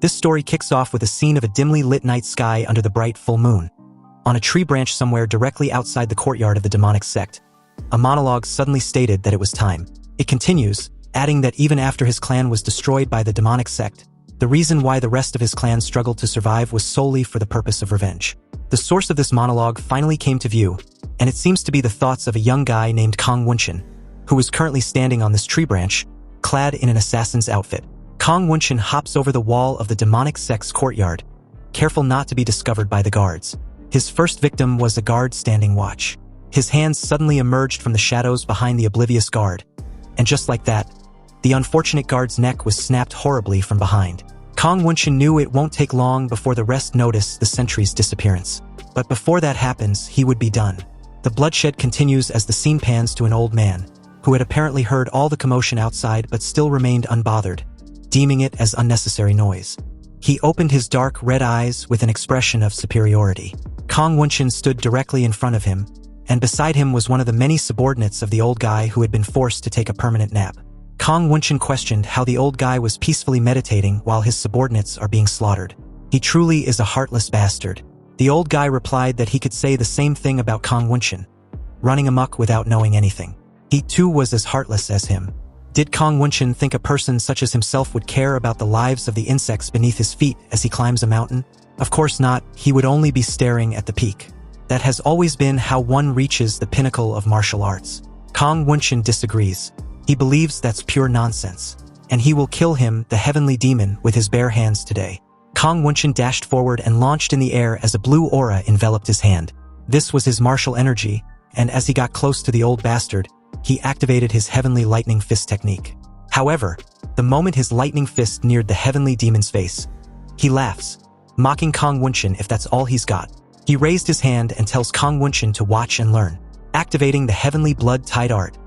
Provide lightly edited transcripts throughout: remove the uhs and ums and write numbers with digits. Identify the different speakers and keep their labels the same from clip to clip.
Speaker 1: This story kicks off with a scene of a dimly lit night sky under the bright full moon. On a tree branch somewhere directly outside the courtyard of the demonic sect, a monologue suddenly stated that it was time. It continues, adding that even after his clan was destroyed by the demonic sect, the reason why the rest of his clan struggled to survive was solely for the purpose of revenge. The source of this monologue finally came to view, and it seems to be the thoughts of a young guy named Kong Wunshin, who was currently standing on this tree branch, clad in an assassin's outfit. Kong Wunshin hops over the wall of the demonic sect's courtyard, careful not to be discovered by the guards. His first victim was a guard standing watch. His hands suddenly emerged from the shadows behind the oblivious guard, and just like that, the unfortunate guard's neck was snapped horribly from behind. Kong Wunshin knew it won't take long before the rest notice the sentry's disappearance. But before that happens, he would be done. The bloodshed continues as the scene pans to an old man, who had apparently heard all the commotion outside but still remained unbothered, deeming it as unnecessary noise. He opened his dark red eyes with an expression of superiority. Kong Wunshin stood directly in front of him, and beside him was one of the many subordinates of the old guy who had been forced to take a permanent nap. Kong Wunshin questioned how the old guy was peacefully meditating while his subordinates are being slaughtered. He truly is a heartless bastard. The old guy replied that he could say the same thing about Kong Wunshin, running amok without knowing anything. He too was as heartless as him. Did Kong Wunshin think a person such as himself would care about the lives of the insects beneath his feet as he climbs a mountain? Of course not, he would only be staring at the peak. That has always been how one reaches the pinnacle of martial arts. Kong Wunshin disagrees. He believes that's pure nonsense, and he will kill him, the heavenly demon, with his bare hands today. Kong Wunshin dashed forward and launched in the air as a blue aura enveloped his hand. This was his martial energy, and as he got close to the old bastard, he activated his heavenly lightning fist technique. However, the moment his lightning fist neared the heavenly demon's face, he laughs, mocking Kong Wunshin if that's all he's got. He raised his hand and tells Kong Wunshin to watch and learn. Activating the heavenly blood-tied art,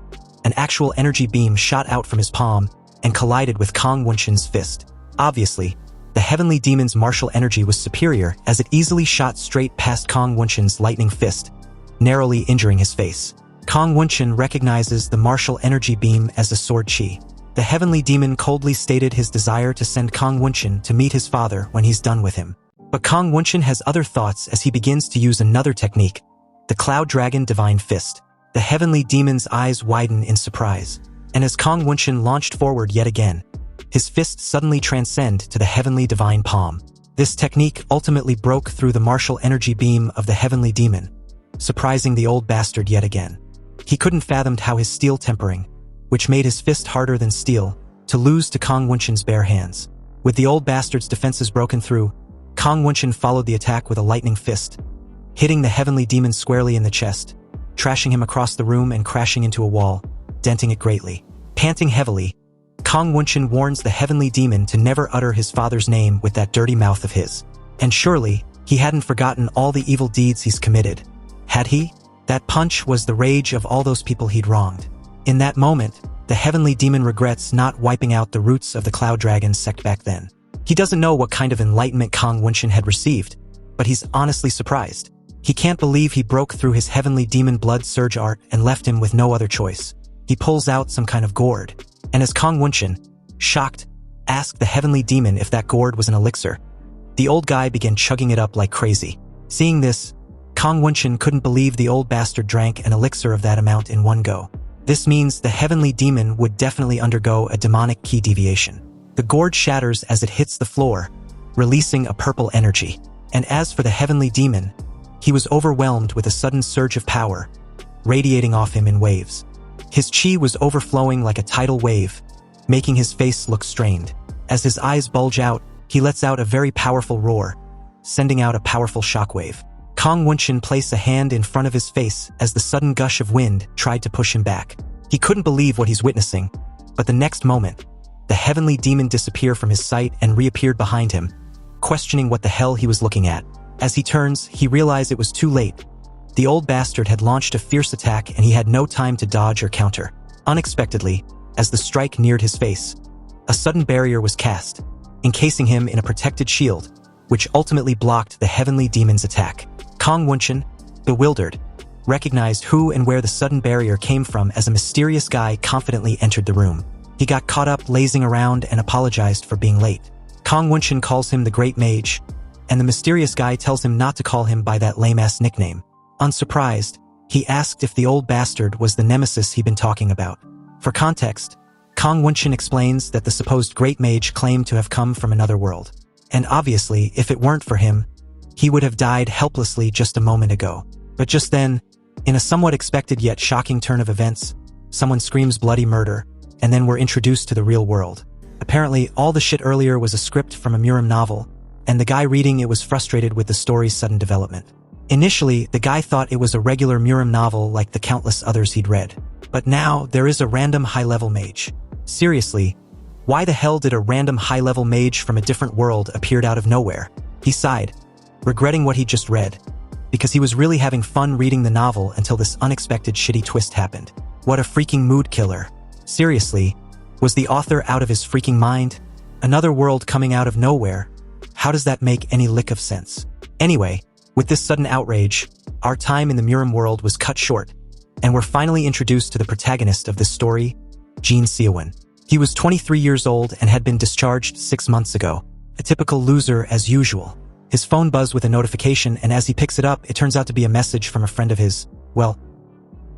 Speaker 1: an actual energy beam shot out from his palm and collided with Kong Wunshin's fist. Obviously, the heavenly demon's martial energy was superior as it easily shot straight past Kong Wunshin's lightning fist, narrowly injuring his face. Kong Wunshin recognizes the martial energy beam as a sword chi. The heavenly demon coldly stated his desire to send Kong Wunshin to meet his father when he's done with him. But Kong Wunshin has other thoughts as he begins to use another technique, the Cloud Dragon Divine Fist. The heavenly demon's eyes widen in surprise, and as Kong Wunshin launched forward yet again, his fist suddenly transcend to the heavenly divine palm. This technique ultimately broke through the martial energy beam of the heavenly demon, surprising the old bastard yet again. He couldn't fathom how his steel tempering, which made his fist harder than steel, to lose to Kong Wunshin's bare hands. With the old bastard's defenses broken through, Kong Wunshin followed the attack with a lightning fist, hitting the heavenly demon squarely in the chest, trashing him across the room and crashing into a wall, denting it greatly. Panting heavily, Kong Wunshin warns the heavenly demon to never utter his father's name with that dirty mouth of his. And surely, he hadn't forgotten all the evil deeds he's committed. Had he? That punch was the rage of all those people he'd wronged. In that moment, the heavenly demon regrets not wiping out the roots of the Cloud Dragon sect back then. He doesn't know what kind of enlightenment Kong Wunshin had received, but he's honestly surprised. He can't believe he broke through his heavenly demon blood surge art and left him with no other choice. He pulls out some kind of gourd, and as Kong Wunshin, shocked, asked the heavenly demon if that gourd was an elixir, the old guy began chugging it up like crazy. Seeing this, Kong Wunshin couldn't believe the old bastard drank an elixir of that amount in one go. This means the heavenly demon would definitely undergo a demonic key deviation. The gourd shatters as it hits the floor, releasing a purple energy. And as for the heavenly demon, he was overwhelmed with a sudden surge of power, radiating off him in waves. His chi was overflowing like a tidal wave, making his face look strained. As his eyes bulge out, he lets out a very powerful roar, sending out a powerful shockwave. Kong Wunshin placed a hand in front of his face as the sudden gush of wind tried to push him back. He couldn't believe what he's witnessing, but the next moment, the heavenly demon disappeared from his sight and reappeared behind him, questioning what the hell he was looking at. As he turns, he realized it was too late. The old bastard had launched a fierce attack and he had no time to dodge or counter. Unexpectedly, as the strike neared his face, a sudden barrier was cast, encasing him in a protected shield, which ultimately blocked the heavenly demon's attack. Kong Wunshin, bewildered, recognized who and where the sudden barrier came from as a mysterious guy confidently entered the room. He got caught up lazing around and apologized for being late. Kong Wunshin calls him the Great Mage, and the mysterious guy tells him not to call him by that lame-ass nickname. Unsurprised, he asked if the old bastard was the nemesis he'd been talking about. For context, Kong Wunshin explains that the supposed Great Mage claimed to have come from another world. And obviously, if it weren't for him, he would have died helplessly just a moment ago. But just then, in a somewhat expected yet shocking turn of events, someone screams bloody murder, and then we're introduced to the real world. Apparently, all the shit earlier was a script from a Muram novel, and the guy reading it was frustrated with the story's sudden development. Initially, the guy thought it was a regular Muram novel like the countless others he'd read. But now, there is a random high-level mage. Seriously, why the hell did a random high-level mage from a different world appear out of nowhere? He sighed, regretting what he'd just read, because he was really having fun reading the novel until this unexpected shitty twist happened. What a freaking mood killer. Seriously, was the author out of his freaking mind? Another world coming out of nowhere? How does that make any lick of sense? Anyway, with this sudden outrage, our time in the Muram world was cut short, and we're finally introduced to the protagonist of this story, Jin Seowoon. He was 23 years old and had been discharged 6 months ago. A typical loser as usual. His phone buzzed with a notification, and as he picks it up, it turns out to be a message from a friend of his. Well,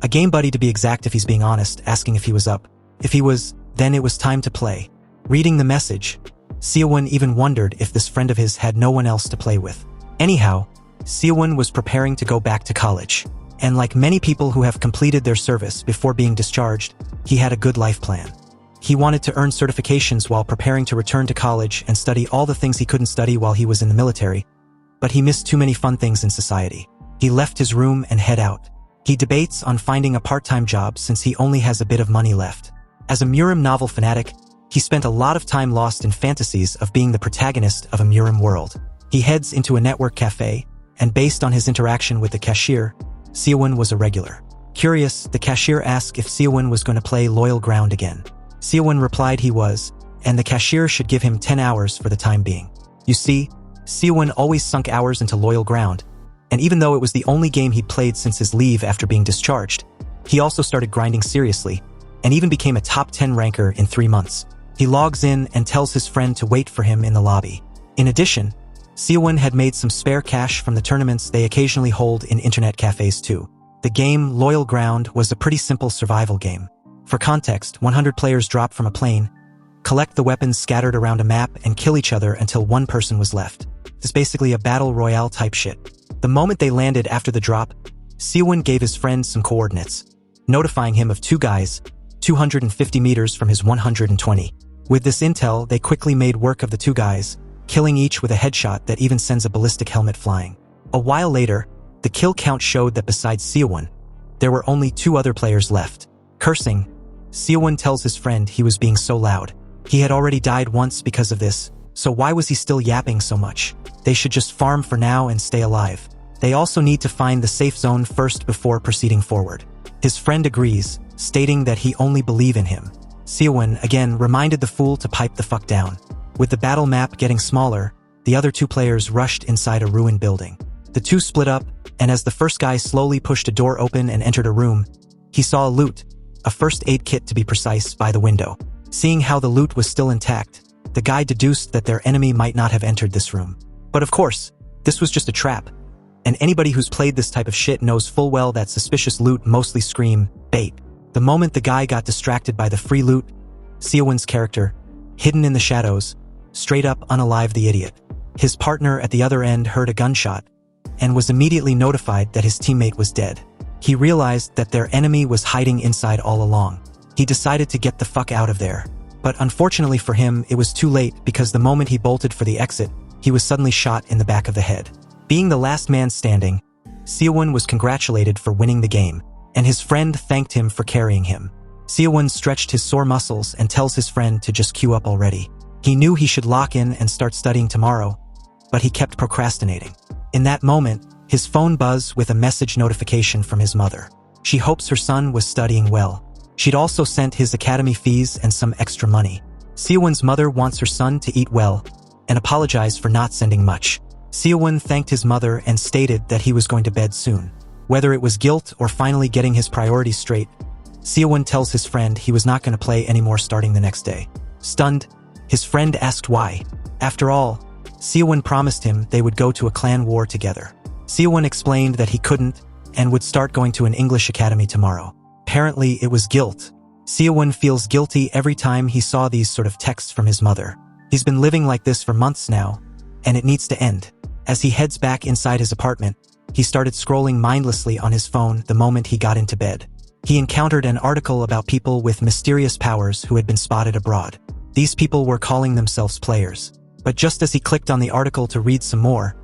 Speaker 1: a game buddy to be exact if he's being honest, asking if he was up. If he was, then it was time to play. Reading the message, Seowoon even wondered if this friend of his had no one else to play with. Anyhow, Seowoon was preparing to go back to college. And like many people who have completed their service before being discharged, he had a good life plan. He wanted to earn certifications while preparing to return to college and study all the things he couldn't study while he was in the military, but he missed too many fun things in society. He left his room and head out. He debates on finding a part-time job since he only has a bit of money left. As a Muram novel fanatic, he spent a lot of time lost in fantasies of being the protagonist of a Muram world. He heads into a network cafe, and based on his interaction with the cashier, Seowoon was a regular. Curious, the cashier asked if Seowoon was going to play Loyal Ground again. Seowoon replied he was, and the cashier should give him 10 hours for the time being. You see, Seowoon always sunk hours into Loyal Ground, and even though it was the only game he'd played since his leave after being discharged, he also started grinding seriously, and even became a top 10 ranker in 3 months. He logs in and tells his friend to wait for him in the lobby. In addition, Seowoon had made some spare cash from the tournaments they occasionally hold in internet cafes too. The game, Loyal Ground, was a pretty simple survival game. For context, 100 players drop from a plane, collect the weapons scattered around a map, and kill each other until one person was left. It's basically a battle royale type shit. The moment they landed after the drop, Seowoon gave his friend some coordinates, notifying him of 2 guys, 250 meters from his 120. With this intel, they quickly made work of the 2 guys, killing each with a headshot that even sends a ballistic helmet flying. A while later, the kill count showed that besides Seowoon, there were only 2 other players left. Cursing, Seowoon tells his friend he was being so loud. He had already died once because of this, so why was he still yapping so much? They should just farm for now and stay alive. They also need to find the safe zone first before proceeding forward. His friend agrees, stating that he only believes in him. Seowoon again reminded the fool to pipe the fuck down. With the battle map getting smaller, the other 2 players rushed inside a ruined building. The 2 split up, and as the first guy slowly pushed a door open and entered a room, he saw a loot, a first aid kit to be precise, by the window. Seeing how the loot was still intact, the guy deduced that their enemy might not have entered this room. But of course, this was just a trap, and anybody who's played this type of shit knows full well that suspicious loot mostly scream bait. The moment the guy got distracted by the free loot, Seowoon's character, hidden in the shadows, straight up unalived the idiot. His partner at the other end heard a gunshot, and was immediately notified that his teammate was dead. He realized that their enemy was hiding inside all along. He decided to get the fuck out of there. But unfortunately for him, it was too late because the moment he bolted for the exit, he was suddenly shot in the back of the head. Being the last man standing, Seowoon was congratulated for winning the game, and his friend thanked him for carrying him. Seowoon stretched his sore muscles and tells his friend to just queue up already. He knew he should lock in and start studying tomorrow, but he kept procrastinating. In that moment, his phone buzzed with a message notification from his mother. She hopes her son was studying well. She'd also sent his academy fees and some extra money. Seowoon's mother wants her son to eat well and apologized for not sending much. Seowoon thanked his mother and stated that he was going to bed soon. Whether it was guilt or finally getting his priorities straight, Seowoon tells his friend he was not going to play anymore starting the next day. Stunned, his friend asked why. After all, Seowoon promised him they would go to a clan war together. Seowoon explained that he couldn't and would start going to an English academy tomorrow. Apparently, it was guilt. Seowoon feels guilty every time he saw these sort of texts from his mother. He's been living like this for months now, and it needs to end. As he heads back inside his apartment, he started scrolling mindlessly on his phone the moment he got into bed. He encountered an article about people with mysterious powers who had been spotted abroad. These people were calling themselves players. But just as he clicked on the article to read some more,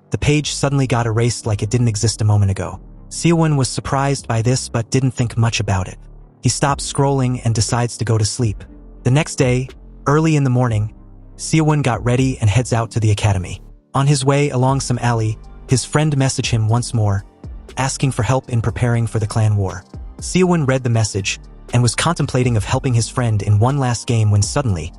Speaker 1: the page suddenly got erased like it didn't exist a moment ago. Seowoon was surprised by this but didn't think much about it. He stops scrolling and decides to go to sleep. The next day, early in the morning, Seowoon got ready and heads out to the academy. On his way along some alley, his friend messaged him once more, asking for help in preparing for the clan war. Seowoon read the message and was contemplating of helping his friend in one last game when suddenly,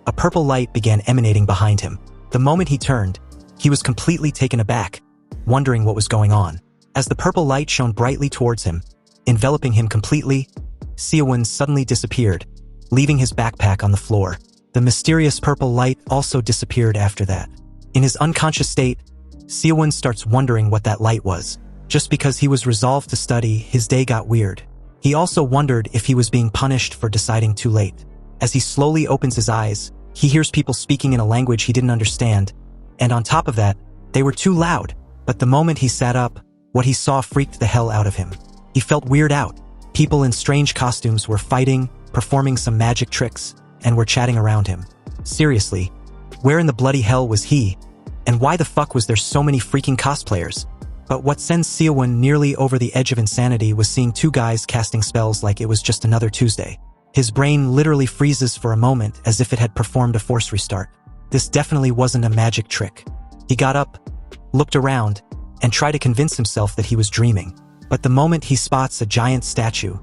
Speaker 1: a purple light began emanating behind him. The moment he turned, he was completely taken aback, wondering what was going on. As the purple light shone brightly towards him, enveloping him completely, Seowoon suddenly disappeared, leaving his backpack on the floor. The mysterious purple light also disappeared after that. In his unconscious state, Seowoon starts wondering what that light was. Just because he was resolved to study, his day got weird. He also wondered if he was being punished for deciding too late. As he slowly opens his eyes, he hears people speaking in a language he didn't understand, and on top of that, they were too loud. But the moment he sat up, what he saw freaked the hell out of him. He felt weirded out. People in strange costumes were fighting, performing some magic tricks, and were chatting around him. Seriously, where in the bloody hell was he? And why the fuck was there so many freaking cosplayers? But what sends Seowoon nearly over the edge of insanity was seeing two guys casting spells like it was just another Tuesday. His brain literally freezes for a moment as if it had performed a force restart. This definitely wasn't a magic trick. He got up, looked around, and tried to convince himself that he was dreaming. But the moment he spots a giant statue,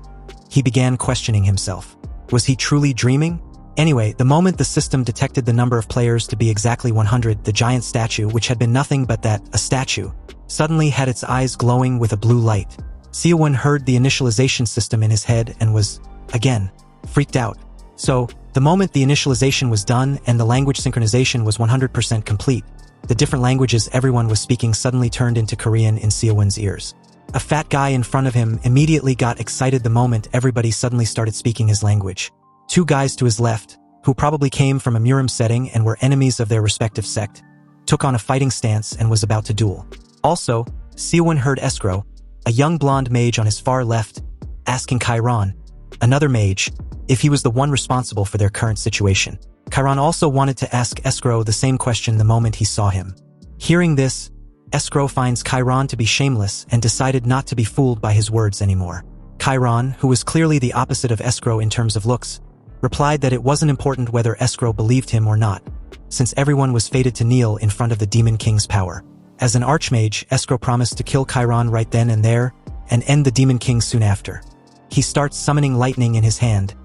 Speaker 1: he began questioning himself. Was he truly dreaming? Anyway, the moment the system detected the number of players to be exactly 100, the giant statue, which had been nothing but that, a statue, suddenly had its eyes glowing with a blue light. Seowoon heard the initialization system in his head and was, again, freaked out. So, the moment the initialization was done and the language synchronization was 100% complete, the different languages everyone was speaking suddenly turned into Korean in Seowoon's ears. A fat guy in front of him immediately got excited the moment everybody suddenly started speaking his language. Two guys to his left, who probably came from a Murim setting and were enemies of their respective sect, took on a fighting stance and was about to duel. Also, Seowoon heard Escrow, a young blonde mage on his far left, asking Chiron, another mage, if he was the one responsible for their current situation. Chiron also wanted to ask Escrow the same question the moment he saw him. Hearing this, Escrow finds Chiron to be shameless and decided not to be fooled by his words anymore. Chiron, who was clearly the opposite of Escrow in terms of looks, replied that it wasn't important whether Escrow believed him or not, since everyone was fated to kneel in front of the Demon King's power. As an archmage, Escrow promised to kill Chiron right then and there, and end the Demon King soon after. He starts summoning lightning in his hand,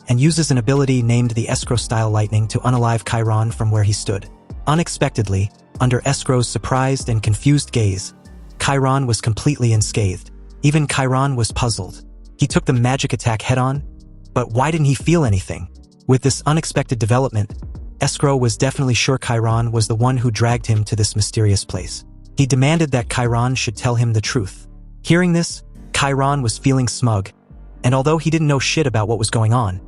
Speaker 1: and uses an ability named the Escrow-style lightning to unalive Chiron from where he stood. Unexpectedly, under Escrow's surprised and confused gaze, Chiron was completely unscathed. Even Chiron was puzzled. He took the magic attack head-on, but why didn't he feel anything? With this unexpected development, Escrow was definitely sure Chiron was the one who dragged him to this mysterious place. He demanded that Chiron should tell him the truth. Hearing this, Chiron was feeling smug, and although he didn't know shit about what was going on,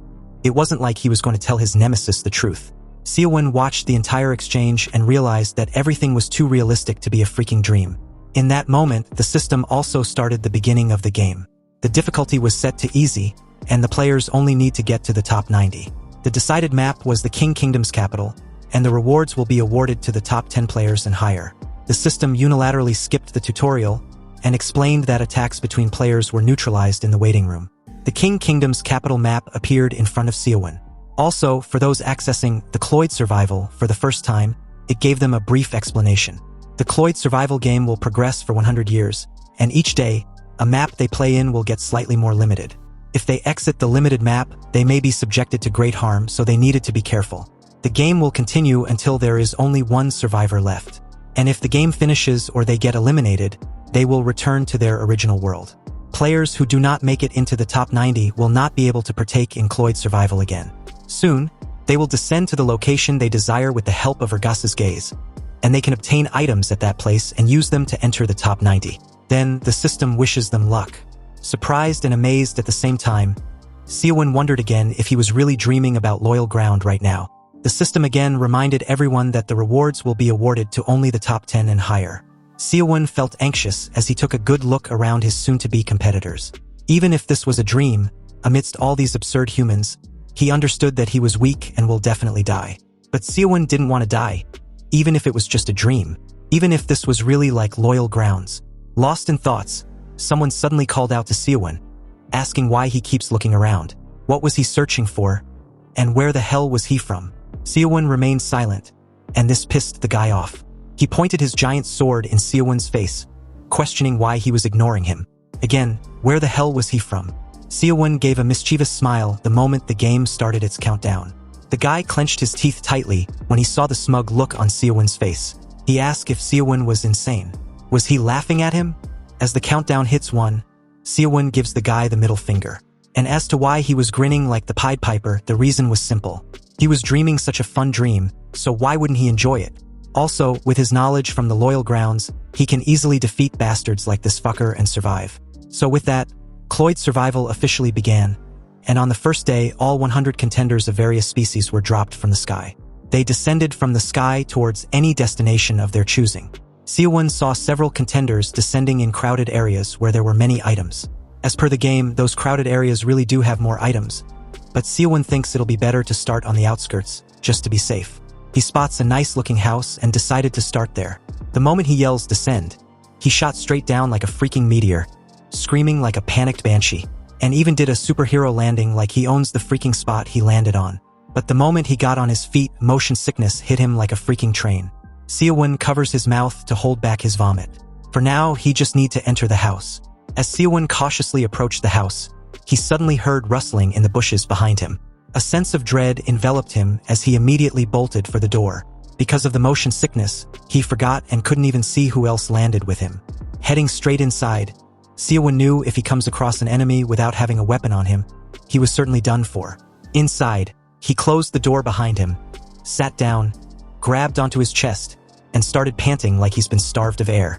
Speaker 1: it wasn't like he was going to tell his nemesis the truth. Seowoon watched the entire exchange and realized that everything was too realistic to be a freaking dream. In that moment, the system also started the beginning of the game. The difficulty was set to easy, and the players only need to get to the top 90. The decided map was the King Kingdom's capital, and the rewards will be awarded to the top 10 players and higher. The system unilaterally skipped the tutorial and explained that attacks between players were neutralized in the waiting room. The King Kingdom's capital map appeared in front of Seowoon. Also, for those accessing the Cloyd Survival for the first time, it gave them a brief explanation. The Cloyd Survival game will progress for 100 years, and each day, a map they play in will get slightly more limited. If they exit the limited map, they may be subjected to great harm, so they needed to be careful. The game will continue until there is only one survivor left. And if the game finishes or they get eliminated, they will return to their original world. Players who do not make it into the top 90 will not be able to partake in Cloyd Survival again. Soon, They will descend to the location they desire with the help of Ergasa's gaze, and they can obtain items at that place and use them to enter the top 90. Then, the system wishes them luck. Surprised and amazed at the same time, Seowoon wondered again if he was really dreaming about loyal ground right now. The system again reminded everyone that the rewards will be awarded to only the top 10 and higher. Seowoon felt anxious as he took a good look around his soon-to-be competitors. Even if this was a dream, amidst all these absurd humans, he understood that he was weak and will definitely die. But Seowoon didn't want to die, even if it was just a dream, even if this was really like loyal grounds. Lost in thoughts, someone suddenly called out to Seowoon, asking why he keeps looking around. What was he searching for? And where the hell was he from? Seowoon remained silent, and this pissed the guy off. He pointed his giant sword in Seowoon's face, questioning why he was ignoring him. Again, where the hell was he from? Seowoon gave a mischievous smile the moment the game started its countdown. The guy clenched his teeth tightly when he saw the smug look on Seowoon's face. He asked if Seowoon was insane. Was he laughing at him? As the countdown hits 1, Seowoon gives the guy the middle finger. And as to why he was grinning like the Pied Piper, the reason was simple. He was dreaming such a fun dream, so why wouldn't he enjoy it? Also, with his knowledge from the loyal grounds, he can easily defeat bastards like this fucker and survive. So with that, Cloyd Survival officially began, and on the first day, all 100 contenders of various species were dropped from the sky. They descended from the sky towards any destination of their choosing. Seowoon saw several contenders descending in crowded areas where there were many items. As per the game, those crowded areas really do have more items, but Seowoon thinks it'll be better to start on the outskirts, just to be safe. He spots a nice-looking house and decided to start there. The moment he yells descend, he shot straight down like a freaking meteor, screaming like a panicked banshee, and even did a superhero landing like he owns the freaking spot he landed on. But the moment he got on his feet, motion sickness hit him like a freaking train. Seowoon covers his mouth to hold back his vomit. For now, he just need to enter the house. As Seowoon cautiously approached the house, he suddenly heard rustling in the bushes behind him. A sense of dread enveloped him as he immediately bolted for the door. Because of the motion sickness, he forgot and couldn't even see who else landed with him. Heading straight inside, Seowoon knew if he comes across an enemy without having a weapon on him, he was certainly done for. Inside, he closed the door behind him, sat down, grabbed onto his chest, and started panting like he's been starved of air.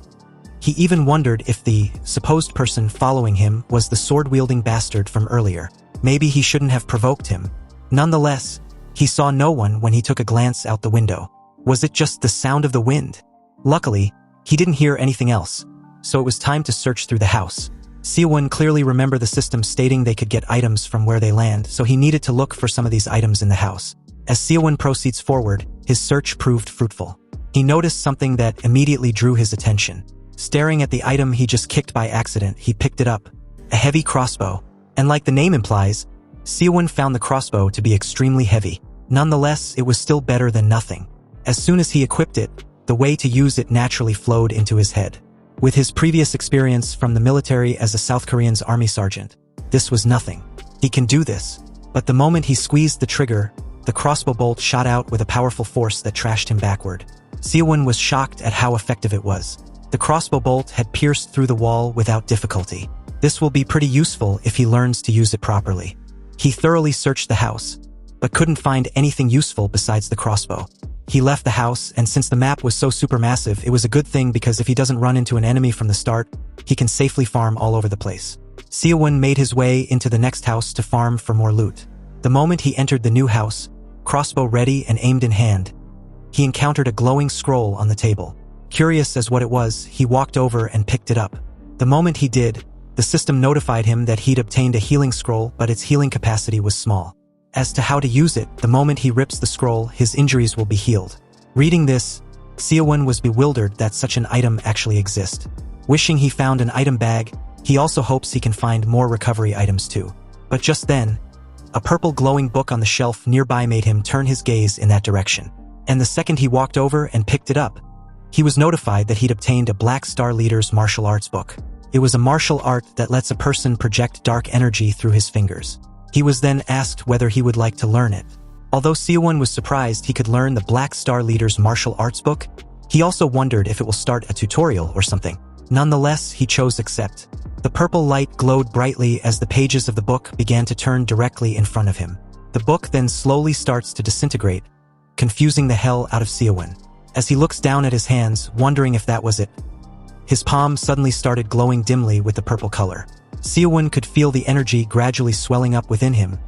Speaker 1: He even wondered if the supposed person following him was the sword-wielding bastard from earlier. Maybe he shouldn't have provoked him. Nonetheless, he saw no one when he took a glance out the window. Was it just the sound of the wind? Luckily, he didn't hear anything else, so it was time to search through the house. Seowoon clearly remembered the system stating they could get items from where they land, so he needed to look for some of these items in the house. As Seowoon proceeds forward, his search proved fruitful. He noticed something that immediately drew his attention. Staring at the item he just kicked by accident, he picked it up, a heavy crossbow. And like the name implies, Seowoon found the crossbow to be extremely heavy. Nonetheless, it was still better than nothing. As soon as he equipped it, the way to use it naturally flowed into his head. With his previous experience from the military as a South Korean's army sergeant, this was nothing. He can do this. But the moment he squeezed the trigger, the crossbow bolt shot out with a powerful force that trashed him backward. Seowoon was shocked at how effective it was. The crossbow bolt had pierced through the wall without difficulty. This will be pretty useful if he learns to use it properly. He thoroughly searched the house, but couldn't find anything useful besides the crossbow. He left the house, and since the map was so supermassive, it was a good thing because if he doesn't run into an enemy from the start, he can safely farm all over the place. Seowoon made his way into the next house to farm for more loot. The moment he entered the new house, crossbow ready and aimed in hand, he encountered a glowing scroll on the table. Curious as what it was, he walked over and picked it up. The moment he did, the system notified him that he'd obtained a healing scroll, but its healing capacity was small. As to how to use it, the moment he rips the scroll, his injuries will be healed. Reading this, Seowoon was bewildered that such an item actually exists. Wishing he found an item bag, he also hopes he can find more recovery items too. But just then, a purple glowing book on the shelf nearby made him turn his gaze in that direction. And the second he walked over and picked it up, he was notified that he'd obtained a Black Star Leader's martial arts book. It was a martial art that lets a person project dark energy through his fingers. He was then asked whether he would like to learn it. Although Seowoon was surprised he could learn the Black Star Leader's martial arts book, he also wondered if it will start a tutorial or something. Nonetheless, he chose accept. The purple light glowed brightly as the pages of the book began to turn directly in front of him. The The book then slowly starts to disintegrate, confusing the hell out of Seowoon. As he looks down at his hands, wondering if that was it, his palm suddenly started glowing dimly with the purple color. Seowoon could feel the energy gradually swelling up within him,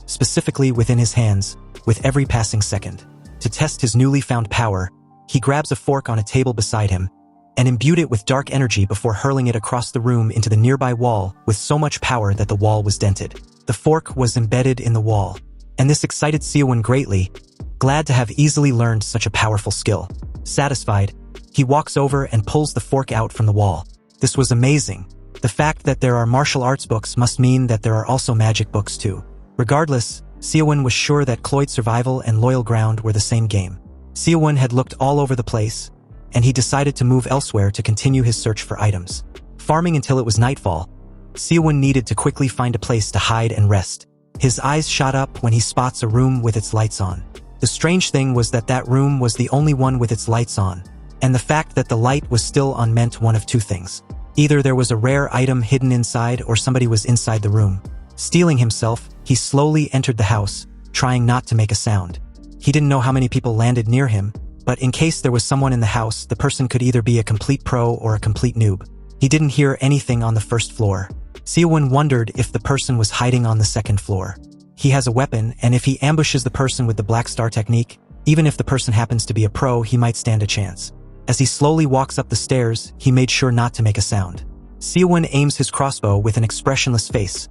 Speaker 1: specifically within his hands, with every passing second. To test his newly found power, he grabs a fork on a table beside him and imbued it with dark energy before hurling it across the room into the nearby wall with so much power that the wall was dented. The fork was embedded in the wall, and this excited Seowoon greatly, glad to have easily learned such a powerful skill. Satisfied, he walks over and pulls the fork out from the wall. This was amazing. The fact that there are martial arts books must mean that there are also magic books too. Regardless, Seowoon was sure that Cloyd Survival and Loyal Ground were the same game. Seowoon had looked all over the place, and he decided to move elsewhere to continue his search for items. Farming until it was nightfall, Seowoon needed to quickly find a place to hide and rest. His eyes shot up when he spots a room with its lights on. The strange thing was that that room was the only one with its lights on, and the fact that the light was still on meant one of two things. Either there was a rare item hidden inside or somebody was inside the room. Steeling himself, he slowly entered the house, trying not to make a sound. He didn't know how many people landed near him, but in case there was someone in the house, the person could either be a complete pro or a complete noob. He didn't hear anything on the first floor. Seowoon wondered if the person was hiding on the second floor. He has a weapon, and if he ambushes the person with the Black Star technique, even if the person happens to be a pro, he might stand a chance. As he slowly walks up the stairs, he made sure not to make a sound. Seowoon aims his crossbow with an expressionless face,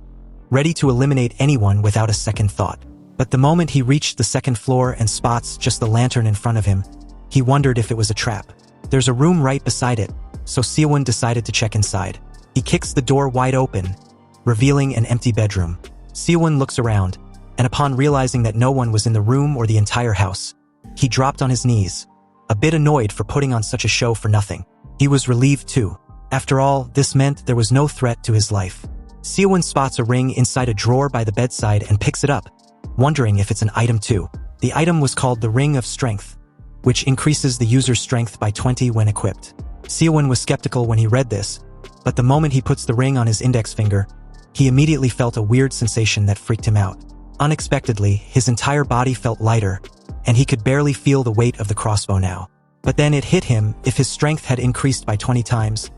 Speaker 1: ready to eliminate anyone without a second thought. But the moment he reached the second floor and spots just the lantern in front of him, he wondered if it was a trap. There's a room right beside it, so Seowoon decided to check inside. He kicks the door wide open, revealing an empty bedroom. Seowoon looks around, and upon realizing that no one was in the room or the entire house, he dropped on his knees, a bit annoyed for putting on such a show for nothing. He was relieved too. After all, this meant there was no threat to his life. Seowoon spots a ring inside a drawer by the bedside and picks it up, wondering if it's an item too. The item was called the Ring of Strength, which increases the user's strength by 20 when equipped. Seowoon was skeptical when he read this, but the moment he puts the ring on his index finger, he immediately felt a weird sensation that freaked him out. Unexpectedly, his entire body felt lighter, and he could barely feel the weight of the crossbow now. But then it hit him, if his strength had increased by 20 times,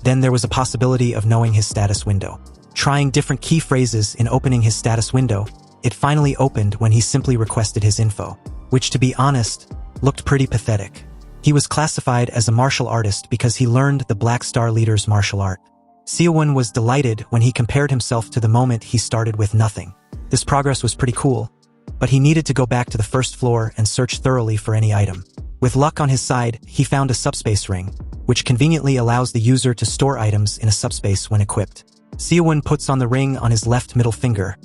Speaker 1: then there was a possibility of knowing his status window. Trying different key phrases in opening his status window, it finally opened when he simply requested his info, which, to be honest, looked pretty pathetic. He was classified as a martial artist because he learned the Black Star leader's martial art. Seowoon was delighted when he compared himself to the moment he started with nothing. This progress was pretty cool, but he needed to go back to the first floor and search thoroughly for any item. With luck on his side, he found a subspace ring, which conveniently allows the user to store items in a subspace when equipped. Seowoon puts on the ring on his left middle finger,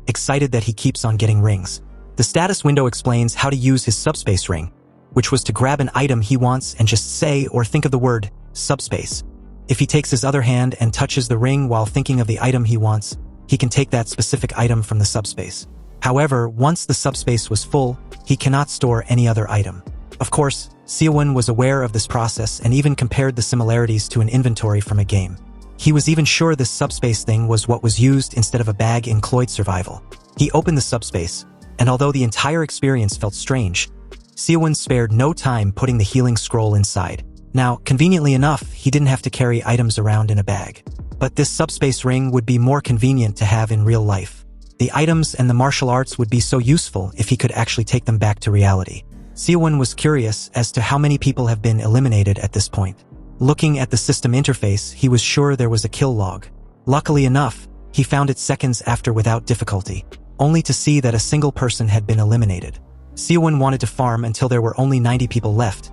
Speaker 1: excited that he keeps on getting rings. The status window explains how to use his subspace ring, which was to grab an item he wants and just say or think of the word subspace. If he takes his other hand and touches the ring while thinking of the item he wants, he can take that specific item from the subspace. However, once the subspace was full, he cannot store any other item. Of course, Seowoon was aware of this process and even compared the similarities to an inventory from a game. He was even sure this subspace thing was what was used instead of a bag in Cloyd Survival. He opened the subspace, and although the entire experience felt strange, Seowoon spared no time putting the healing scroll inside. Now, conveniently enough, he didn't have to carry items around in a bag. But this subspace ring would be more convenient to have in real life. The items and the martial arts would be so useful if he could actually take them back to reality. Seowoon was curious as to how many people have been eliminated at this point. Looking at the system interface, he was sure there was a kill log. Luckily enough, he found it seconds after without difficulty, only to see that a single person had been eliminated. Seowoon wanted to farm until there were only 90 people left,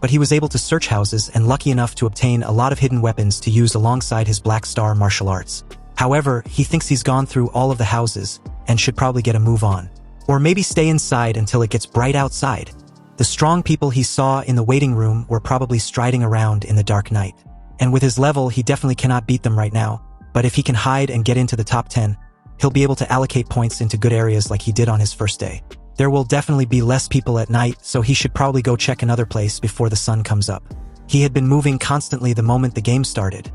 Speaker 1: but he was able to search houses and lucky enough to obtain a lot of hidden weapons to use alongside his Black Star martial arts. However, he thinks he's gone through all of the houses and should probably get a move on. Or maybe stay inside until it gets bright outside. The strong people he saw in the waiting room were probably striding around in the dark night. And with his level, he definitely cannot beat them right now, but if he can hide and get into the top 10, he'll be able to allocate points into good areas like he did on his first day. There will definitely be less people at night, so he should probably go check another place before the sun comes up. He had been moving constantly the moment the game started,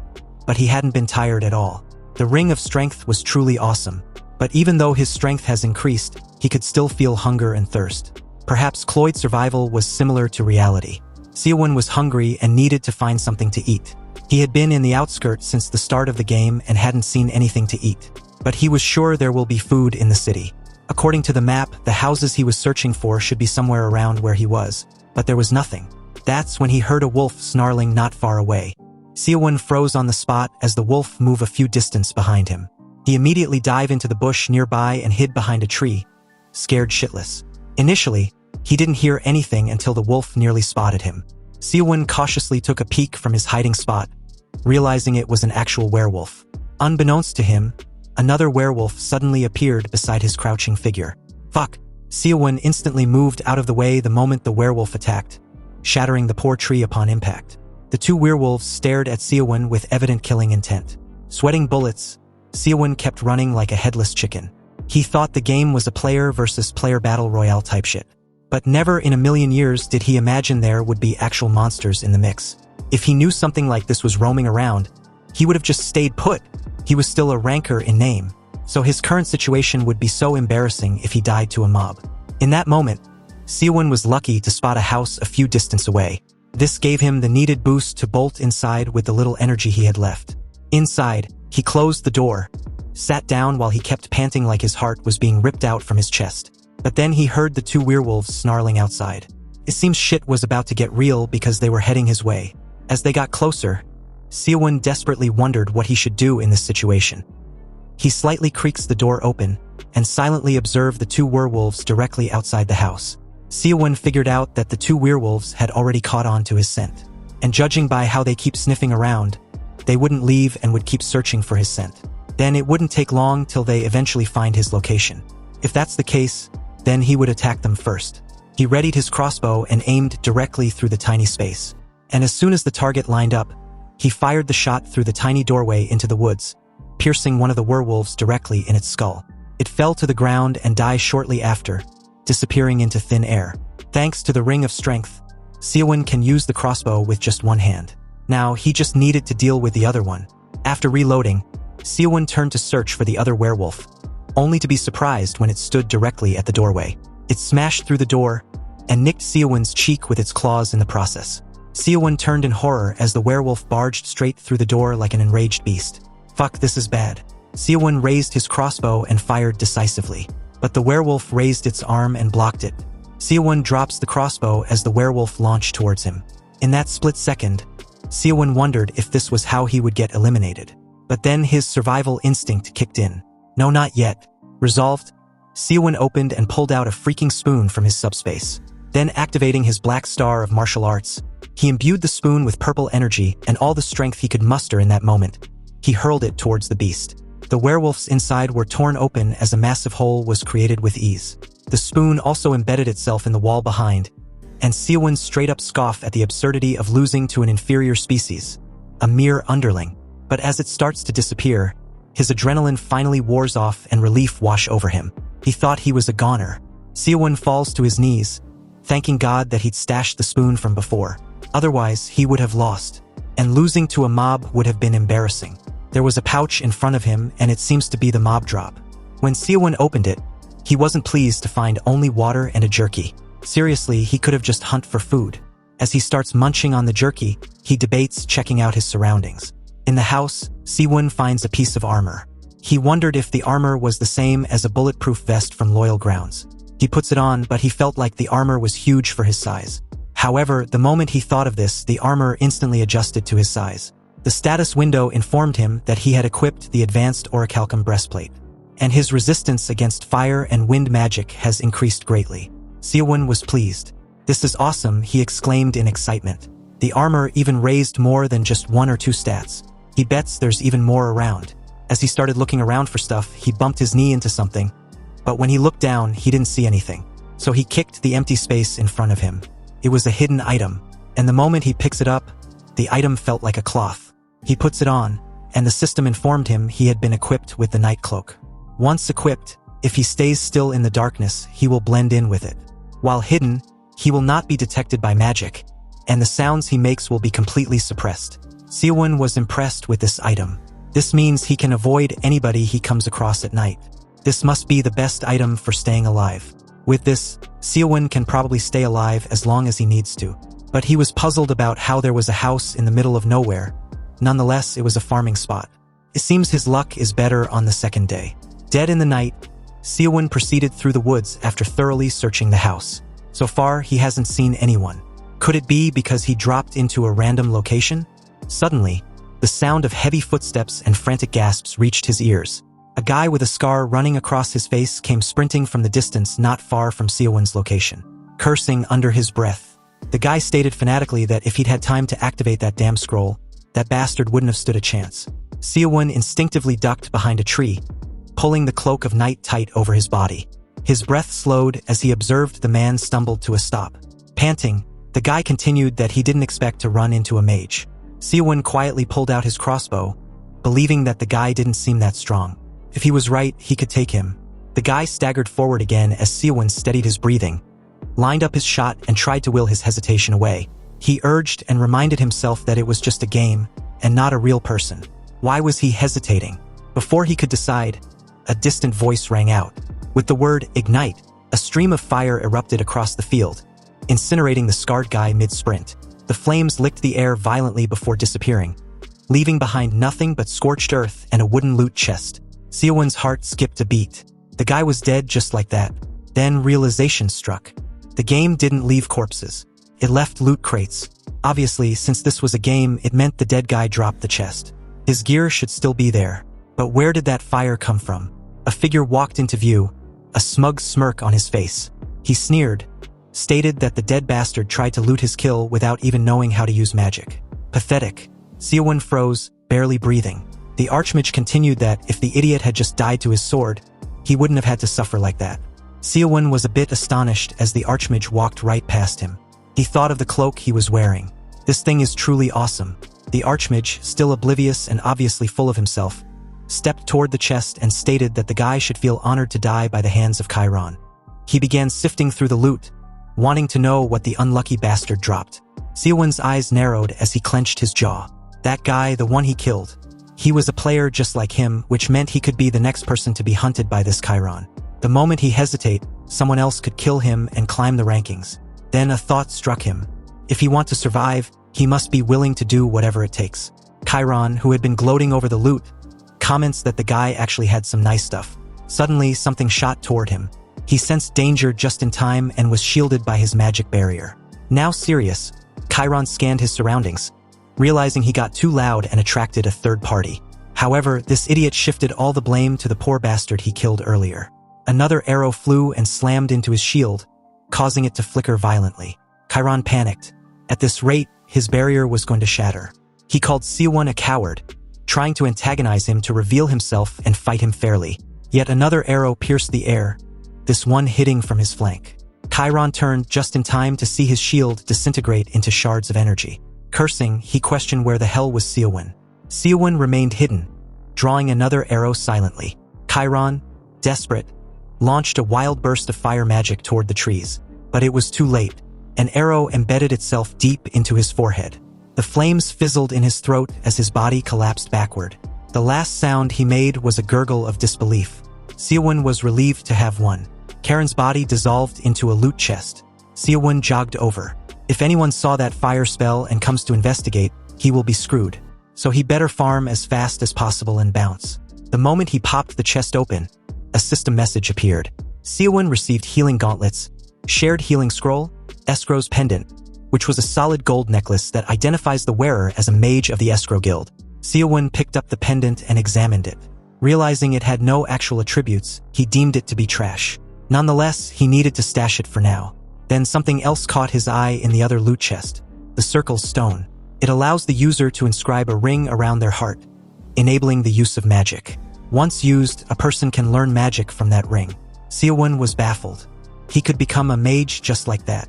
Speaker 1: but he hadn't been tired at all. The Ring of Strength was truly awesome. But even though his strength has increased, he could still feel hunger and thirst. Perhaps Cloyd Survival was similar to reality. Seowoon was hungry and needed to find something to eat. He had been in the outskirts since the start of the game and hadn't seen anything to eat. But he was sure there will be food in the city. According to the map, the houses he was searching for should be somewhere around where he was. But there was nothing. That's when he heard a wolf snarling not far away. Seowoon froze on the spot as the wolf moved a few distance behind him. He immediately dived into the bush nearby and hid behind a tree, scared shitless. Initially, he didn't hear anything until the wolf nearly spotted him. Seowoon cautiously took a peek from his hiding spot, realizing it was an actual werewolf. Unbeknownst to him, another werewolf suddenly appeared beside his crouching figure. Fuck! Seowoon instantly moved out of the way the moment the werewolf attacked, shattering the poor tree upon impact. The two werewolves stared at Seowoon with evident killing intent. Sweating bullets, Seowoon kept running like a headless chicken. He thought the game was a player versus player battle royale type shit. But never in a million years did he imagine there would be actual monsters in the mix. If he knew something like this was roaming around, he would have just stayed put. He was still a ranker in name, so his current situation would be so embarrassing if he died to a mob. In that moment, Seowoon was lucky to spot a house a few distance away. This gave him the needed boost to bolt inside with the little energy he had left. Inside, he closed the door, sat down while he kept panting like his heart was being ripped out from his chest. But then he heard the two werewolves snarling outside. It seems shit was about to get real because they were heading his way. As they got closer, Seowoon desperately wondered what he should do in this situation. He slightly creaks the door open and silently observed the two werewolves directly outside the house. Seowoon figured out that the two werewolves had already caught on to his scent. And judging by how they keep sniffing around, they wouldn't leave and would keep searching for his scent. Then it wouldn't take long till they eventually find his location. If that's the case, then he would attack them first. He readied his crossbow and aimed directly through the tiny space. And as soon as the target lined up, he fired the shot through the tiny doorway into the woods, piercing one of the werewolves directly in its skull. It fell to the ground and died shortly after, disappearing into thin air. Thanks to the Ring of Strength, Seowoon can use the crossbow with just one hand. Now, he just needed to deal with the other one. After reloading, Seowoon turned to search for the other werewolf, only to be surprised when it stood directly at the doorway. It smashed through the door and nicked Seowoon's cheek with its claws in the process. Seowoon turned in horror as the werewolf barged straight through the door like an enraged beast. Fuck, this is bad. Seowoon raised his crossbow and fired decisively, but the werewolf raised its arm and blocked it. Seowoon drops the crossbow as the werewolf launched towards him. In that split second, Seowoon wondered if this was how he would get eliminated. But then his survival instinct kicked in. No, not yet. Resolved, Seowoon opened and pulled out a freaking spoon from his subspace. Then activating his black star of martial arts, he imbued the spoon with purple energy and all the strength he could muster in that moment. He hurled it towards the beast. The werewolves inside were torn open as a massive hole was created with ease. The spoon also embedded itself in the wall behind, and Seowoon straight up scoffed at the absurdity of losing to an inferior species, a mere underling. But as it starts to disappear, his adrenaline finally wears off and relief wash over him. He thought he was a goner. Seowoon falls to his knees, thanking God that he'd stashed the spoon from before. Otherwise, he would have lost, and losing to a mob would have been embarrassing. There was a pouch in front of him, and it seems to be the mob drop. When Seowoon opened it, he wasn't pleased to find only water and a jerky. Seriously, he could have just hunted for food. As he starts munching on the jerky, he debates checking out his surroundings. In the house, Seowoon finds a piece of armor. He wondered if the armor was the same as a bulletproof vest from Loyal Grounds. He puts it on, but he felt like the armor was huge for his size. However, the moment he thought of this, the armor instantly adjusted to his size. The status window informed him that he had equipped the advanced orichalcum breastplate, and his resistance against fire and wind magic has increased greatly. Seowoon was pleased. "This is awesome," he exclaimed in excitement. The armor even raised more than just 1 or 2 stats. He bets there's even more around. As he started looking around for stuff, he bumped his knee into something, but when he looked down, he didn't see anything. So he kicked the empty space in front of him. It was a hidden item, and the moment he picks it up, the item felt like a cloth. He puts it on, and the system informed him he had been equipped with the night cloak. Once equipped, if he stays still in the darkness, he will blend in with it. While hidden, he will not be detected by magic, and the sounds he makes will be completely suppressed. Seowoon was impressed with this item. This means he can avoid anybody he comes across at night. This must be the best item for staying alive. With this, Seowoon can probably stay alive as long as he needs to. But he was puzzled about how there was a house in the middle of nowhere. Nonetheless, it was a farming spot. It seems his luck is better on the second day. Dead in the night, Seowoon proceeded through the woods after thoroughly searching the house. So far, he hasn't seen anyone. Could it be because he dropped into a random location? Suddenly, the sound of heavy footsteps and frantic gasps reached his ears. A guy with a scar running across his face came sprinting from the distance not far from Seowoon's location, cursing under his breath. The guy stated fanatically that if he'd had time to activate that damn scroll, that bastard wouldn't have stood a chance. Seowoon instinctively ducked behind a tree, pulling the cloak of night tight over his body. His breath slowed as he observed the man stumbled to a stop. Panting, the guy continued that he didn't expect to run into a mage. Seowoon quietly pulled out his crossbow, believing that the guy didn't seem that strong. If he was right, he could take him. The guy staggered forward again as Seowoon steadied his breathing, lined up his shot and tried to will his hesitation away. He urged and reminded himself that it was just a game and not a real person. Why was he hesitating? Before he could decide, a distant voice rang out. With the word ignite, a stream of fire erupted across the field, incinerating the scarred guy mid-sprint. The flames licked the air violently before disappearing, leaving behind nothing but scorched earth and a wooden loot chest. Seowoon's heart skipped a beat. The guy was dead just like that. Then realization struck. The game didn't leave corpses. It left loot crates. Obviously, since this was a game, it meant the dead guy dropped the chest. His gear should still be there. But where did that fire come from? A figure walked into view, a smug smirk on his face. He sneered, stated that the dead bastard tried to loot his kill without even knowing how to use magic. Pathetic. Seowoon froze, barely breathing. The Archmage continued that if the idiot had just died to his sword, he wouldn't have had to suffer like that. Seowoon was a bit astonished as the Archmage walked right past him. He thought of the cloak he was wearing. This thing is truly awesome. The Archmage, still oblivious and obviously full of himself, stepped toward the chest and stated that the guy should feel honored to die by the hands of Chiron. He began sifting through the loot, wanting to know what the unlucky bastard dropped. Seowoon's eyes narrowed as he clenched his jaw. That guy, the one he killed. He was a player just like him, which meant he could be the next person to be hunted by this Chiron. The moment he hesitate, someone else could kill him and climb the rankings. Then a thought struck him. If he wants to survive, he must be willing to do whatever it takes. Chiron, who had been gloating over the loot, comments that the guy actually had some nice stuff. Suddenly, something shot toward him. He sensed danger just in time and was shielded by his magic barrier. Now serious, Chiron scanned his surroundings, realizing he got too loud and attracted a third party. However, this idiot shifted all the blame to the poor bastard he killed earlier. Another arrow flew and slammed into his shield, causing it to flicker violently. Chiron panicked. At this rate, his barrier was going to shatter. He called Seowoon a coward, trying to antagonize him to reveal himself and fight him fairly. Yet another arrow pierced the air, this one hitting from his flank. Chiron turned just in time to see his shield disintegrate into shards of energy. Cursing, he questioned where the hell was Seowoon. Seowoon remained hidden, drawing another arrow silently. Chiron, desperate, launched a wild burst of fire magic toward the trees. But it was too late. An arrow embedded itself deep into his forehead. The flames fizzled in his throat as his body collapsed backward. The last sound he made was a gurgle of disbelief. Seowoon was relieved to have won. Karen's body dissolved into a loot chest. Seowoon jogged over. If anyone saw that fire spell and comes to investigate, he will be screwed. So he better farm as fast as possible and bounce. The moment he popped the chest open, a system message appeared. Seowoon received healing gauntlets, shared healing scroll, escrow's pendant, which was a solid gold necklace that identifies the wearer as a mage of the escrow guild. Seowoon picked up the pendant and examined it. Realizing it had no actual attributes, he deemed it to be trash. Nonetheless, he needed to stash it for now. Then something else caught his eye in the other loot chest, the circle's stone. It allows the user to inscribe a ring around their heart, enabling the use of magic. Once used, a person can learn magic from that ring. Seowoon was baffled. He could become a mage just like that.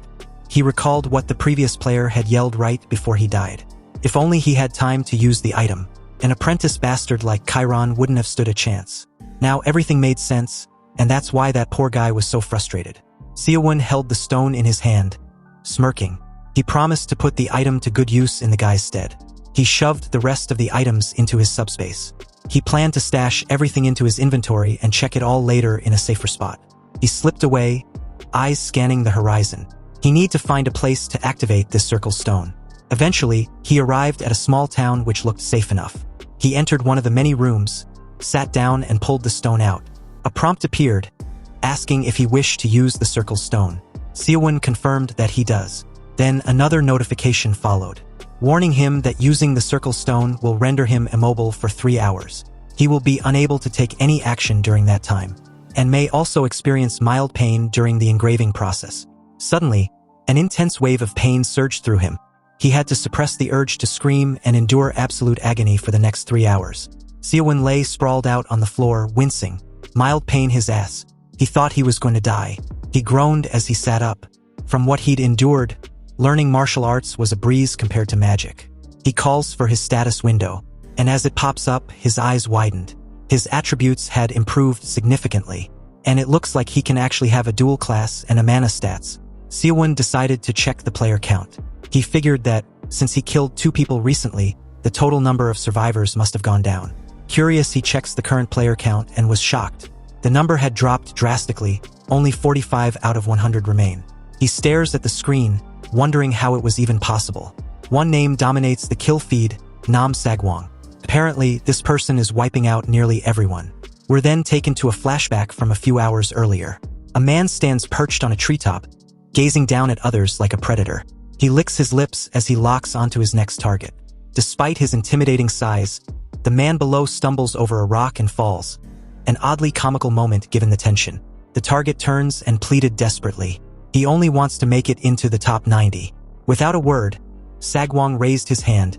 Speaker 1: He recalled what the previous player had yelled right before he died. If only he had time to use the item. An apprentice bastard like Chiron wouldn't have stood a chance. Now everything made sense, and that's why that poor guy was so frustrated. Seowoon held the stone in his hand, smirking. He promised to put the item to good use in the guy's stead. He shoved the rest of the items into his subspace. He planned to stash everything into his inventory and check it all later in a safer spot. He slipped away, eyes scanning the horizon. He needed to find a place to activate this circle stone. Eventually, he arrived at a small town which looked safe enough. He entered one of the many rooms, sat down and pulled the stone out. A prompt appeared, asking if he wished to use the circle stone. Seowoon confirmed that he does. Then another notification followed, warning him that using the circle stone will render him immobile for 3 hours. He will be unable to take any action during that time, and may also experience mild pain during the engraving process. Suddenly, an intense wave of pain surged through him. He had to suppress the urge to scream and endure absolute agony for the next 3 hours. Seowoon lay sprawled out on the floor, wincing. Mild pain his ass. He thought he was going to die. He groaned as he sat up. From what he'd endured, learning martial arts was a breeze compared to magic. He calls for his status window, and as it pops up, his eyes widened. His attributes had improved significantly, and it looks like he can actually have a dual class and a mana stats. Seowoon decided to check the player count. He figured that, since he killed 2 people recently, the total number of survivors must have gone down. Curious, he checks the current player count and was shocked. The number had dropped drastically, only 45 out of 100 remain. He stares at the screen, wondering how it was even possible. One name dominates the kill feed, Nam Sagwong. Apparently, this person is wiping out nearly everyone. We're then taken to a flashback from a few hours earlier. A man stands perched on a treetop, gazing down at others like a predator. He licks his lips as he locks onto his next target. Despite his intimidating size, the man below stumbles over a rock and falls. An oddly comical moment given the tension. The target turns and pleaded desperately. He only wants to make it into the top 90. Without a word, Sagwong raised his hand,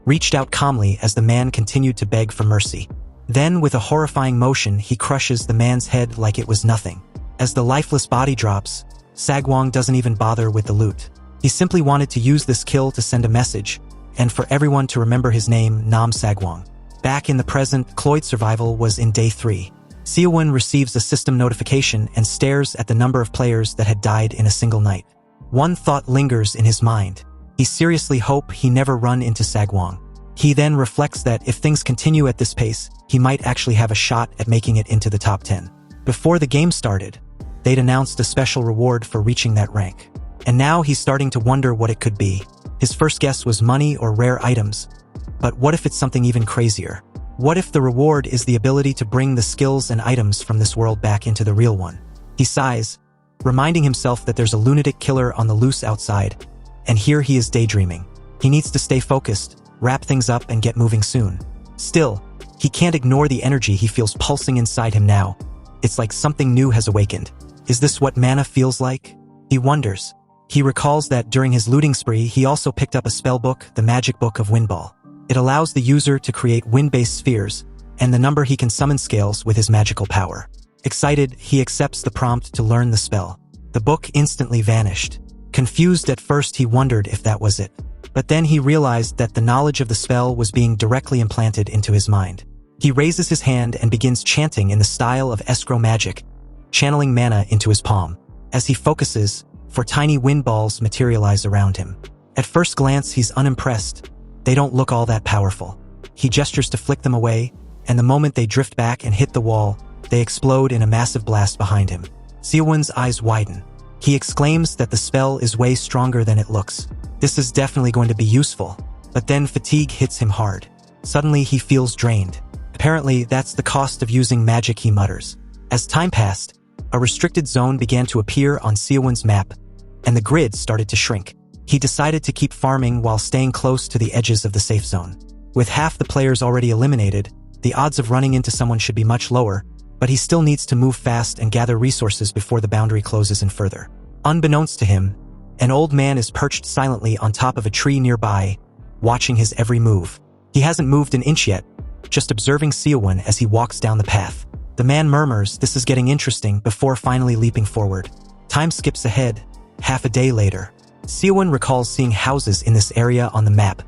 Speaker 1: reached out calmly as the man continued to beg for mercy. Then, with a horrifying motion, he crushes the man's head like it was nothing. As the lifeless body drops, Sagwong doesn't even bother with the loot. He simply wanted to use this kill to send a message, and for everyone to remember his name, Nam Sagwong. Back in the present, Cloyd Survival was in day 3. Seowoon receives a system notification and stares at the number of players that had died in a single night. One thought lingers in his mind. He seriously hopes he never run into Sagwong. He then reflects that if things continue at this pace, he might actually have a shot at making it into the top 10. Before the game started, they'd announced a special reward for reaching that rank. And now he's starting to wonder what it could be. His first guess was money or rare items. But what if it's something even crazier? What if the reward is the ability to bring the skills and items from this world back into the real one? He sighs, reminding himself that there's a lunatic killer on the loose outside, and here he is daydreaming. He needs to stay focused, wrap things up, and get moving soon. Still, he can't ignore the energy he feels pulsing inside him now. It's like something new has awakened. Is this what mana feels like? He wonders. He recalls that during his looting spree, he also picked up a spell book, the Magic Book of Windball. It allows the user to create wind-based spheres, and the number he can summon scales with his magical power. Excited, he accepts the prompt to learn the spell. The book instantly vanished. Confused at first, he wondered if that was it. But then he realized that the knowledge of the spell was being directly implanted into his mind. He raises his hand and begins chanting in the style of escrow magic, channeling mana into his palm. As he focuses, 4 tiny wind balls materialize around him. At first glance, he's unimpressed. They don't look all that powerful. He gestures to flick them away, and the moment they drift back and hit the wall, they explode in a massive blast behind him. Seowoon's eyes widen. He exclaims that the spell is way stronger than it looks. This is definitely going to be useful. But then fatigue hits him hard. Suddenly he feels drained. Apparently, that's the cost of using magic, he mutters. As time passed, a restricted zone began to appear on Seowoon's map, and the grid started to shrink. He decided to keep farming while staying close to the edges of the safe zone. With half the players already eliminated, the odds of running into someone should be much lower, but he still needs to move fast and gather resources before the boundary closes in further. Unbeknownst to him, an old man is perched silently on top of a tree nearby, watching his every move. He hasn't moved an inch yet, just observing Seowoon as he walks down the path. The man murmurs, "This is getting interesting," before finally leaping forward. Time skips ahead, half a day later. Seowoon recalls seeing houses in this area on the map,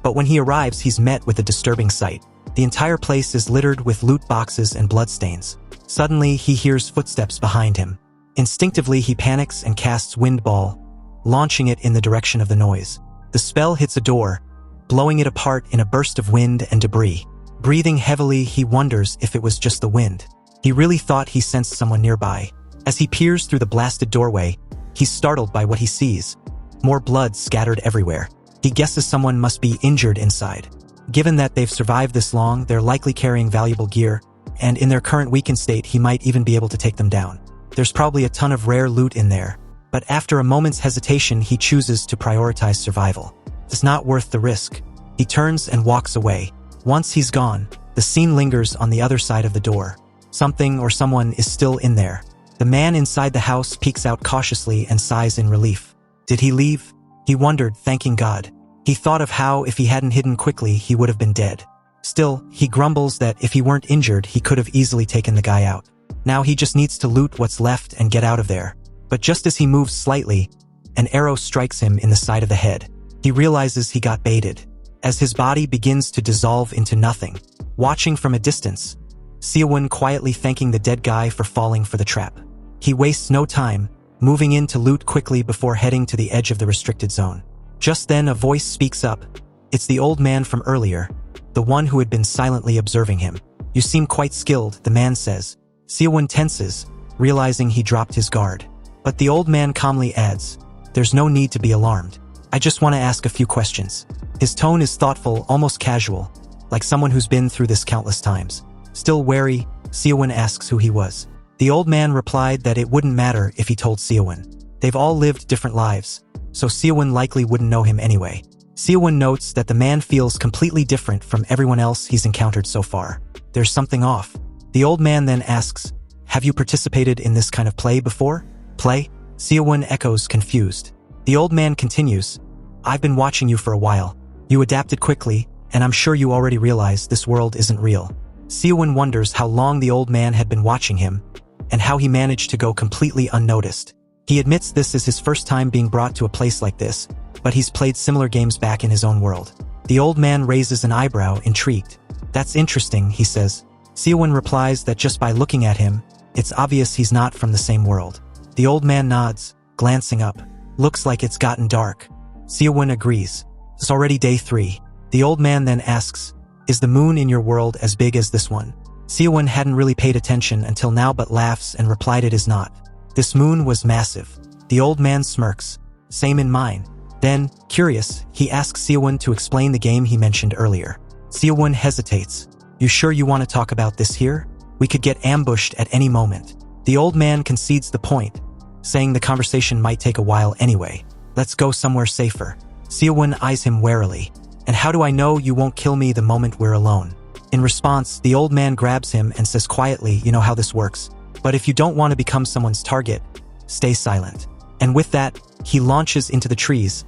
Speaker 1: but when he arrives, he's met with a disturbing sight. The entire place is littered with loot boxes and bloodstains. Suddenly, he hears footsteps behind him. Instinctively, he panics and casts Wind Ball, launching it in the direction of the noise. The spell hits a door, blowing it apart in a burst of wind and debris. Breathing heavily, he wonders if it was just the wind. He really thought he sensed someone nearby. As he peers through the blasted doorway, he's startled by what he sees. More blood scattered everywhere. He guesses someone must be injured inside. Given that they've survived this long, they're likely carrying valuable gear, and in their current weakened state, he might even be able to take them down. There's probably a ton of rare loot in there, but after a moment's hesitation, he chooses to prioritize survival. It's not worth the risk. He turns and walks away. Once he's gone, the scene lingers on the other side of the door. Something or someone is still in there. The man inside the house peeks out cautiously and sighs in relief. Did he leave? He wondered, thanking God. He thought of how, if he hadn't hidden quickly, he would have been dead. Still, he grumbles that if he weren't injured, he could have easily taken the guy out. Now he just needs to loot what's left and get out of there. But just as he moves slightly, an arrow strikes him in the side of the head. He realizes he got baited. As his body begins to dissolve into nothing, watching from a distance, Seowoon quietly thanking the dead guy for falling for the trap. He wastes no time, moving in to loot quickly before heading to the edge of the restricted zone. Just then a voice speaks up. It's the old man from earlier, the one who had been silently observing him. You seem quite skilled, the man says. Seowoon tenses, realizing he dropped his guard. But the old man calmly adds, there's no need to be alarmed. I just want to ask a few questions. His tone is thoughtful, almost casual, like someone who's been through this countless times. Still wary, Seowoon asks who he was. The old man replied that it wouldn't matter if he told Seowoon. They've all lived different lives, so Seowoon likely wouldn't know him anyway. Seowoon notes that the man feels completely different from everyone else he's encountered so far. There's something off. The old man then asks, have you participated in this kind of play before? Play? Seowoon echoes, confused. The old man continues, I've been watching you for a while. You adapted quickly, and I'm sure you already realize this world isn't real. Seowoon wonders how long the old man had been watching him, and how he managed to go completely unnoticed. He admits this is his first time being brought to a place like this, but he's played similar games back in his own world. The old man raises an eyebrow, intrigued. That's interesting, he says. Seowoon replies that just by looking at him, it's obvious he's not from the same world. The old man nods, glancing up. Looks like it's gotten dark. Seowoon agrees. It's already day 3. The old man then asks, is the moon in your world as big as this one? Seowoon hadn't really paid attention until now but laughs and replied it is not. This moon was massive. The old man smirks. Same in mine. Then, curious, he asks Seowoon to explain the game he mentioned earlier. Seowoon hesitates. You sure you want to talk about this here? We could get ambushed at any moment. The old man concedes the point, saying the conversation might take a while anyway. Let's go somewhere safer. Seowoon eyes him warily. And how do I know you won't kill me the moment we're alone? In response, the old man grabs him and says quietly, you know how this works. But if you don't want to become someone's target, stay silent. And with that, he launches into the trees,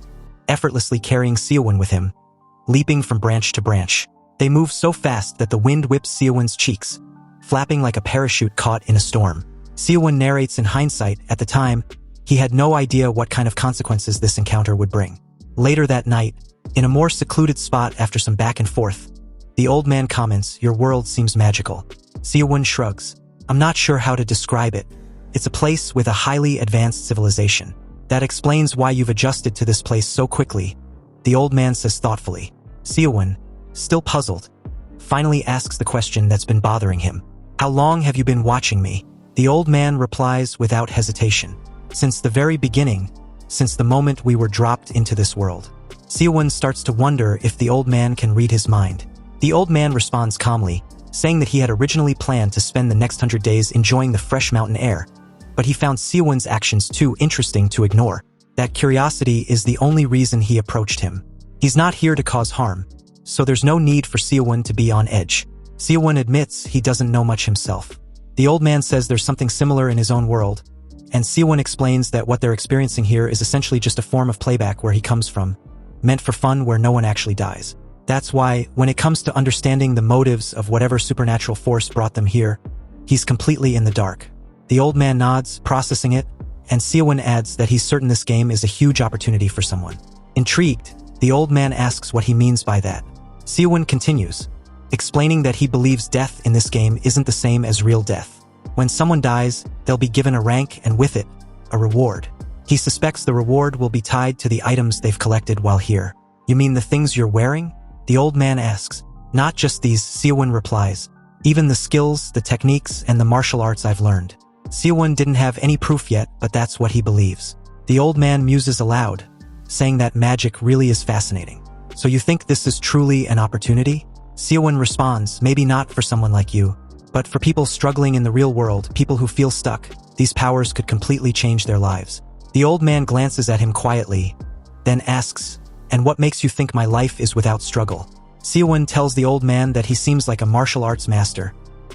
Speaker 1: effortlessly carrying Seowoon with him, leaping from branch to branch. They move so fast that the wind whips Seowoon's cheeks, flapping like a parachute caught in a storm. Seowoon narrates in hindsight, at the time, he had no idea what kind of consequences this encounter would bring. Later that night, in a more secluded spot after some back and forth, the old man comments, your world seems magical. Seowoon shrugs. I'm not sure how to describe it. It's a place with a highly advanced civilization. That explains why you've adjusted to this place so quickly, the old man says thoughtfully. Seowoon, still puzzled, finally asks the question that's been bothering him. How long have you been watching me? The old man replies without hesitation. Since the very beginning, since the moment we were dropped into this world. Seowoon starts to wonder if the old man can read his mind. The old man responds calmly, saying that he had originally planned to spend the next 100 days enjoying the fresh mountain air, but he found Seowoon's actions too interesting to ignore. That curiosity is the only reason he approached him. He's not here to cause harm, so there's no need for Seowoon to be on edge. Seowoon admits he doesn't know much himself. The old man says there's something similar in his own world, and Seowoon explains that what they're experiencing here is essentially just a form of playback where he comes from, meant for fun where no one actually dies. That's why, when it comes to understanding the motives of whatever supernatural force brought them here, he's completely in the dark. The old man nods, processing it, and Seowoon adds that he's certain this game is a huge opportunity for someone. Intrigued, the old man asks what he means by that. Seowoon continues, explaining that he believes death in this game isn't the same as real death. When someone dies, they'll be given a rank and with it, a reward. He suspects the reward will be tied to the items they've collected while here. You mean the things you're wearing? The old man asks. Not just these, Seowoon replies. Even the skills, the techniques, and the martial arts I've learned. Seowoon didn't have any proof yet, but that's what he believes. The old man muses aloud, saying that magic really is fascinating. So you think this is truly an opportunity? Seowoon responds, maybe not for someone like you, but for people struggling in the real world, people who feel stuck, these powers could completely change their lives. The old man glances at him quietly, then asks, and what makes you think my life is without struggle? Seowoon tells the old man that he seems like a martial arts master,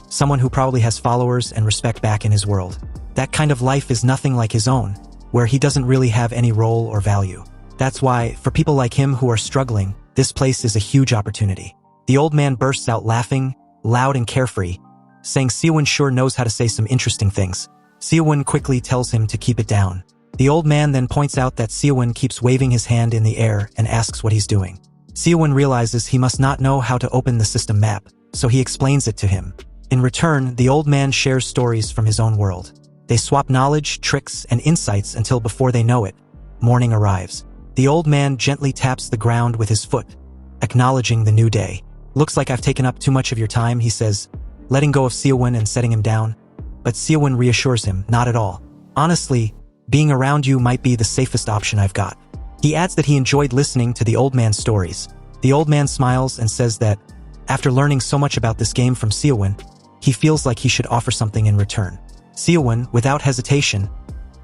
Speaker 1: someone who probably has followers and respect back in his world. That kind of life is nothing like his own, where he doesn't really have any role or value. That's why, for people like him who are struggling, this place is a huge opportunity. The old man bursts out laughing, loud and carefree, saying Seowoon sure knows how to say some interesting things. Seowoon quickly tells him to keep it down. The old man then points out that Seowoon keeps waving his hand in the air and asks what he's doing. Seowoon realizes he must not know how to open the system map, so he explains it to him. In return, the old man shares stories from his own world. They swap knowledge, tricks, and insights until before they know it, morning arrives. The old man gently taps the ground with his foot, acknowledging the new day. Looks like I've taken up too much of your time, he says, letting go of Seowoon and setting him down. But Seowoon reassures him, not at all. Honestly, being around you might be the safest option I've got. He adds that he enjoyed listening to the old man's stories. The old man smiles and says that, after learning so much about this game from Seowoon, he feels like he should offer something in return. Seowoon, without hesitation,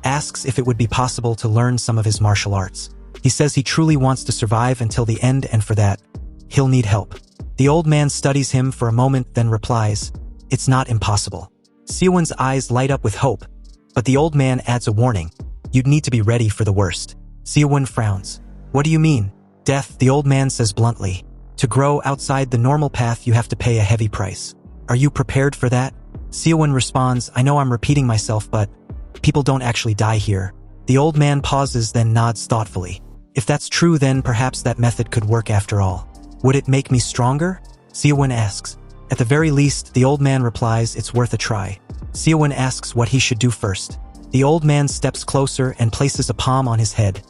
Speaker 1: asks if it would be possible to learn some of his martial arts. He says he truly wants to survive until the end, and for that, he'll need help. The old man studies him for a moment, then replies, it's not impossible. Seowoon's eyes light up with hope, but the old man adds a warning. You'd need to be ready for the worst. Seowoon frowns. What do you mean? Death, the old man says bluntly. To grow outside the normal path, you have to pay a heavy price. Are you prepared for that? Seowoon responds, I know I'm repeating myself, but people don't actually die here. The old man pauses, then nods thoughtfully. If that's true, then perhaps that method could work after all. Would it make me stronger? Seowoon asks. At the very least, the old man replies, it's worth a try. Seowoon asks what he should do first. The old man steps closer and places a palm on his head,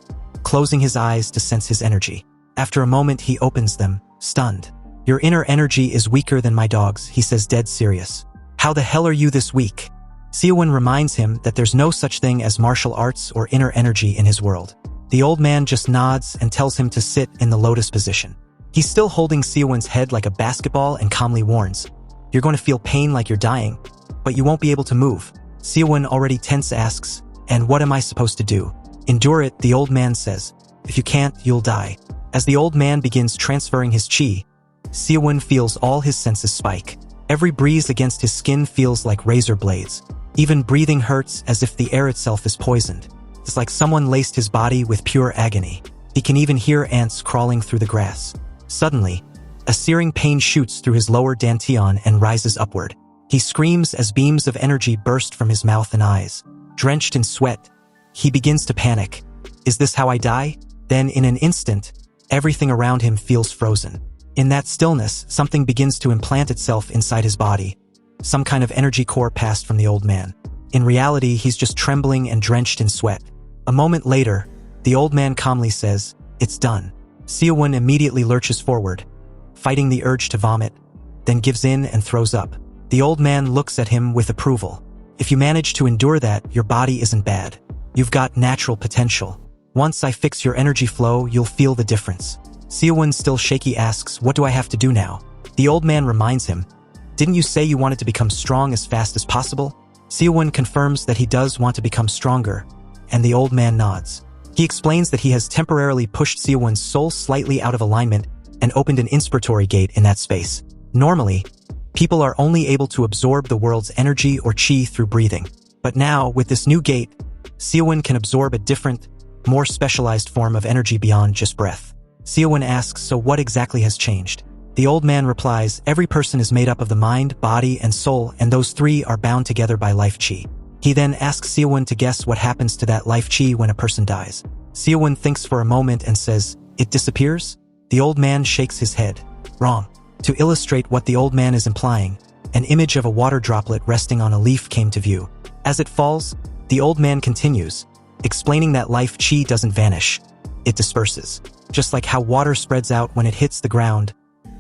Speaker 1: closing his eyes to sense his energy. After a moment, he opens them, stunned. Your inner energy is weaker than my dog's, he says, dead serious. How the hell are you this weak? Seowoon reminds him that there's no such thing as martial arts or inner energy in his world. The old man just nods and tells him to sit in the lotus position. He's still holding Seowoon's head like a basketball and calmly warns, you're going to feel pain like you're dying, but you won't be able to move. Seowoon, already tense, asks, and what am I supposed to do? Endure it, the old man says. If you can't, you'll die. As the old man begins transferring his chi, Seowoon feels all his senses spike. Every breeze against his skin feels like razor blades. Even breathing hurts, as if the air itself is poisoned. It's like someone laced his body with pure agony. He can even hear ants crawling through the grass. Suddenly, a searing pain shoots through his lower dantian and rises upward. He screams as beams of energy burst from his mouth and eyes. Drenched in sweat, he begins to panic. Is this how I die? Then, in an instant, everything around him feels frozen. In that stillness, something begins to implant itself inside his body. Some kind of energy core passed from the old man. In reality, he's just trembling and drenched in sweat. A moment later, the old man calmly says, it's done. Seowoon immediately lurches forward, fighting the urge to vomit, then gives in and throws up. The old man looks at him with approval. If you manage to endure that, your body isn't bad. You've got natural potential. Once I fix your energy flow, you'll feel the difference. Seowoon, still shaky, asks, what do I have to do now? The old man reminds him, didn't you say you wanted to become strong as fast as possible? Seowoon confirms that he does want to become stronger, and the old man nods. He explains that he has temporarily pushed Seowoon's soul slightly out of alignment and opened an inspiratory gate in that space. Normally, people are only able to absorb the world's energy or chi through breathing. But now, with this new gate, Seowoon can absorb a different, more specialized form of energy beyond just breath. Seowoon asks, so what exactly has changed? The old man replies, every person is made up of the mind, body, and soul, and those three are bound together by life chi. He then asks Seowoon to guess what happens to that life chi when a person dies. Seowoon thinks for a moment and says, it disappears? The old man shakes his head. Wrong. To illustrate what the old man is implying, an image of a water droplet resting on a leaf came to view. As it falls, the old man continues, explaining that life chi doesn't vanish. It disperses. Just like how water spreads out when it hits the ground,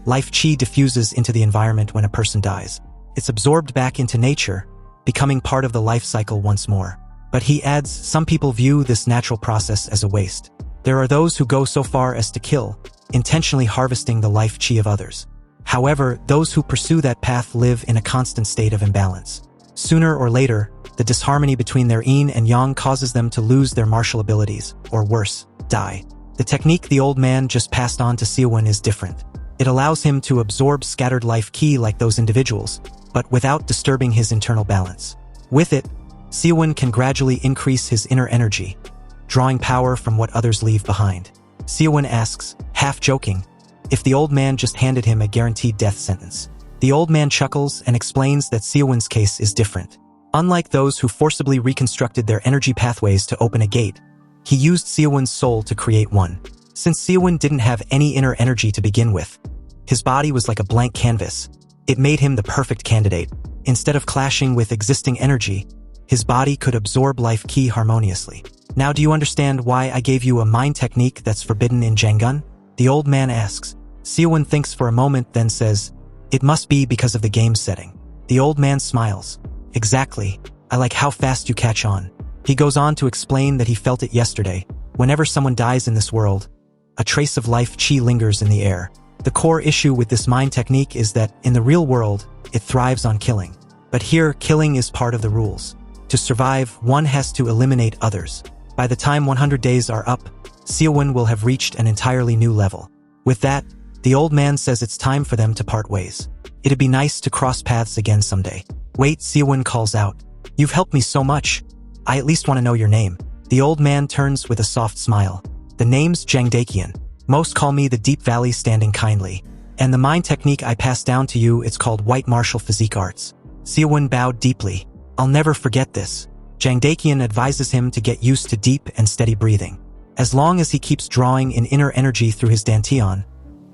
Speaker 1: life chi diffuses into the environment when a person dies. It's absorbed back into nature, becoming part of the life cycle once more. But he adds, some people view this natural process as a waste. There are those who go so far as to kill, intentionally harvesting the life chi of others. However, those who pursue that path live in a constant state of imbalance. Sooner or later, the disharmony between their yin and yang causes them to lose their martial abilities, or worse, die. The technique the old man just passed on to Seowoon is different. It allows him to absorb scattered life ki like those individuals, but without disturbing his internal balance. With it, Seowoon can gradually increase his inner energy, drawing power from what others leave behind. Seowoon asks, half joking, if the old man just handed him a guaranteed death sentence. The old man chuckles and explains that Seowoon's case is different. Unlike those who forcibly reconstructed their energy pathways to open a gate, he used Seowoon's soul to create one. Since Seowoon didn't have any inner energy to begin with, his body was like a blank canvas. It made him the perfect candidate. Instead of clashing with existing energy, his body could absorb life ki harmoniously. Now do you understand why I gave you a mind technique that's forbidden in Jangun? The old man asks. Seowoon thinks for a moment, then says, it must be because of the game setting. The old man smiles. Exactly. I like how fast you catch on. He goes on to explain that he felt it yesterday. Whenever someone dies in this world, a trace of life chi lingers in the air. The core issue with this mind technique is that, in the real world, it thrives on killing. But here, killing is part of the rules. To survive, one has to eliminate others. By the time 100 days are up, Seowoon will have reached an entirely new level. With that, the old man says it's time for them to part ways. It'd be nice to cross paths again someday. Wait, Seowoon calls out. You've helped me so much. I at least want to know your name. The old man turns with a soft smile. The name's Jangdaekian. Most call me the Deep Valley Standing Kindly. And the mind technique I passed down to you, it's called White Martial Physique Arts. Seowoon bowed deeply. I'll never forget this. Jangdaekian advises him to get used to deep and steady breathing. As long as he keeps drawing in inner energy through his dantian,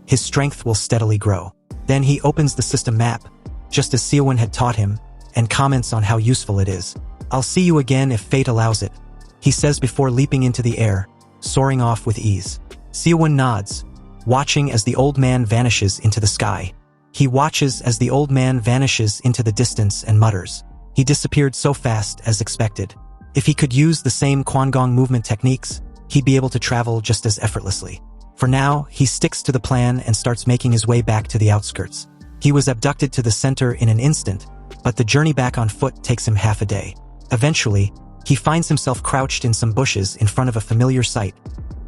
Speaker 1: his strength will steadily grow. Then he opens the system map, just as Seowoon had taught him, and comments on how useful it is. I'll see you again if fate allows it, he says before leaping into the air, soaring off with ease. Seowoon nods, watching as the old man vanishes into the sky. He watches as the old man vanishes into the distance and mutters. He disappeared so fast as expected. If he could use the same Kwangong movement techniques, he'd be able to travel just as effortlessly. For now, he sticks to the plan and starts making his way back to the outskirts. He was abducted to the center in an instant, but the journey back on foot takes him half a day. Eventually, he finds himself crouched in some bushes in front of a familiar sight,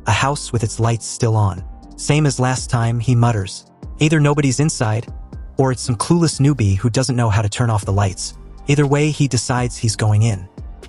Speaker 1: a house with its lights still on. Same as last time, he mutters. Either nobody's inside, or it's some clueless newbie who doesn't know how to turn off the lights. Either way, he decides he's going in.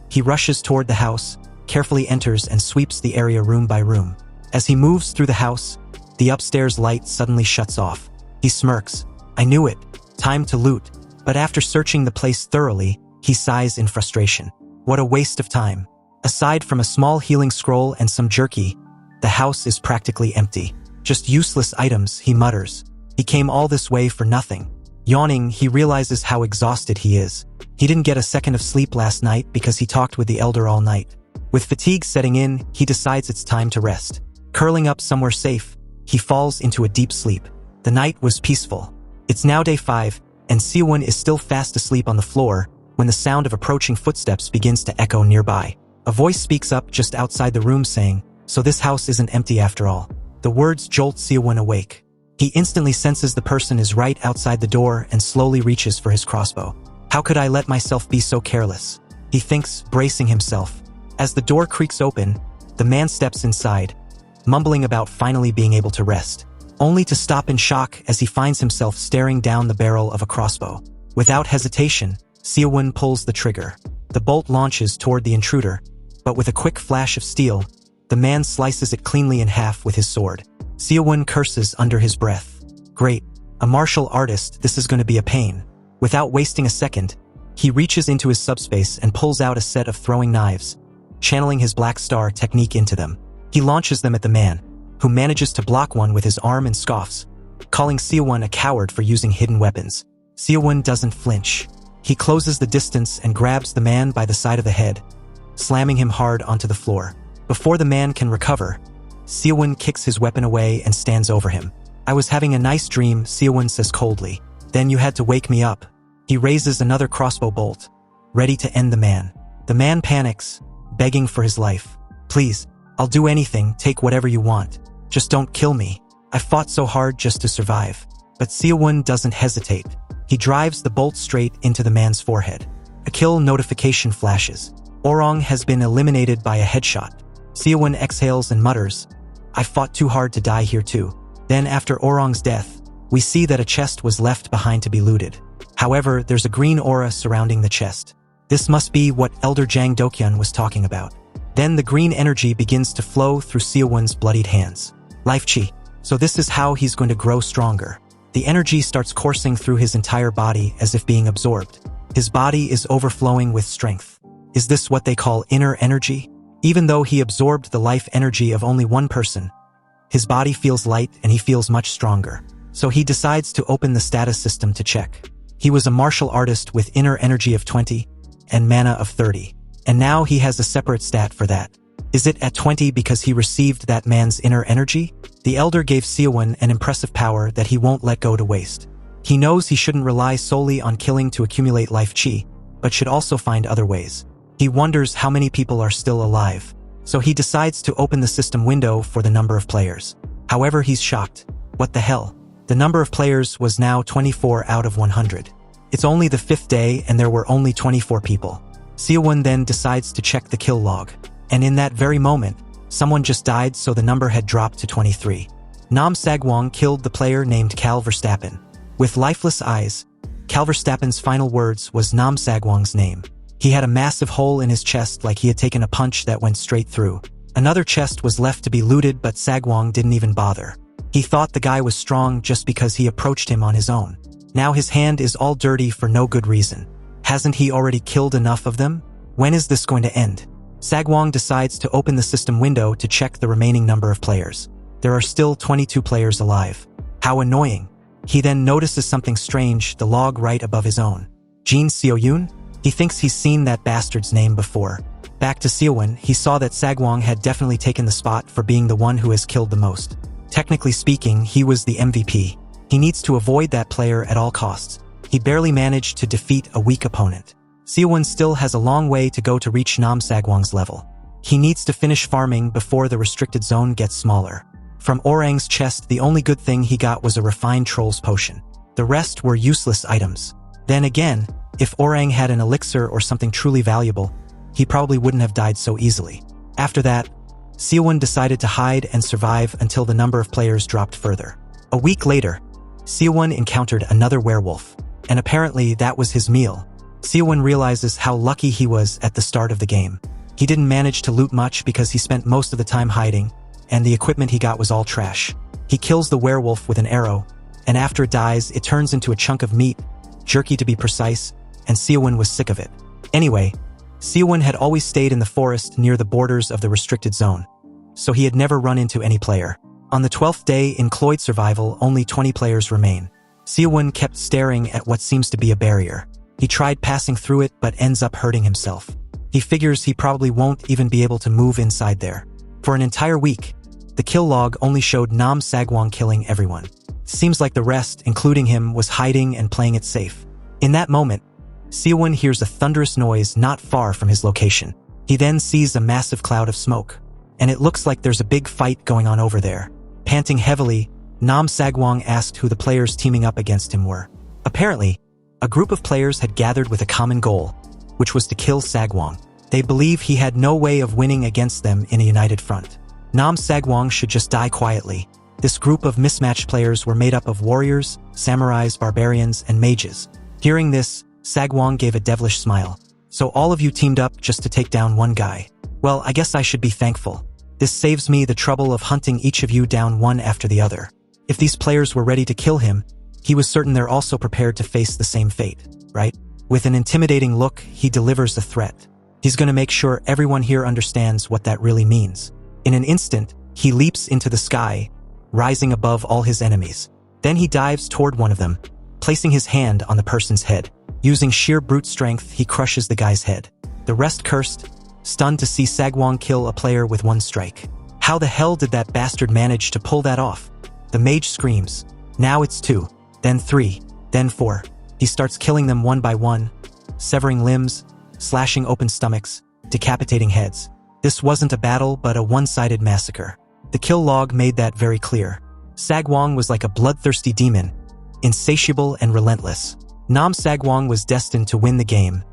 Speaker 1: He rushes toward the house, carefully enters and sweeps the area room by room. As he moves through the house, the upstairs light suddenly shuts off. He smirks. I knew it. Time to loot. But after searching the place thoroughly, he sighs in frustration. What a waste of time. Aside from a small healing scroll and some jerky, the house is practically empty. Just useless items, he mutters. He came all this way for nothing. Yawning, he realizes how exhausted he is. He didn't get a second of sleep last night because he talked with the elder all night. With fatigue setting in, he decides it's time to rest. Curling up somewhere safe, he falls into a deep sleep. The night was peaceful. It's now day 5, and Seowoon is still fast asleep on the floor when the sound of approaching footsteps begins to echo nearby. A voice speaks up just outside the room saying, so this house isn't empty after all. The words jolt Seowoon awake. He instantly senses the person is right outside the door and slowly reaches for his crossbow. How could I let myself be so careless? He thinks, bracing himself. As the door creaks open, the man steps inside, mumbling about finally being able to rest, only to stop in shock as he finds himself staring down the barrel of a crossbow. Without hesitation, Seowoon pulls the trigger. The bolt launches toward the intruder, but with a quick flash of steel, the man slices it cleanly in half with his sword. Seowoon curses under his breath. Great. A martial artist, this is going to be a pain. Without wasting a second, he reaches into his subspace and pulls out a set of throwing knives, channeling his Black Star technique into them. He launches them at the man, who manages to block one with his arm and scoffs, calling Seowoon a coward for using hidden weapons. Seowoon doesn't flinch. He closes the distance and grabs the man by the side of the head, slamming him hard onto the floor. Before the man can recover, Seowoon kicks his weapon away and stands over him. I was having a nice dream, Seowoon says coldly. Then you had to wake me up. He raises another crossbow bolt, ready to end the man. The man panics, begging for his life. Please, I'll do anything, take whatever you want. Just don't kill me. I fought so hard just to survive. But Seowoon doesn't hesitate. He drives the bolt straight into the man's forehead. A kill notification flashes. Orong has been eliminated by a headshot. Seowoon exhales and mutters, I fought too hard to die here too. Then after Orong's death, we see that a chest was left behind to be looted. However, there's a green aura surrounding the chest. This must be what Elder Jang Dokyeon was talking about. Then the green energy begins to flow through Seowoon's bloodied hands. Life chi. So this is how he's going to grow stronger. The energy starts coursing through his entire body as if being absorbed. His body is overflowing with strength. Is this what they call inner energy? Even though he absorbed the life energy of only one person, his body feels light and he feels much stronger. So he decides to open the status system to check. He was a martial artist with inner energy of 20 and mana of 30. And now he has a separate stat for that. Is it at 20 because he received that man's inner energy? The Elder gave Seowoon an impressive power that he won't let go to waste. He knows he shouldn't rely solely on killing to accumulate life chi, but should also find other ways. He wonders how many people are still alive. So he decides to open the system window for the number of players. However, he's shocked. What the hell? The number of players was now 24 out of 100. It's only the 5th day and there were only 24 people. Seowoon then decides to check the kill log. And in that very moment, someone just died, so the number had dropped to 23. Nam Sagwon killed the player named Cal Verstappen. With lifeless eyes, Cal Verstappen's final words was Nam Sagwon's name. He had a massive hole in his chest like he had taken a punch that went straight through. Another chest was left to be looted, but Sagwon didn't even bother. He thought the guy was strong just because he approached him on his own. Now his hand is all dirty for no good reason. Hasn't he already killed enough of them? When is this going to end? Sagwon decides to open the system window to check the remaining number of players. There are still 22 players alive. How annoying. He then notices something strange, the log right above his own. Jin Seowoon? He thinks he's seen that bastard's name before. Back to Seowoon, he saw that Sagwon had definitely taken the spot for being the one who has killed the most. Technically speaking, he was the MVP. He needs to avoid that player at all costs. He barely managed to defeat a weak opponent. Seowoon still has a long way to go to reach Nam Sagwon's level. He needs to finish farming before the restricted zone gets smaller. From Orang's chest, the only good thing he got was a refined troll's potion. The rest were useless items. Then again, if Orang had an elixir or something truly valuable, he probably wouldn't have died so easily. After that, Seowoon decided to hide and survive until the number of players dropped further. A week later, Seowoon encountered another werewolf, and apparently that was his meal. Seowoon realizes how lucky he was at the start of the game. He didn't manage to loot much because he spent most of the time hiding, and the equipment he got was all trash. He kills the werewolf with an arrow, and after it dies, it turns into a chunk of meat, jerky to be precise, and Seowoon was sick of it. Anyway, Seowoon had always stayed in the forest near the borders of the restricted zone, so he had never run into any player. On the 12th day in Cloyd Survival, only 20 players remain. Seowoon kept staring at what seems to be a barrier. He tried passing through it but ends up hurting himself. He figures he probably won't even be able to move inside there. For an entire week, the kill log only showed Nam Sagwon killing everyone. Seems like the rest, including him, was hiding and playing it safe. In that moment, Seowoon hears a thunderous noise not far from his location. He then sees a massive cloud of smoke, and it looks like there's a big fight going on over there. Panting heavily, Nam Sagwon asked who the players teaming up against him were. Apparently, a group of players had gathered with a common goal, which was to kill Sagwon. They believe he had no way of winning against them in a united front. Nam Sagwon should just die quietly. This group of mismatched players were made up of warriors, samurais, barbarians, and mages. Hearing this, Sagwon gave a devilish smile. So all of you teamed up just to take down one guy. Well, I guess I should be thankful. This saves me the trouble of hunting each of you down one after the other. If these players were ready to kill him, he was certain they're also prepared to face the same fate, right? With an intimidating look, he delivers a threat. He's going to make sure everyone here understands what that really means. In an instant, he leaps into the sky, rising above all his enemies. Then he dives toward one of them, placing his hand on the person's head. Using sheer brute strength, he crushes the guy's head. The rest cursed, stunned to see Sagwon kill a player with one strike. How the hell did that bastard manage to pull that off? The mage screams. Now it's 2, then 3, then 4. He starts killing them one by one, severing limbs, slashing open stomachs, decapitating heads. This wasn't a battle but a one-sided massacre. The kill log made that very clear. Sagwong was like a bloodthirsty demon, insatiable and relentless. Nam Sagwong was destined to win the game,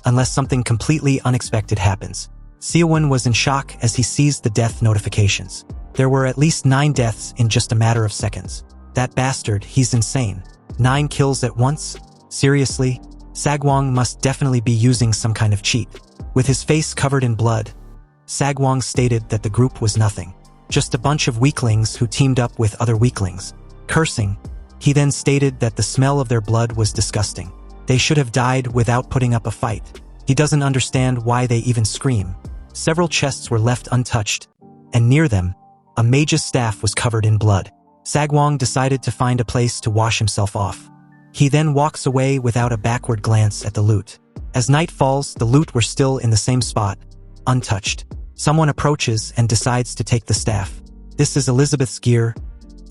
Speaker 1: unless something completely unexpected happens. Seowoon was in shock as he sees the death notifications. There were at least 9 deaths in just a matter of seconds. That bastard, he's insane. 9 kills at once? Seriously? Sagwong must definitely be using some kind of cheat. With his face covered in blood, Sagwong stated that the group was nothing. Just a bunch of weaklings who teamed up with other weaklings. Cursing, he then stated that the smell of their blood was disgusting. They should have died without putting up a fight. He doesn't understand why they even scream. Several chests were left untouched, and near them, a mage's staff was covered in blood. Sagwong decided to find a place to wash himself off. He then walks away without a backward glance at the loot. As night falls, the loot were still in the same spot, untouched. Someone approaches and decides to take the staff. This is Elizabeth's gear,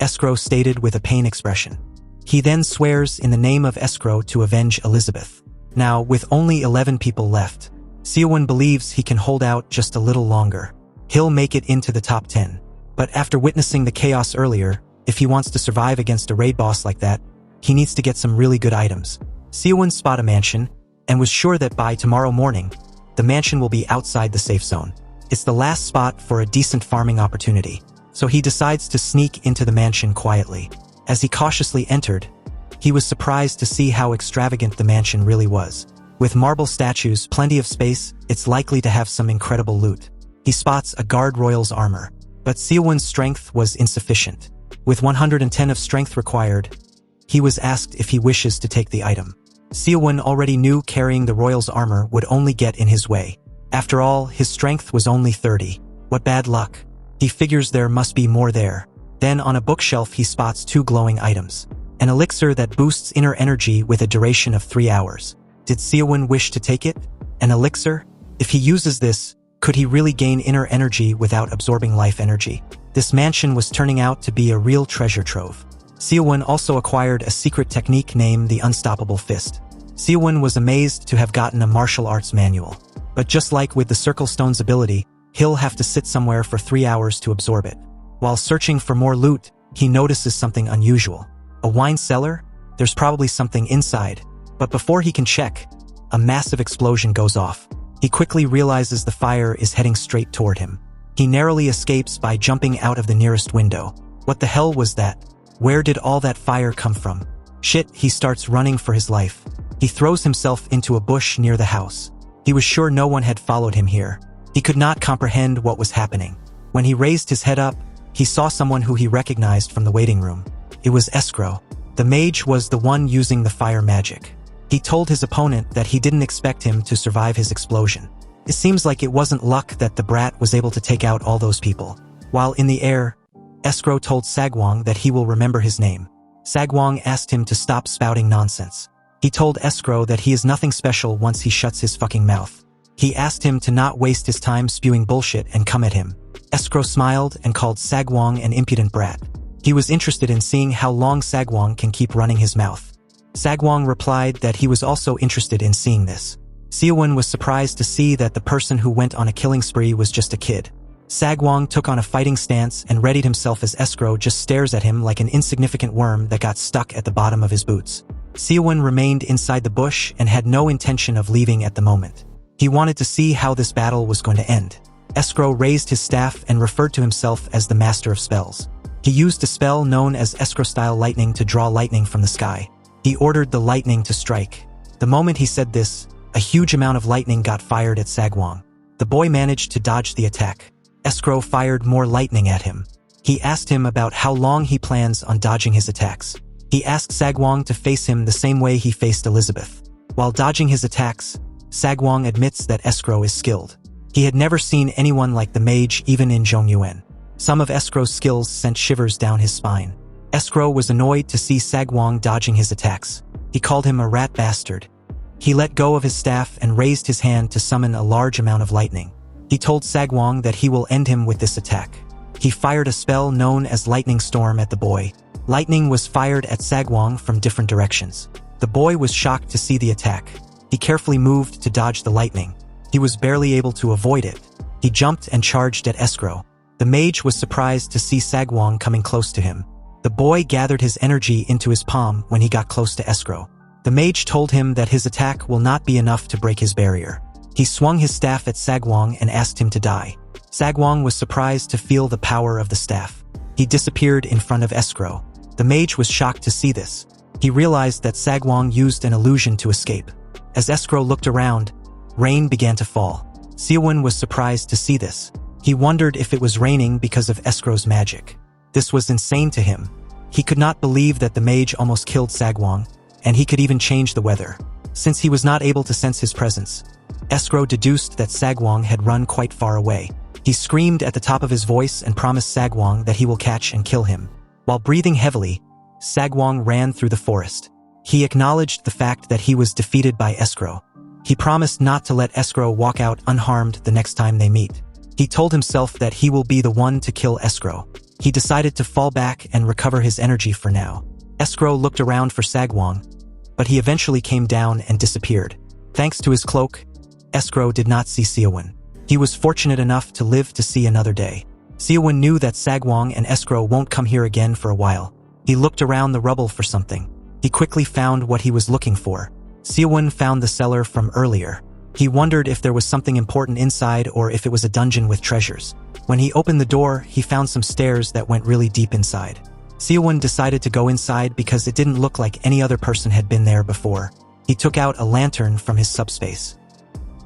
Speaker 1: Escrow stated with a pain expression. He then swears in the name of Escrow to avenge Elizabeth. Now, with only 11 people left, Seowoon believes he can hold out just a little longer. He'll make it into the top 10. But after witnessing the chaos earlier, if he wants to survive against a raid boss like that, he needs to get some really good items. Seowoon spotted a mansion, and was sure that by tomorrow morning, the mansion will be outside the safe zone. It's the last spot for a decent farming opportunity, so he decides to sneak into the mansion quietly. As he cautiously entered, he was surprised to see how extravagant the mansion really was. With marble statues, plenty of space, it's likely to have some incredible loot. He spots a guard royal's armor, but Seowoon's strength was insufficient. With 110 of strength required, he was asked if he wishes to take the item. Seowoon already knew carrying the royal's armor would only get in his way. After all, his strength was only 30. What bad luck. He figures there must be more there. Then on a bookshelf he spots 2 glowing items. An elixir that boosts inner energy with a duration of 3 hours. Did Seowoon wish to take it? An elixir? If he uses this, could he really gain inner energy without absorbing life energy? This mansion was turning out to be a real treasure trove. Seowoon also acquired a secret technique named the Unstoppable Fist. Seowoon was amazed to have gotten a martial arts manual. But just like with the Circle Stone's ability, he'll have to sit somewhere for 3 hours to absorb it. While searching for more loot, he notices something unusual. A wine cellar? There's probably something inside. But before he can check, a massive explosion goes off. He quickly realizes the fire is heading straight toward him. He narrowly escapes by jumping out of the nearest window. What the hell was that? Where did all that fire come from? Shit, he starts running for his life. He throws himself into a bush near the house. He was sure no one had followed him here. He could not comprehend what was happening. When he raised his head up, he saw someone who he recognized from the waiting room. It was Escrow. The mage was the one using the fire magic. He told his opponent that he didn't expect him to survive his explosion. It seems like it wasn't luck that the brat was able to take out all those people. While in the air, Escrow told Sagwong that he will remember his name. Sagwong asked him to stop spouting nonsense. He told Escrow that he is nothing special once he shuts his fucking mouth. He asked him to not waste his time spewing bullshit and come at him. Escrow smiled and called Sagwong an impudent brat. He was interested in seeing how long Sagwong can keep running his mouth. Sagwong replied that he was also interested in seeing this. Seowoon was surprised to see that the person who went on a killing spree was just a kid. Sagwong took on a fighting stance and readied himself as Escrow just stares at him like an insignificant worm that got stuck at the bottom of his boots. Seowoon remained inside the bush and had no intention of leaving at the moment. He wanted to see how this battle was going to end. Escrow raised his staff and referred to himself as the Master of Spells. He used a spell known as Escrow-style lightning to draw lightning from the sky. He ordered the lightning to strike. The moment he said this, a huge amount of lightning got fired at Sagwong. The boy managed to dodge the attack. Escrow fired more lightning at him. He asked him about how long he plans on dodging his attacks. He asked Sagwong to face him the same way he faced Elizabeth. While dodging his attacks, Sagwong admits that Escrow is skilled. He had never seen anyone like the mage even in Zhongyuan. Some of Escrow's skills sent shivers down his spine. Escrow was annoyed to see Sagwong dodging his attacks. He called him a rat bastard. He let go of his staff and raised his hand to summon a large amount of lightning. He told Sagwong that he will end him with this attack. He fired a spell known as Lightning Storm at the boy. Lightning was fired at Sagwong from different directions. The boy was shocked to see the attack. He carefully moved to dodge the lightning. He was barely able to avoid it. He jumped and charged at Escrow. The mage was surprised to see Sagwong coming close to him. The boy gathered his energy into his palm when he got close to Escrow. The mage told him that his attack will not be enough to break his barrier. He swung his staff at Sagwong and asked him to die. Sagwong was surprised to feel the power of the staff. He disappeared in front of Escrow. The mage was shocked to see this. He realized that Sagwong used an illusion to escape. As Escrow looked around, rain began to fall. Seowoon was surprised to see this. He wondered if it was raining because of Escrow's magic. This was insane to him. He could not believe that the mage almost killed Sagwong, and he could even change the weather. Since he was not able to sense his presence, Escrow deduced that Sagwong had run quite far away. He screamed at the top of his voice and promised Sagwong that he will catch and kill him. While breathing heavily, Sagwong ran through the forest. He acknowledged the fact that he was defeated by Escrow. He promised not to let Escrow walk out unharmed the next time they meet. He told himself that he will be the one to kill Escrow. He decided to fall back and recover his energy for now. Escrow looked around for Sagwong, but he eventually came down and disappeared. Thanks to his cloak, Escrow did not see Seowoon. He was fortunate enough to live to see another day. Seowoon knew that Sagwong and Escrow won't come here again for a while. He looked around the rubble for something. He quickly found what he was looking for. Seowoon found the cellar from earlier. He wondered if there was something important inside or if it was a dungeon with treasures. When he opened the door, he found some stairs that went really deep inside. Seowoon decided to go inside because it didn't look like any other person had been there before. He took out a lantern from his subspace.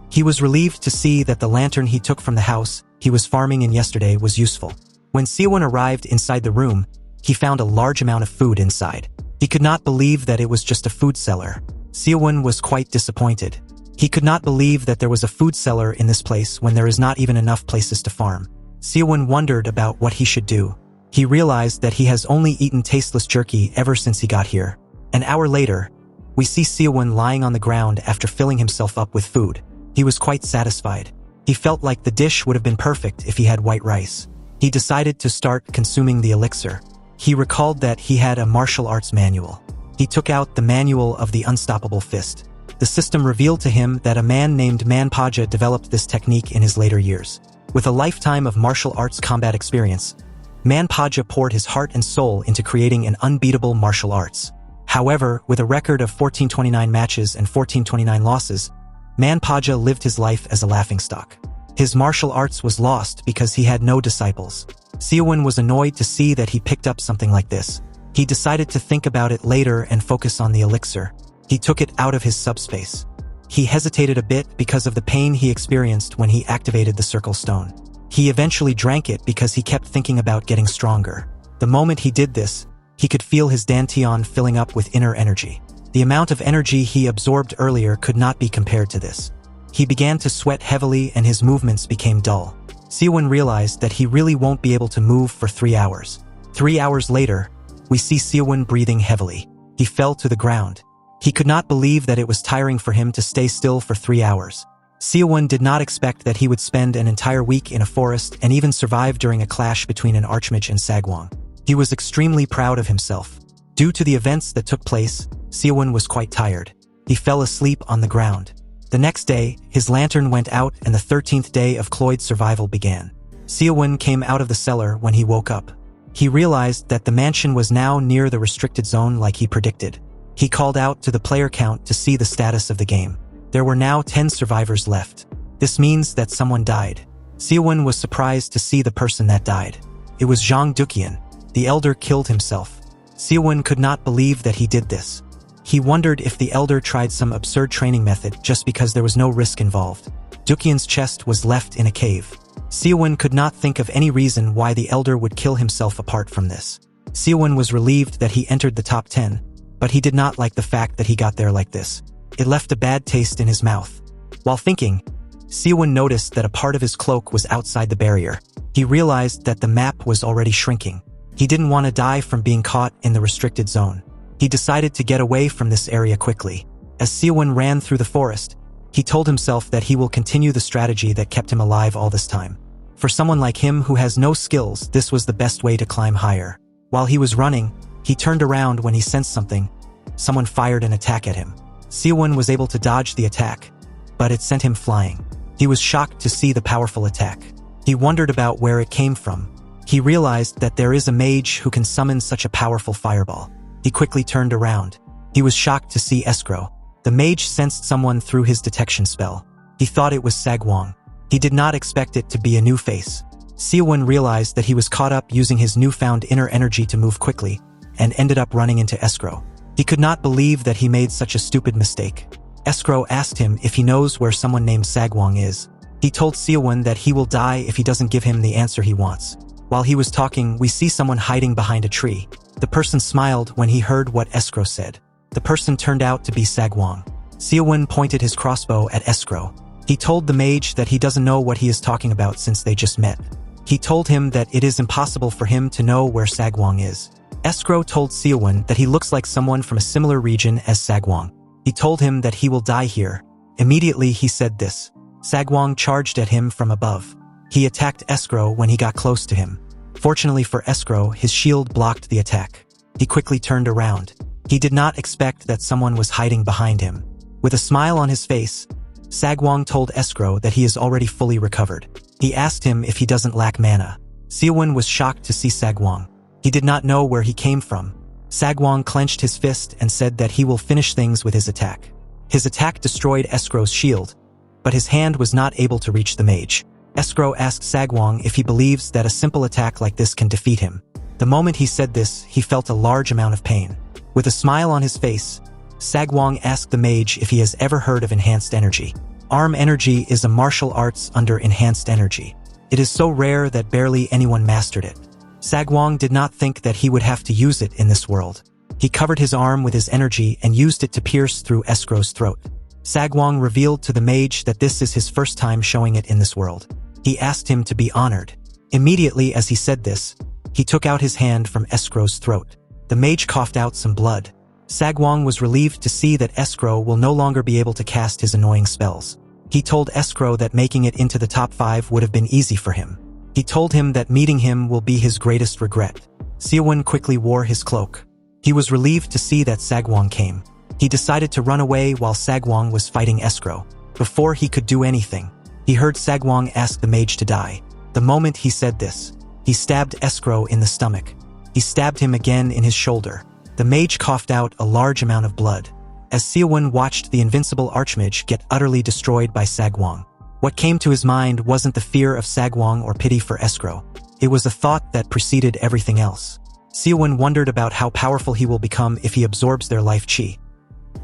Speaker 1: He was relieved to see that the lantern he took from the house he was farming in yesterday was useful. When Seowoon arrived inside the room, he found a large amount of food inside. He could not believe that it was just a food cellar. Seowoon was quite disappointed. He could not believe that there was a food cellar in this place when there is not even enough places to farm. Seowoon wondered about what he should do. He realized that he has only eaten tasteless jerky ever since he got here. An hour later, we see Seowoon lying on the ground after filling himself up with food. He was quite satisfied. He felt like the dish would have been perfect if he had white rice. He decided to start consuming the elixir. He recalled that he had a martial arts manual. He took out the manual of the unstoppable fist. The system revealed to him that a man named Manhwa developed this technique in his later years. With a lifetime of martial arts combat experience, Manhwa poured his heart and soul into creating an unbeatable martial arts. However, with a record of 1429 matches and 1429 losses, Manhwa lived his life as a laughingstock. His martial arts was lost because he had no disciples. Seowoon was annoyed to see that he picked up something like this. He decided to think about it later and focus on the elixir. He took it out of his subspace. He hesitated a bit because of the pain he experienced when he activated the circle stone. He eventually drank it because he kept thinking about getting stronger. The moment he did this, he could feel his dantian filling up with inner energy. The amount of energy he absorbed earlier could not be compared to this. He began to sweat heavily and his movements became dull. Seowoon realized that he really won't be able to move for 3 hours. 3 hours later, we see Seowoon breathing heavily. He fell to the ground. He could not believe that it was tiring for him to stay still for 3 hours. Seowoon did not expect that he would spend an entire week in a forest and even survive during a clash between an archmage and Sagwong. He was extremely proud of himself. Due to the events that took place, Seowoon was quite tired. He fell asleep on the ground. The next day, his lantern went out and the 13th day of Cloyd Survival began. Seowoon came out of the cellar when he woke up. He realized that the mansion was now near the restricted zone like he predicted. He called out to the player count to see the status of the game. There were now 10 survivors left. This means that someone died. Seowoon was surprised to see the person that died. It was Zhang Duqian. The elder killed himself. Seowoon could not believe that he did this. He wondered if the elder tried some absurd training method just because there was no risk involved. Duqian's chest was left in a cave. Seowoon could not think of any reason why the elder would kill himself apart from this. Seowoon was relieved that he entered the top 10, but he did not like the fact that he got there like this. It left a bad taste in his mouth. While thinking, Seowoon noticed that a part of his cloak was outside the barrier. He realized that the map was already shrinking. He didn't want to die from being caught in the restricted zone. He decided to get away from this area quickly. As Seowoon ran through the forest, he told himself that he will continue the strategy that kept him alive all this time. For someone like him who has no skills, this was the best way to climb higher. While he was running, he turned around when he sensed something. Someone fired an attack at him. Seowoon was able to dodge the attack, but it sent him flying. He was shocked to see the powerful attack. He wondered about where it came from. He realized that there is a mage who can summon such a powerful fireball. He quickly turned around. He was shocked to see Escrow. The mage sensed someone through his detection spell. He thought it was Sagwong. He did not expect it to be a new face. Seowoon realized that he was caught up using his newfound inner energy to move quickly, and ended up running into Escrow. He could not believe that he made such a stupid mistake. Escrow asked him if he knows where someone named Sagwong is. He told Seowoon that he will die if he doesn't give him the answer he wants. While he was talking, we see someone hiding behind a tree. The person smiled when he heard what Escrow said. The person turned out to be Sagwong. Seowoon pointed his crossbow at Escrow. He told the mage that he doesn't know what he is talking about since they just met. He told him that it is impossible for him to know where Sagwong is. Escrow told Seowoon that he looks like someone from a similar region as Sagwong. He told him that he will die here. Immediately he said this. Sagwong charged at him from above. He attacked Escrow when he got close to him. Fortunately for Escrow, his shield blocked the attack. He quickly turned around. He did not expect that someone was hiding behind him. With a smile on his face, Sagwong told Escrow that he is already fully recovered. He asked him if he doesn't lack mana. Seowoon was shocked to see Sagwong. He did not know where he came from. Sagwong clenched his fist and said that he will finish things with his attack. His attack destroyed Escrow's shield, but his hand was not able to reach the mage. Escrow asked Sagwong if he believes that a simple attack like this can defeat him. The moment he said this, he felt a large amount of pain. With a smile on his face, Sagwong asked the mage if he has ever heard of enhanced energy. Arm energy is a martial arts under enhanced energy. It is so rare that barely anyone mastered it. Sagwong did not think that he would have to use it in this world. He covered his arm with his energy and used it to pierce through Escrow's throat. Sagwong revealed to the mage that this is his first time showing it in this world. He asked him to be honored. Immediately as he said this, he took out his hand from Escrow's throat. The mage coughed out some blood. Sagwong was relieved to see that Escrow will no longer be able to cast his annoying spells. He told Escrow that making it into the top 5 would have been easy for him. He told him that meeting him will be his greatest regret. Seowoon quickly wore his cloak. He was relieved to see that Sagwong came. He decided to run away while Sagwong was fighting Escrow. Before he could do anything, he heard Sagwong ask the mage to die. The moment he said this, he stabbed Escrow in the stomach. He stabbed him again in his shoulder. The mage coughed out a large amount of blood. As Seowoon watched the invincible archmage get utterly destroyed by Sagwong, what came to his mind wasn't the fear of Sagwong or pity for Escrow. It was a thought that preceded everything else. Seowoon wondered about how powerful he will become if he absorbs their life chi.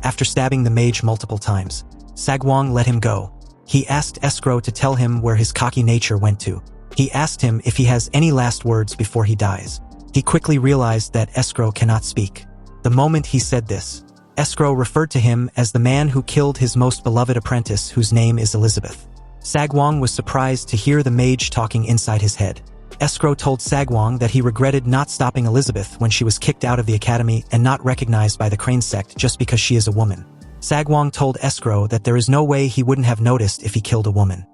Speaker 1: After stabbing the mage multiple times, Sagwong let him go. He asked Escrow to tell him where his cocky nature went to. He asked him if he has any last words before he dies. He quickly realized that Escrow cannot speak. The moment he said this, Escrow referred to him as the man who killed his most beloved apprentice, whose name is Elizabeth. Sagwong was surprised to hear the mage talking inside his head. Escrow told Sagwong that he regretted not stopping Elizabeth when she was kicked out of the academy and not recognized by the Crane sect just because she is a woman. Sagwong told Escrow that there is no way he wouldn't have noticed if he killed a woman.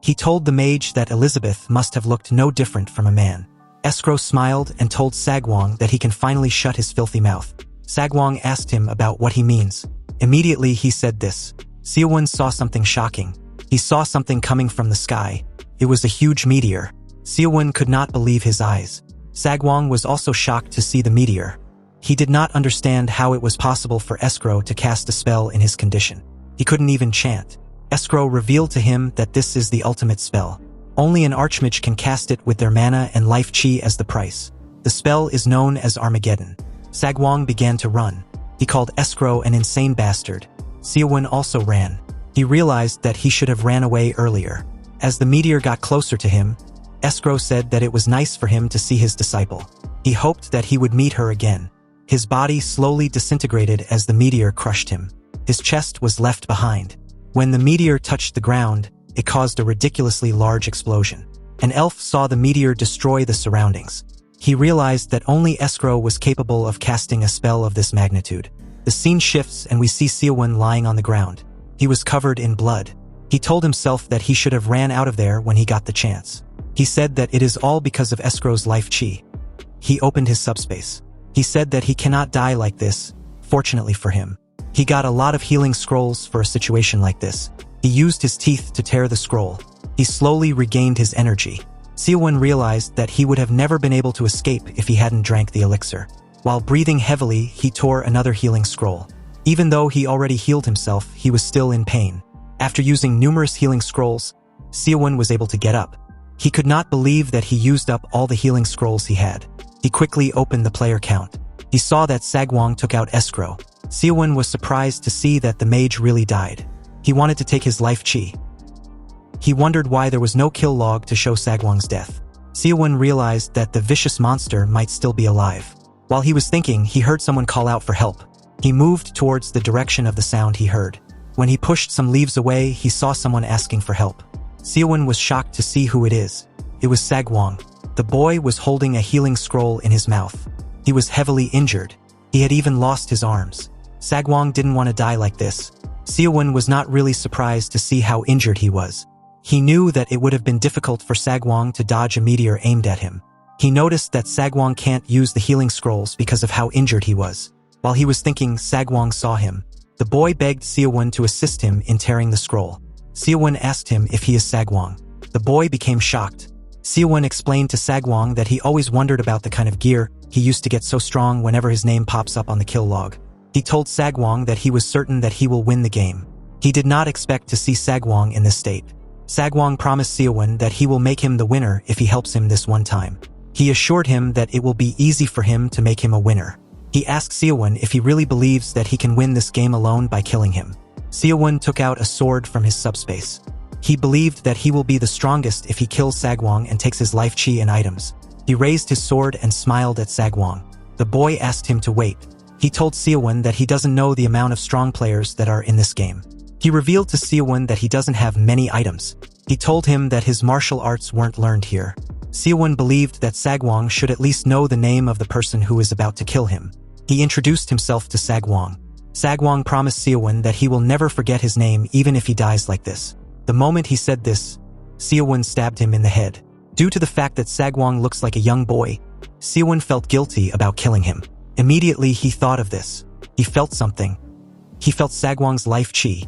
Speaker 1: He told the mage that Elizabeth must have looked no different from a man. Escrow smiled and told Sagwong that he can finally shut his filthy mouth. Sagwong asked him about what he means. Immediately he said this. Seowoon saw something shocking. He saw something coming from the sky. It was a huge meteor. Seowoon could not believe his eyes. Sagwong was also shocked to see the meteor. He did not understand how it was possible for Escrow to cast a spell in his condition. He couldn't even chant. Escrow revealed to him that this is the ultimate spell. Only an archmage can cast it with their mana and life chi as the price. The spell is known as Armageddon. Sagwong began to run. He called Escrow an insane bastard. Seowoon also ran. He realized that he should have ran away earlier. As the meteor got closer to him, Escrow said that it was nice for him to see his disciple. He hoped that he would meet her again. His body slowly disintegrated as the meteor crushed him. His chest was left behind. When the meteor touched the ground, it caused a ridiculously large explosion. An elf saw the meteor destroy the surroundings. He realized that only Escrow was capable of casting a spell of this magnitude. The scene shifts and we see Seowoon lying on the ground. He was covered in blood. He told himself that he should have ran out of there when he got the chance. He said that it is all because of Escrow's life chi. He opened his subspace. He said that he cannot die like this, fortunately for him. He got a lot of healing scrolls for a situation like this. He used his teeth to tear the scroll. He slowly regained his energy. Seowoon realized that he would have never been able to escape if he hadn't drank the elixir. While breathing heavily, he tore another healing scroll. Even though he already healed himself, he was still in pain. After using numerous healing scrolls, Seowoon was able to get up. He could not believe that he used up all the healing scrolls he had. He quickly opened the player count. He saw that Sagwong took out Escrow. Seowoon was surprised to see that the mage really died. He wanted to take his life chi. He wondered why there was no kill log to show Sagwong's death. Seowoon realized that the vicious monster might still be alive. While he was thinking, he heard someone call out for help. He moved towards the direction of the sound he heard. When he pushed some leaves away, he saw someone asking for help. Seowoon was shocked to see who it is. It was Sagwong. The boy was holding a healing scroll in his mouth. He was heavily injured. He had even lost his arms. Sagwong didn't want to die like this. Seowoon was not really surprised to see how injured he was. He knew that it would have been difficult for Sagwong to dodge a meteor aimed at him. He noticed that Sagwong can't use the healing scrolls because of how injured he was. While he was thinking, Sagwong saw him. The boy begged Seowoon to assist him in tearing the scroll. Seowoon asked him if he is Sagwong. The boy became shocked. Seowoon explained to Sagwong that he always wondered about the kind of gear he used to get so strong whenever his name pops up on the kill log. He told Sagwong that he was certain that he will win the game. He did not expect to see Sagwong in this state. Sagwong promised Seowoon that he will make him the winner if he helps him this one time. He assured him that it will be easy for him to make him a winner. He asked Seowoon if he really believes that he can win this game alone by killing him. Seowoon took out a sword from his subspace. He believed that he will be the strongest if he kills Sagwong and takes his life chi and items. He raised his sword and smiled at Sagwong. The boy asked him to wait. He told Seowoon that he doesn't know the amount of strong players that are in this game. He revealed to Seowoon that he doesn't have many items. He told him that his martial arts weren't learned here. Seowoon believed that Sagwong should at least know the name of the person who is about to kill him. He introduced himself to Sagwong. Sagwong promised Seowoon that he will never forget his name even if he dies like this. The moment he said this, Seowoon stabbed him in the head. Due to the fact that Sagwong looks like a young boy, Seowoon felt guilty about killing him. Immediately he thought of this. He felt something. He felt Sagwong's life chi.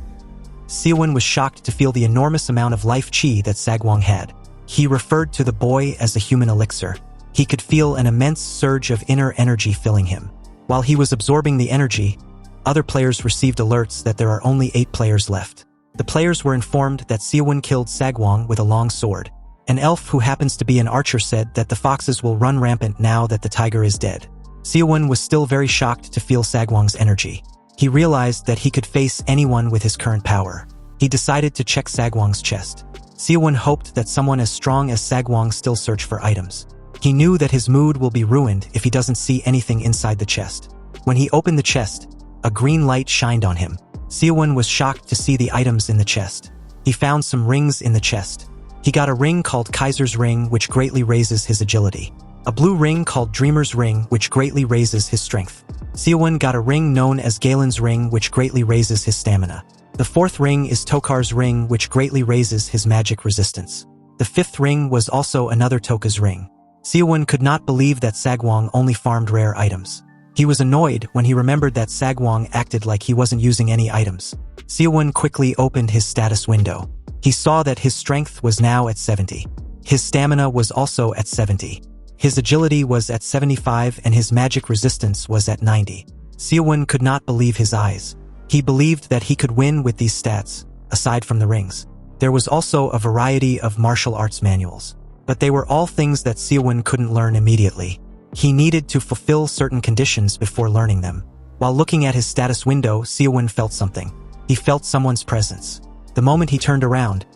Speaker 1: Seowoon was shocked to feel the enormous amount of life chi that Sagwong had. He referred to the boy as a human elixir. He could feel an immense surge of inner energy filling him. While he was absorbing the energy, other players received alerts that there are only 8 players left. The players were informed that Seowoon killed Sagwong with a long sword. An elf who happens to be an archer said that the foxes will run rampant now that the tiger is dead. Seowoon was still very shocked to feel Sagwong's energy. He realized that he could face anyone with his current power. He decided to check Sagwong's chest. Seowoon hoped that someone as strong as Sagwong still search for items. He knew that his mood will be ruined if he doesn't see anything inside the chest. When he opened the chest, a green light shined on him. Seowoon was shocked to see the items in the chest. He found some rings in the chest. He got a ring called Kaiser's Ring, which greatly raises his agility. A blue ring called Dreamer's Ring, which greatly raises his strength. Seowoon got a ring known as Galen's Ring, which greatly raises his stamina. The 4th ring is Tokar's Ring, which greatly raises his magic resistance. The 5th ring was also another Toka's Ring. Seowoon could not believe that Sagwong only farmed rare items. He was annoyed when he remembered that Sagwong acted like he wasn't using any items. Seowoon quickly opened his status window. He saw that his strength was now at 70. His stamina was also at 70. His agility was at 75 and his magic resistance was at 90. Seowoon could not believe his eyes. He believed that he could win with these stats, aside from the rings. There was also a variety of martial arts manuals, but they were all things that Seowoon couldn't learn immediately. He needed to fulfill certain conditions before learning them. While looking at his status window, Seowoon felt something. He felt someone's presence. The moment he turned around,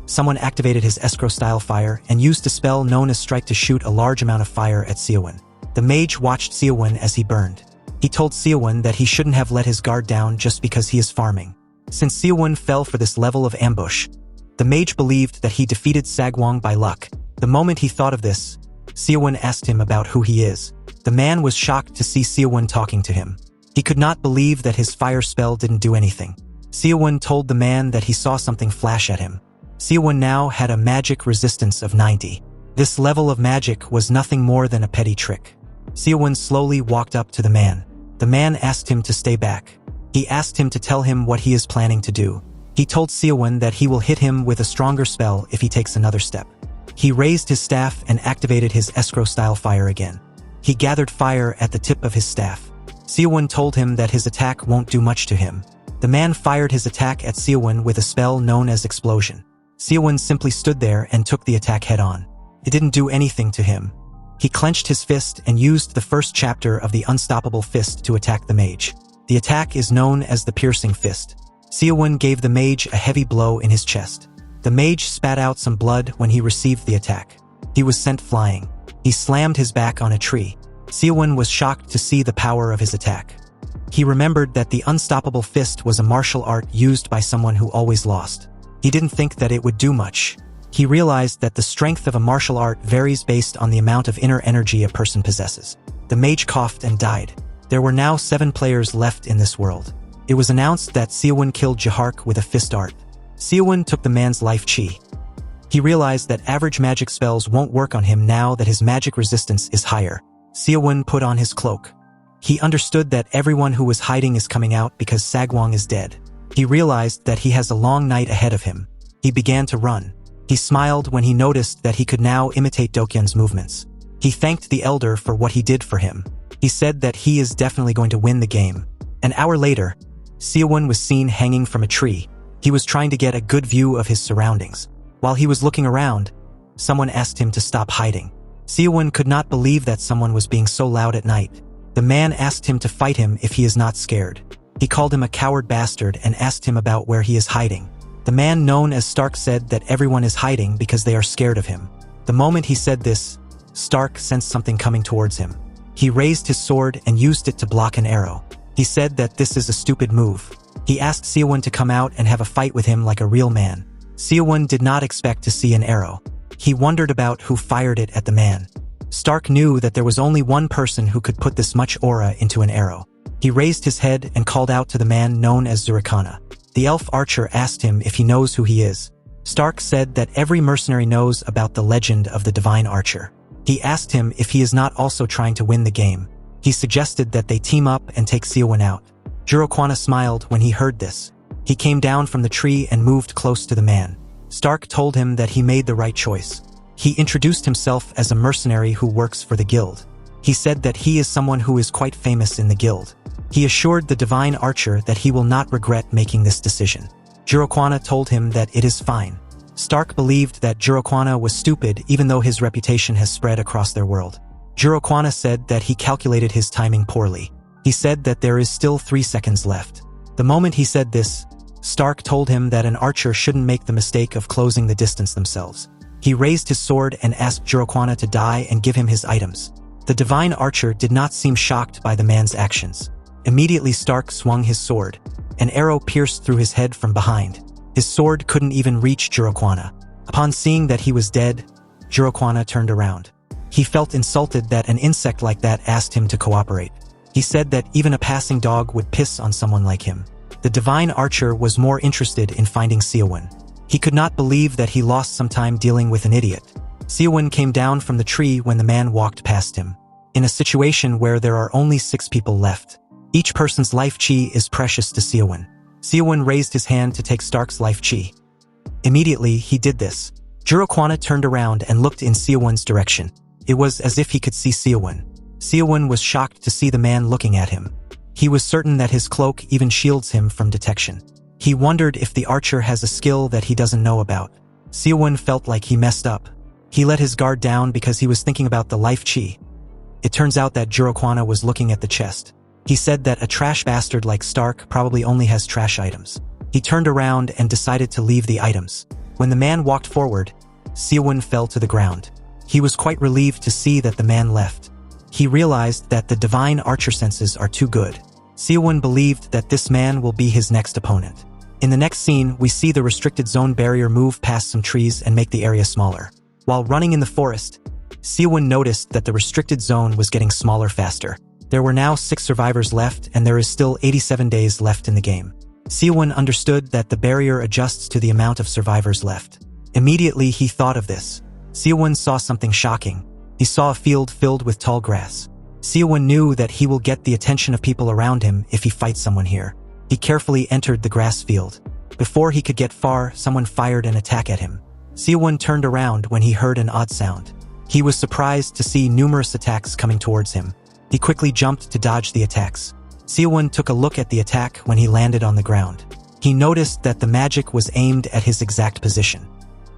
Speaker 1: someone activated his escrow-style fire and used a spell known as Strike to shoot a large amount of fire at Seowoon. The mage watched Seowoon as he burned. He told Seowoon that he shouldn't have let his guard down just because he is farming. Since Seowoon fell for this level of ambush, the mage believed that he defeated Sagwong by luck. The moment he thought of this, Seowoon asked him about who he is. The man was shocked to see Seowoon talking to him. He could not believe that his fire spell didn't do anything. Seowoon told the man that he saw something flash at him. Seowoon now had a magic resistance of 90. This level of magic was nothing more than a petty trick. Seowoon slowly walked up to the man. The man asked him to stay back. He asked him to tell him what he is planning to do. He told Seowoon that he will hit him with a stronger spell if he takes another step. He raised his staff and activated his escrow-style fire again. He gathered fire at the tip of his staff. Seowoon told him that his attack won't do much to him. The man fired his attack at Seowoon with a spell known as Explosion. Seowoon simply stood there and took the attack head-on. It didn't do anything to him. He clenched his fist and used the first chapter of the Unstoppable Fist to attack the mage. The attack is known as the Piercing Fist. Seowoon gave the mage a heavy blow in his chest. The mage spat out some blood when he received the attack. He was sent flying. He slammed his back on a tree. Seowoon was shocked to see the power of his attack. He remembered that the Unstoppable Fist was a martial art used by someone who always lost. He didn't think that it would do much. He realized that the strength of a martial art varies based on the amount of inner energy a person possesses. The mage coughed and died. There were now 7 players left in this world. It was announced that Seowoon killed Jahark with a fist art. Seowoon took the man's life chi. He realized that average magic spells won't work on him now that his magic resistance is higher. Seowoon put on his cloak. He understood that everyone who was hiding is coming out because Sagwang is dead. He realized that he has a long night ahead of him. He began to run. He smiled when he noticed that he could now imitate Dokyeon's movements. He thanked the elder for what he did for him. He said that he is definitely going to win the game. An hour later, Seowoon was seen hanging from a tree. He was trying to get a good view of his surroundings. While he was looking around, someone asked him to stop hiding. Seowoon could not believe that someone was being so loud at night. The man asked him to fight him if he is not scared. He called him a coward bastard and asked him about where he is hiding. The man known as Stark said that everyone is hiding because they are scared of him. The moment he said this, Stark sensed something coming towards him. He raised his sword and used it to block an arrow. He said that this is a stupid move. He asked Seowoon to come out and have a fight with him like a real man. Seowoon did not expect to see an arrow. He wondered about who fired it at the man. Stark knew that there was only one person who could put this much aura into an arrow. He raised his head and called out to the man known as Zurikana. The elf archer asked him if he knows who he is. Stark said that every mercenary knows about the legend of the divine archer. He asked him if he is not also trying to win the game. He suggested that they team up and take Seowoon out. Jurokwana smiled when he heard this. He came down from the tree and moved close to the man. Stark told him that he made the right choice. He introduced himself as a mercenary who works for the guild. He said that he is someone who is quite famous in the guild. He assured the divine archer that he will not regret making this decision. Jurokwana told him that it is fine. Stark believed that Jurokwana was stupid even though his reputation has spread across their world. Jurokwana said that he calculated his timing poorly. He said that there is still 3 seconds left. The moment he said this, Stark told him that an archer shouldn't make the mistake of closing the distance themselves. He raised his sword and asked Jurokwana to die and give him his items. The divine archer did not seem shocked by the man's actions. Immediately Stark swung his sword. An arrow pierced through his head from behind. His sword couldn't even reach Jurokwana. Upon seeing that he was dead, Jurokwana turned around. He felt insulted that an insect like that asked him to cooperate. He said that even a passing dog would piss on someone like him. The divine archer was more interested in finding Seowoon. He could not believe that he lost some time dealing with an idiot. Seowoon came down from the tree when the man walked past him. In a situation where there are only 6 people left, each person's life chi is precious to Seowoon. Seowoon raised his hand to take Stark's life chi. Immediately, he did this. Jurokwana turned around and looked in Seowoon's direction. It was as if he could see Seowoon. Seowoon was shocked to see the man looking at him. He was certain that his cloak even shields him from detection. He wondered if the archer has a skill that he doesn't know about. Seowoon felt like he messed up. He let his guard down because he was thinking about the life chi. It turns out that Jurokwana was looking at the chest. He said that a trash bastard like Stark probably only has trash items. He turned around and decided to leave the items. When the man walked forward, Seowoon fell to the ground. He was quite relieved to see that the man left. He realized that the divine archer senses are too good. Seowoon believed that this man will be his next opponent. In the next scene, we see the restricted zone barrier move past some trees and make the area smaller. While running in the forest, Seowoon noticed that the restricted zone was getting smaller faster. There were now 6 survivors left and there is still 87 days left in the game. Seowoon understood that the barrier adjusts to the amount of survivors left. Immediately he thought of this. Seowoon saw something shocking. He saw a field filled with tall grass. Seowoon knew that he will get the attention of people around him if he fights someone here. He carefully entered the grass field. Before he could get far, someone fired an attack at him. Seowoon turned around when he heard an odd sound. He was surprised to see numerous attacks coming towards him. He quickly jumped to dodge the attacks. Seowoon took a look at the attack when he landed on the ground. He noticed that the magic was aimed at his exact position.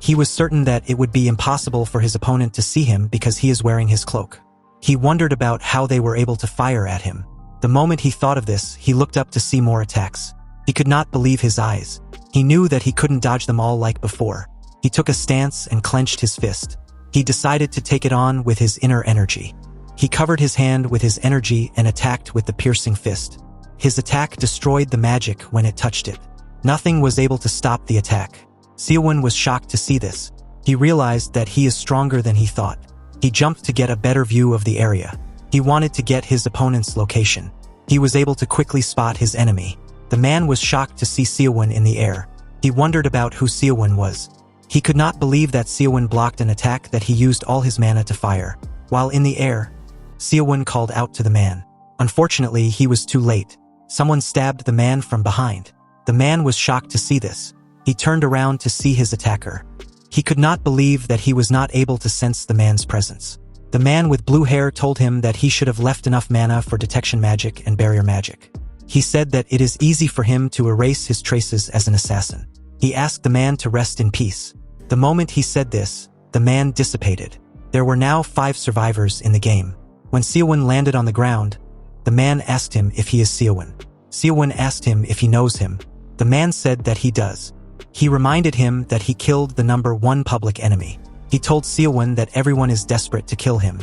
Speaker 1: He was certain that it would be impossible for his opponent to see him because he is wearing his cloak. He wondered about how they were able to fire at him. The moment he thought of this, he looked up to see more attacks. He could not believe his eyes. He knew that he couldn't dodge them all like before. He took a stance and clenched his fist. He decided to take it on with his inner energy. He covered his hand with his energy and attacked with the piercing fist. His attack destroyed the magic when it touched it. Nothing was able to stop the attack. Seowoon was shocked to see this. He realized that he is stronger than he thought. He jumped to get a better view of the area. He wanted to get his opponent's location. He was able to quickly spot his enemy. The man was shocked to see Seowoon in the air. He wondered about who Seowoon was. He could not believe that Seowoon blocked an attack that he used all his mana to fire. While in the air, Seowoon called out to the man. Unfortunately, he was too late. Someone stabbed the man from behind. The man was shocked to see this. He turned around to see his attacker. He could not believe that he was not able to sense the man's presence. The man with blue hair told him that he should have left enough mana for detection magic and barrier magic. He said that it is easy for him to erase his traces as an assassin. He asked the man to rest in peace. The moment he said this, the man dissipated. There were now 5 survivors in the game. When Seowoon landed on the ground, the man asked him if he is Seowoon. Seowoon asked him if he knows him. The man said that he does. He reminded him that he killed the number 1 public enemy. He told Seowoon that everyone is desperate to kill him.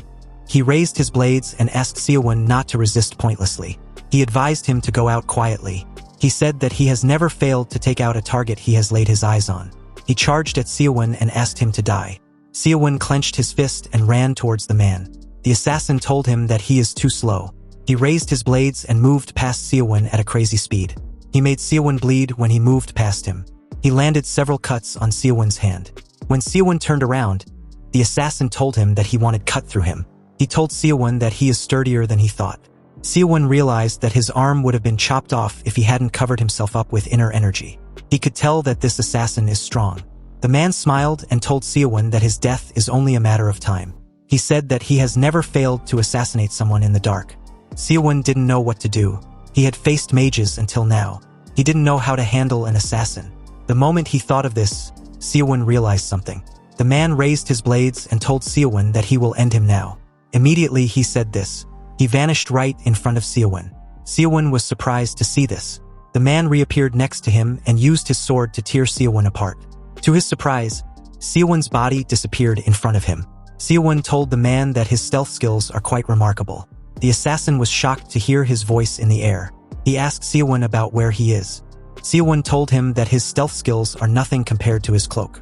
Speaker 1: He raised his blades and asked Seowoon not to resist pointlessly. He advised him to go out quietly. He said that he has never failed to take out a target he has laid his eyes on. He charged at Seowoon and asked him to die. Seowoon clenched his fist and ran towards the man. The assassin told him that he is too slow. He raised his blades and moved past Seowoon at a crazy speed. He made Seowoon bleed when he moved past him. He landed several cuts on Seowoon's hand. When Seowoon turned around, the assassin told him that he wanted cut through him. He told Seowoon that he is sturdier than he thought. Seowoon realized that his arm would have been chopped off if he hadn't covered himself up with inner energy. He could tell that this assassin is strong. The man smiled and told Seowoon that his death is only a matter of time. He said that he has never failed to assassinate someone in the dark. Seowoon didn't know what to do. He had faced mages until now. He didn't know how to handle an assassin. The moment he thought of this, Seowoon realized something. The man raised his blades and told Seowoon that he will end him now. Immediately he said this. He vanished right in front of Seowoon. Seowoon was surprised to see this. The man reappeared next to him and used his sword to tear Seowoon apart. To his surprise, Seowoon's body disappeared in front of him. Seowoon told the man that his stealth skills are quite remarkable. The assassin was shocked to hear his voice in the air. He asked Seowoon about where he is. Seowoon told him that his stealth skills are nothing compared to his cloak.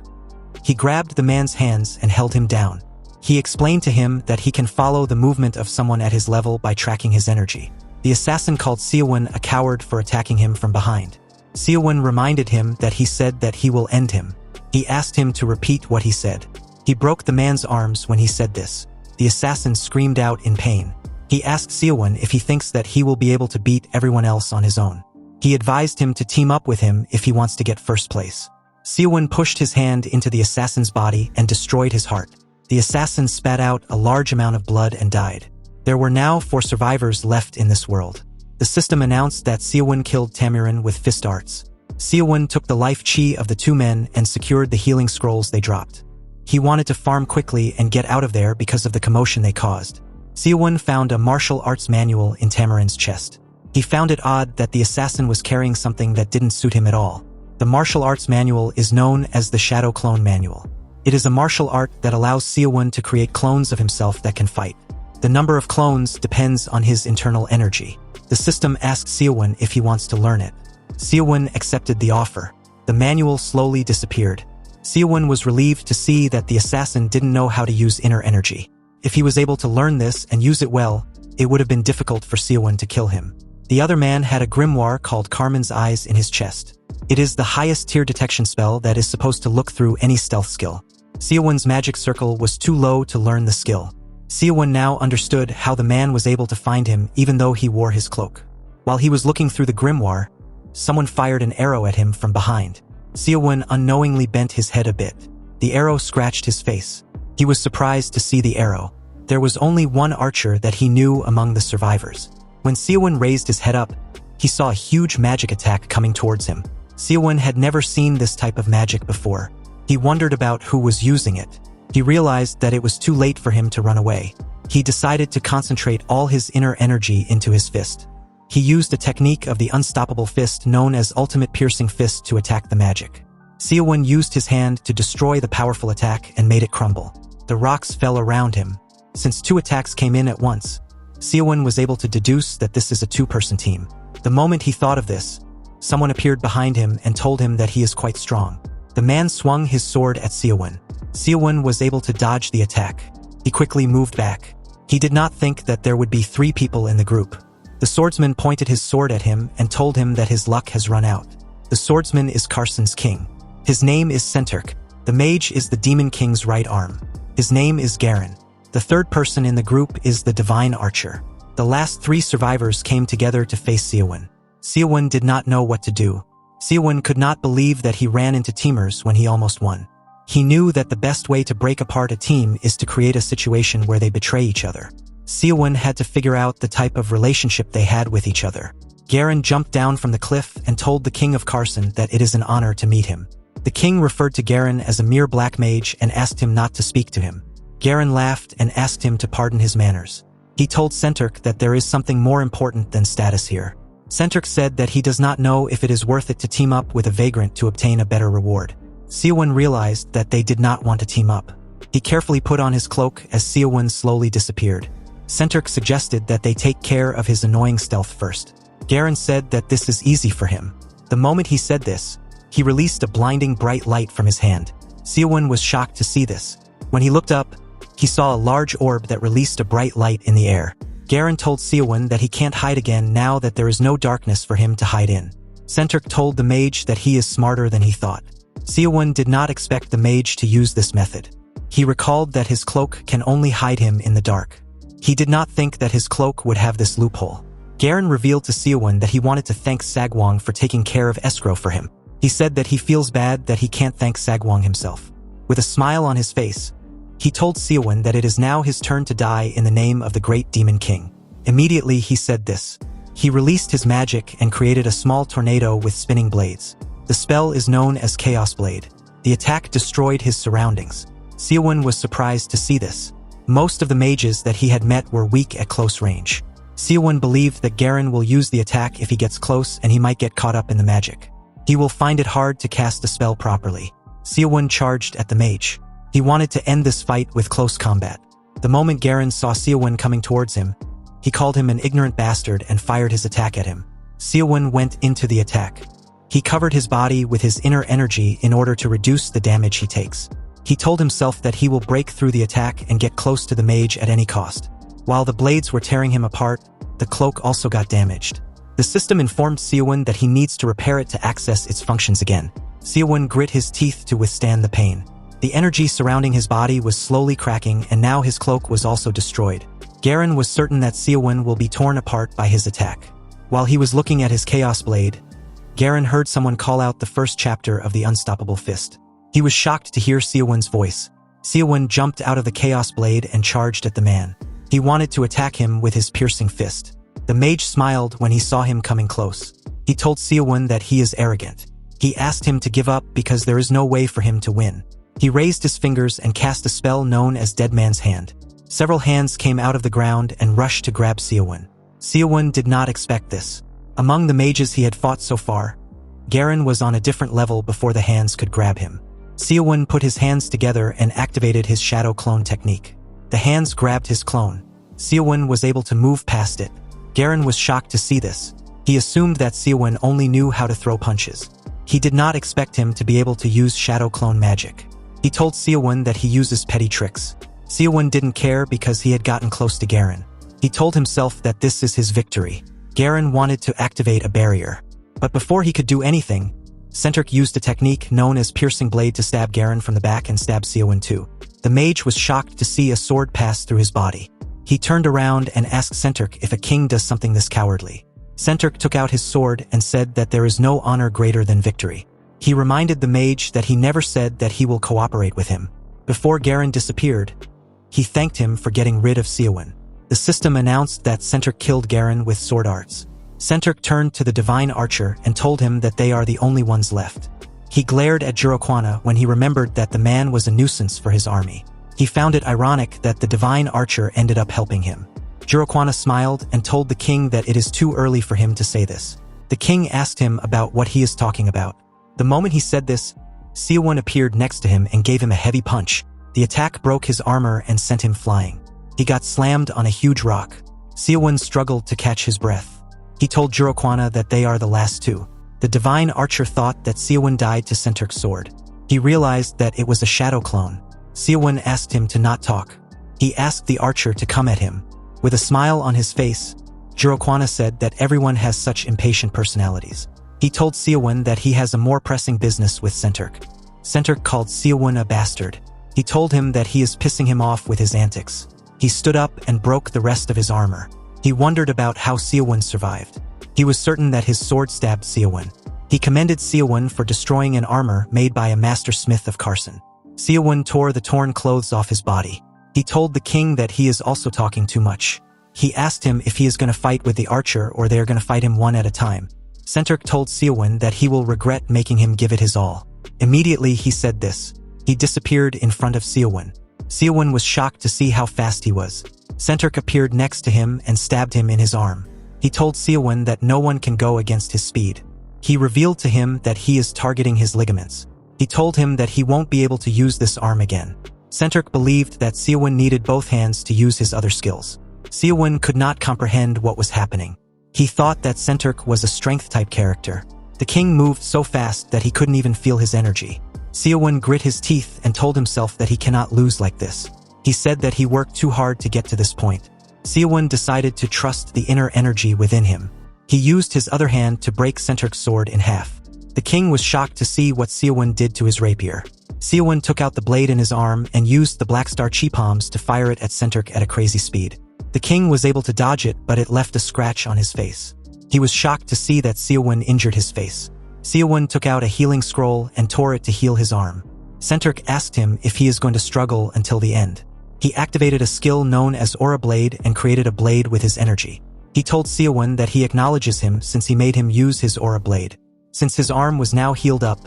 Speaker 1: He grabbed the man's hands and held him down. He explained to him that he can follow the movement of someone at his level by tracking his energy. The assassin called Seowoon a coward for attacking him from behind. Seowoon reminded him that he said that he will end him. He asked him to repeat what he said. He broke the man's arms when he said this. The assassin screamed out in pain. He asked Seowoon if he thinks that he will be able to beat everyone else on his own. He advised him to team up with him if he wants to get first place. Seowoon pushed his hand into the assassin's body and destroyed his heart. The assassin spat out a large amount of blood and died. There were now 4 survivors left in this world. The system announced that Seowoon killed Tamirin with fist arts. Seowoon took the life chi of the 2 men and secured the healing scrolls they dropped. He wanted to farm quickly and get out of there because of the commotion they caused. Seowoon found a martial arts manual in Tamirin's chest. He found it odd that the assassin was carrying something that didn't suit him at all. The martial arts manual is known as the Shadow Clone Manual. It is a martial art that allows Seowoon to create clones of himself that can fight. The number of clones depends on his internal energy. The system asks Seowoon if he wants to learn it. Seowoon accepted the offer. The manual slowly disappeared. Seowoon was relieved to see that the assassin didn't know how to use inner energy. If he was able to learn this and use it well, it would have been difficult for Seowoon to kill him. The other man had a grimoire called Carmen's Eyes in his chest. It is the highest tier detection spell that is supposed to look through any stealth skill. Seowoon's magic circle was too low to learn the skill. Seowoon now understood how the man was able to find him even though he wore his cloak. While he was looking through the grimoire, someone fired an arrow at him from behind. Seowoon unknowingly bent his head a bit. The arrow scratched his face. He was surprised to see the arrow. There was only one archer that he knew among the survivors. When Seowoon raised his head up, he saw a huge magic attack coming towards him. Seowoon had never seen this type of magic before. He wondered about who was using it. He realized that it was too late for him to run away. He decided to concentrate all his inner energy into his fist. He used a technique of the unstoppable fist known as ultimate piercing fist to attack the magic. Seowoon used his hand to destroy the powerful attack and made it crumble. The rocks fell around him. Since two attacks came in at once, Seowoon was able to deduce that this is a two-person team. The moment he thought of this, someone appeared behind him and told him that he is quite strong. The man swung his sword at Seowoon. Seowoon was able to dodge the attack. He quickly moved back. He did not think that there would be 3 people in the group. The swordsman pointed his sword at him and told him that his luck has run out. The swordsman is Carson's king. His name is Senturk. The mage is the demon king's right arm. His name is Garen. The third person in the group is the divine archer. The last 3 survivors came together to face Seowoon. Seowoon did not know what to do. Seowoon could not believe that he ran into teamers when he almost won. He knew that the best way to break apart a team is to create a situation where they betray each other. Seowoon had to figure out the type of relationship they had with each other. Garen jumped down from the cliff and told the king of Carson that it is an honor to meet him. The king referred to Garen as a mere black mage and asked him not to speak to him. Garen laughed and asked him to pardon his manners. He told Senturk that there is something more important than status here. Senturk said that he does not know if it is worth it to team up with a vagrant to obtain a better reward. Seowoon realized that they did not want to team up. He carefully put on his cloak as Seowoon slowly disappeared. Senturk suggested that they take care of his annoying stealth first. Garen said that this is easy for him. The moment he said this, he released a blinding bright light from his hand. Seowoon was shocked to see this. When he looked up, he saw a large orb that released a bright light in the air. Garen told Seowoon that he can't hide again now that there is no darkness for him to hide in. Senturk told the mage that he is smarter than he thought. Seowoon did not expect the mage to use this method. He recalled that his cloak can only hide him in the dark. He did not think that his cloak would have this loophole. Garen revealed to Seowoon that he wanted to thank Sagwong for taking care of escrow for him. He said that he feels bad that he can't thank Sagwong himself. With a smile on his face, he told Seowoon that it is now his turn to die in the name of the great demon king. Immediately he said this. He released his magic and created a small tornado with spinning blades. The spell is known as Chaos Blade. The attack destroyed his surroundings. Seowoon was surprised to see this. Most of the mages that he had met were weak at close range. Seowoon believed that Garen will use the attack if he gets close and he might get caught up in the magic. He will find it hard to cast the spell properly. Seowoon charged at the mage. He wanted to end this fight with close combat. The moment Garen saw Seowoon coming towards him, he called him an ignorant bastard and fired his attack at him. Seowoon went into the attack. He covered his body with his inner energy in order to reduce the damage he takes. He told himself that he will break through the attack and get close to the mage at any cost. While the blades were tearing him apart, the cloak also got damaged. The system informed Seowoon that he needs to repair it to access its functions again. Seowoon grit his teeth to withstand the pain. The energy surrounding his body was slowly cracking and now his cloak was also destroyed. Garen was certain that Seowoon will be torn apart by his attack. While he was looking at his Chaos Blade, Garen heard someone call out the first chapter of the Unstoppable Fist. He was shocked to hear Seowoon's voice. Seowoon jumped out of the Chaos Blade and charged at the man. He wanted to attack him with his piercing fist. The mage smiled when he saw him coming close. He told Seowoon that he is arrogant. He asked him to give up because there is no way for him to win. He raised his fingers and cast a spell known as Dead Man's Hand. Several hands came out of the ground and rushed to grab Seowoon. Seowoon did not expect this. Among the mages he had fought so far, Garen was on a different level before the hands could grab him. Seowoon put his hands together and activated his shadow clone technique. The hands grabbed his clone. Seowoon was able to move past it. Garen was shocked to see this. He assumed that Seowoon only knew how to throw punches. He did not expect him to be able to use shadow clone magic. He told Seowoon that he uses petty tricks. Seowoon didn't care because he had gotten close to Garen. He told himself that this is his victory. Garen wanted to activate a barrier. But before he could do anything, Senterk used a technique known as piercing blade to stab Garen from the back and stab Seowoon too. The mage was shocked to see a sword pass through his body. He turned around and asked Senterk if a king does something this cowardly. Senterk took out his sword and said that there is no honor greater than victory. He reminded the mage that he never said that he will cooperate with him. Before Garen disappeared, he thanked him for getting rid of Seowoon. The system announced that Senterk killed Garen with sword arts. Senterk turned to the divine archer and told him that they are the only ones left. He glared at Jurokwana when he remembered that the man was a nuisance for his army. He found it ironic that the divine archer ended up helping him. Jurokwana smiled and told the king that it is too early for him to say this. The king asked him about what he is talking about. The moment he said this, Seowoon appeared next to him and gave him a heavy punch. The attack broke his armor and sent him flying. He got slammed on a huge rock. Seowoon struggled to catch his breath. He told Jurokwana that they are the last two. The divine archer thought that Seowoon died to Senterk's sword. He realized that it was a shadow clone. Seowoon asked him to not talk. He asked the archer to come at him. With a smile on his face, Jurokwana said that everyone has such impatient personalities. He told Seowoon that he has a more pressing business with Senterk. Senterk called Seowoon a bastard. He told him that he is pissing him off with his antics. He stood up and broke the rest of his armor. He wondered about how Seowoon survived. He was certain that his sword stabbed Seowoon. He commended Seowoon for destroying an armor made by a master smith of Carson. Seowoon tore the torn clothes off his body. He told the king that he is also talking too much. He asked him if he is going to fight with the archer or they are going to fight him one at a time. Senterk told Seowoon that he will regret making him give it his all. Immediately he said this. He disappeared in front of Seowoon. Seowoon was shocked to see how fast he was. Senterk appeared next to him and stabbed him in his arm. He told Seowoon that no one can go against his speed. He revealed to him that he is targeting his ligaments. He told him that he won't be able to use this arm again. Senterk believed that Seowoon needed both hands to use his other skills. Seowoon could not comprehend what was happening. He thought that Senterk was a strength-type character. The king moved so fast that he couldn't even feel his energy. Seowoon grit his teeth and told himself that he cannot lose like this. He said that he worked too hard to get to this point. Seowoon decided to trust the inner energy within him. He used his other hand to break Senterk's sword in half. The king was shocked to see what Seowoon did to his rapier. Seowoon took out the blade in his arm and used the Black Star chi palms to fire it at Senterk at a crazy speed. The king was able to dodge it, but it left a scratch on his face. He was shocked to see that Seowoon injured his face. Seowoon took out a healing scroll and tore it to heal his arm. Senterk asked him if he is going to struggle until the end. He activated a skill known as Aura Blade and created a blade with his energy. He told Seowoon that he acknowledges him since he made him use his Aura Blade. Since his arm was now healed up,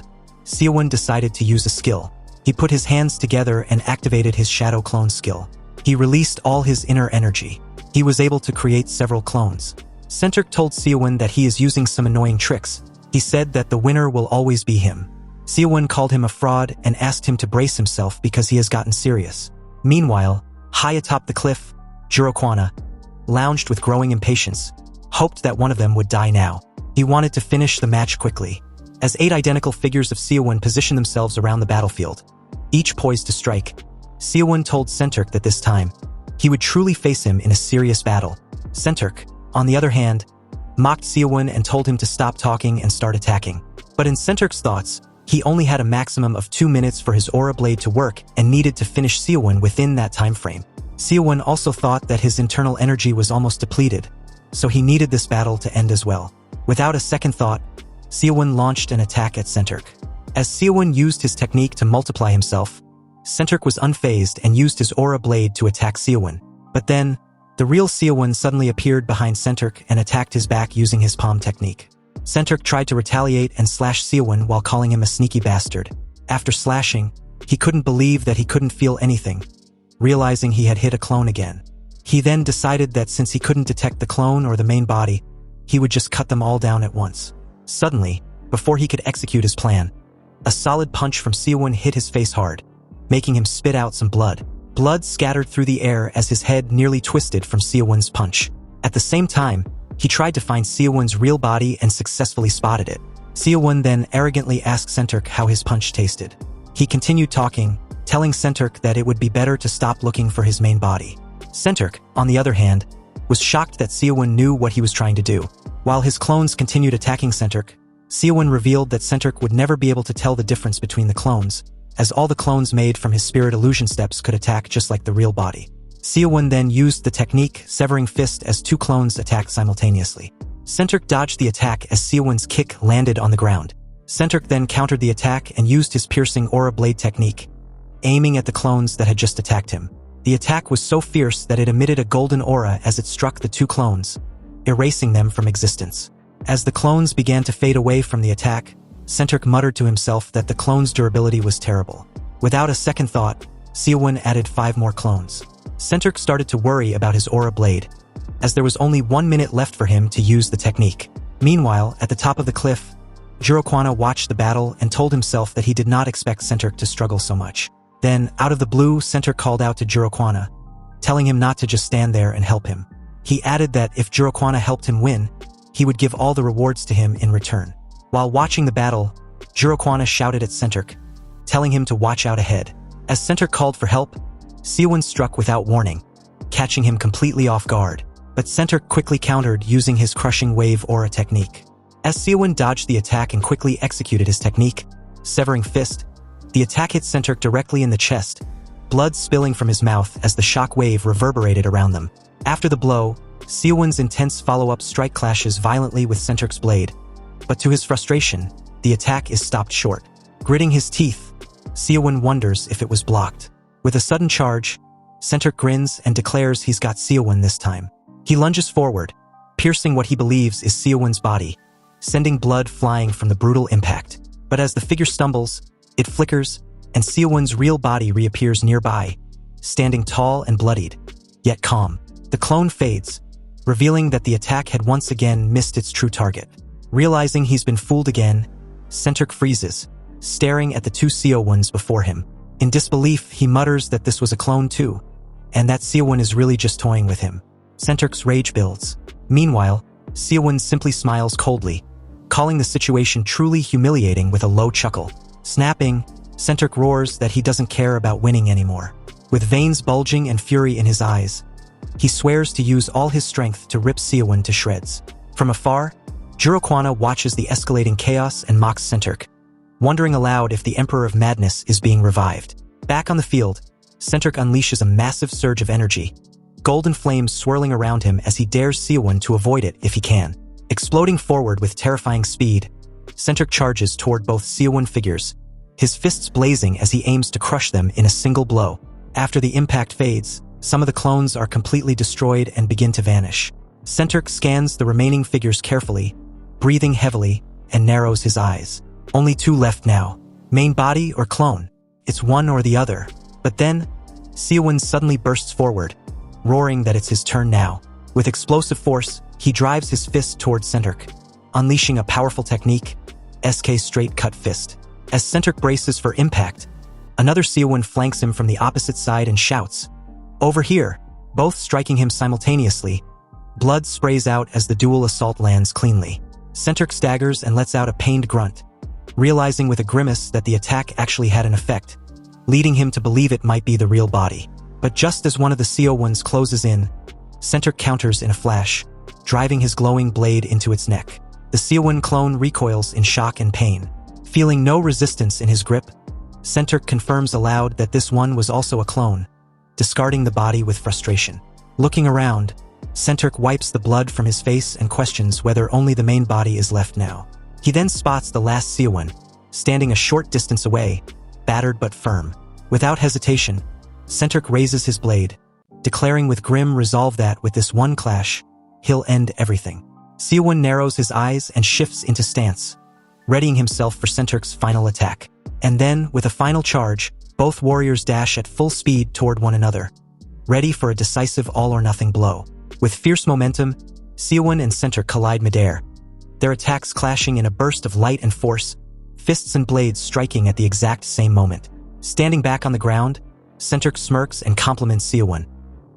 Speaker 1: Seowoon decided to use a skill. He put his hands together and activated his Shadow Clone skill. He released all his inner energy. He was able to create several clones. Senterk told Seowoon that he is using some annoying tricks. He said that the winner will always be him. Seowoon called him a fraud and asked him to brace himself because he has gotten serious. Meanwhile, high atop the cliff, Jurokwana lounged with growing impatience, hoped that one of them would die now. He wanted to finish the match quickly. As 8 identical figures of Seowoon positioned themselves around the battlefield, each poised to strike, Seowoon told Senterk that this time, he would truly face him in a serious battle. Senterk, on the other hand, mocked Seowoon and told him to stop talking and start attacking. But in Senterk's thoughts, he only had a maximum of 2 minutes for his Aura Blade to work and needed to finish Seowoon within that time frame. Seowoon also thought that his internal energy was almost depleted, so he needed this battle to end as well. Without a second thought, Seowoon launched an attack at Senterk. As Seowoon used his technique to multiply himself, Senterk was unfazed and used his Aura Blade to attack Seowoon. But then, the real Seowoon suddenly appeared behind Senterk and attacked his back using his palm technique. Senterk tried to retaliate and slash Seowoon while calling him a sneaky bastard. After slashing, he couldn't believe that he couldn't feel anything, realizing he had hit a clone again. He then decided that since he couldn't detect the clone or the main body, he would just cut them all down at once. Suddenly, before he could execute his plan, a solid punch from Seowoon hit his face hard, making him spit out some blood. Blood scattered through the air as his head nearly twisted from Seowoon's punch. At the same time, he tried to find Seowoon's real body and successfully spotted it. Seowoon then arrogantly asked Senterk how his punch tasted. He continued talking, telling Senterk that it would be better to stop looking for his main body. Senterk, on the other hand, was shocked that Seowoon knew what he was trying to do. While his clones continued attacking Centric, Seowoon revealed that Centric would never be able to tell the difference between the clones, as all the clones made from his spirit illusion steps could attack just like the real body. Seowoon then used the technique Severing Fist as two clones attacked simultaneously. Centric dodged the attack as Seowoon's kick landed on the ground. Centric then countered the attack and used his piercing aura blade technique, aiming at the clones that had just attacked him. The attack was so fierce that it emitted a golden aura as it struck the two clones, erasing them from existence. As the clones began to fade away from the attack, Centric muttered to himself that the clones' durability was terrible. Without a second thought, Seowoon added 5 more clones. Centric started to worry about his aura blade, as there was only 1 minute left for him to use the technique. Meanwhile, at the top of the cliff, Jirokwana watched the battle and told himself that he did not expect Centric to struggle so much. Then, out of the blue, Centric called out to Jirokwana, telling him not to just stand there and help him. He added that if Jirokwana helped him win, he would give all the rewards to him in return. While watching the battle, Jirokwana shouted at Centric, telling him to watch out ahead. As Centric called for help, Seowoon struck without warning, catching him completely off guard. But Centric quickly countered using his crushing wave aura technique. As Seowoon dodged the attack and quickly executed his technique, Severing Fist, the attack hit Centric directly in the chest, blood spilling from his mouth as the shock wave reverberated around them. After the blow, Seowoon's intense follow-up strike clashes violently with Centric's blade, but to his frustration, the attack is stopped short. Gritting his teeth, Seowoon wonders if it was blocked. With a sudden charge, Centric grins and declares he's got Seowoon this time. He lunges forward, piercing what he believes is Seowoon's body, sending blood flying from the brutal impact. But as the figure stumbles, it flickers, and Seowoon's real body reappears nearby, standing tall and bloodied, yet calm. The clone fades, revealing that the attack had once again missed its true target. Realizing he's been fooled again, Centric freezes, staring at the two Seowoons before him. In disbelief, he mutters that this was a clone too, and that Seowoon is really just toying with him. Centric's rage builds. Meanwhile, Seowoon simply smiles coldly, calling the situation truly humiliating with a low chuckle. Snapping, Centric roars that he doesn't care about winning anymore. With veins bulging and fury in his eyes, he swears to use all his strength to rip Seowoon to shreds. From afar, Jirokwana watches the escalating chaos and mocks Centric, wondering aloud if the Emperor of Madness is being revived. Back on the field, Centric unleashes a massive surge of energy, golden flames swirling around him as he dares Seowoon to avoid it if he can. Exploding forward with terrifying speed, Centric charges toward both Seowoon figures, his fists blazing as he aims to crush them in a single blow. After the impact fades, some of the clones are completely destroyed and begin to vanish. Centric scans the remaining figures carefully, breathing heavily, and narrows his eyes. Only 2 left now. Main body or clone? It's one or the other. But then, Seowoon suddenly bursts forward, roaring that it's his turn now. With explosive force, he drives his fist towards Centric, unleashing a powerful technique, SK Straight Cut Fist. As Centric braces for impact, another Seowoon flanks him from the opposite side and shouts, "Over here!" Both striking him simultaneously. Blood sprays out as the dual assault lands cleanly. Centric staggers and lets out a pained grunt, realizing with a grimace that the attack actually had an effect, leading him to believe it might be the real body. But just as one of the Seowoons closes in, Centric counters in a flash, driving his glowing blade into its neck. The Seowoon clone recoils in shock and pain. Feeling no resistance in his grip, Centric confirms aloud that this one was also a clone, discarding the body with frustration. Looking around, Centric wipes the blood from his face and questions whether only the main body is left now. He then spots the last Seowoon, standing a short distance away, battered but firm. Without hesitation, Centric raises his blade, declaring with grim resolve that with this one clash, he'll end everything. Seowoon narrows his eyes and shifts into stance, readying himself for Centric's final attack. And then, with a final charge, both warriors dash at full speed toward one another, ready for a decisive all-or-nothing blow. With fierce momentum, Seowoon and Centric collide midair, their attacks clashing in a burst of light and force, fists and blades striking at the exact same moment. Standing back on the ground, Centric smirks and compliments Seowoon,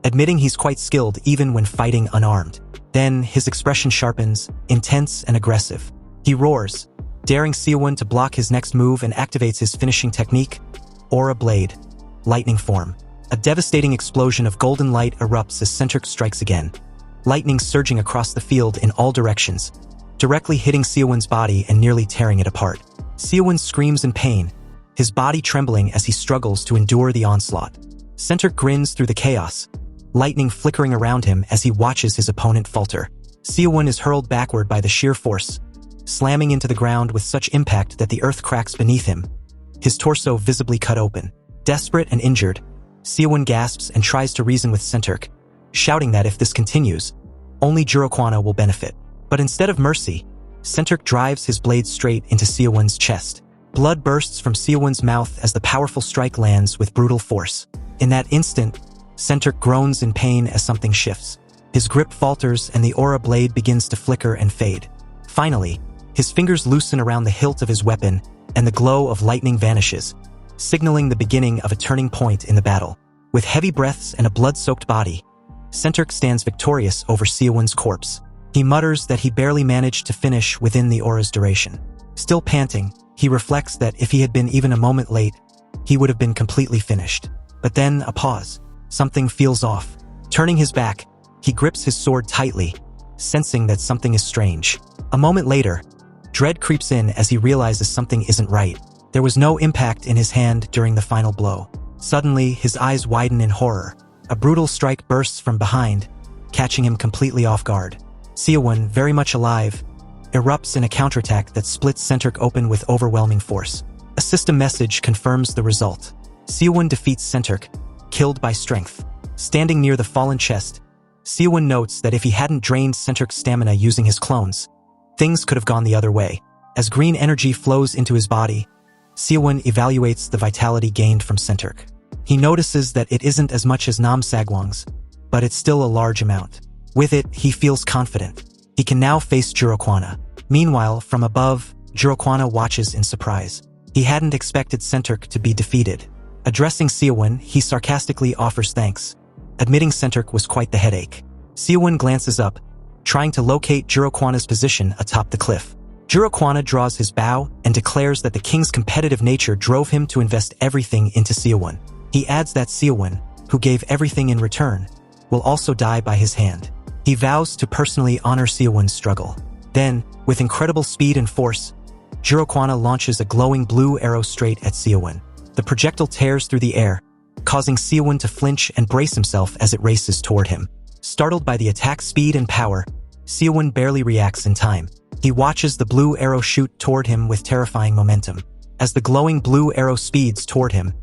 Speaker 1: admitting he's quite skilled even when fighting unarmed. Then, his expression sharpens, intense and aggressive. He roars, daring Seowoon to block his next move and activates his finishing technique, Aura Blade, Lightning Form. A devastating explosion of golden light erupts as Centric strikes again, lightning surging across the field in all directions, directly hitting Seowon's body and nearly tearing it apart. Seowon screams in pain, his body trembling as he struggles to endure the onslaught. Centric grins through the chaos, lightning flickering around him as he watches his opponent falter. Seowon is hurled backward by the sheer force, slamming into the ground with such impact that the earth cracks beneath him, his torso visibly cut open. Desperate and injured, Seowon gasps and tries to reason with Centric, shouting that if this continues, only Jurokwana will benefit. But instead of mercy, Centric drives his blade straight into Seowon's chest. Blood bursts from Seowon's mouth as the powerful strike lands with brutal force. In that instant, Centric groans in pain as something shifts. His grip falters and the aura blade begins to flicker and fade. Finally, his fingers loosen around the hilt of his weapon and the glow of lightning vanishes, signaling the beginning of a turning point in the battle. With heavy breaths and a blood-soaked body, Centric stands victorious over Seowon's corpse. He mutters that he barely managed to finish within the aura's duration. Still panting, he reflects that if he had been even a moment late, he would have been completely finished. But then, a pause. Something feels off. Turning his back, he grips his sword tightly, sensing that something is strange. A moment later, dread creeps in as he realizes something isn't right. There was no impact in his hand during the final blow. Suddenly, his eyes widen in horror. A brutal strike bursts from behind, catching him completely off guard. Seowon, very much alive, erupts in a counterattack that splits Centric open with overwhelming force. A system message confirms the result. Seowon defeats Centric, killed by strength. Standing near the fallen chest, Seowon notes that if he hadn't drained Centric's stamina using his clones, things could have gone the other way. As green energy flows into his body, Seowon evaluates the vitality gained from Centric. He notices that it isn't as much as Nam Sagwang's, but it's still a large amount. With it, he feels confident. He can now face Jurokwana. Meanwhile, from above, Jurokwana watches in surprise. He hadn't expected Centric to be defeated. Addressing Seowon, he sarcastically offers thanks, admitting Centric was quite the headache. Seowon glances up, trying to locate Jurokwana's position atop the cliff. Jurokwana draws his bow and declares that the king's competitive nature drove him to invest everything into Seowon. He adds that Seowon, who gave everything in return, will also die by his hand. He vows to personally honor Seowon's struggle. Then, with incredible speed and force, Jurokwana launches a glowing blue arrow straight at Seowon. The projectile tears through the air, causing Seowon to flinch and brace himself as it races toward him. Startled by the attack's speed and power, Seowon barely reacts in time. He watches the blue arrow shoot toward him with terrifying momentum. As the glowing blue arrow speeds toward him,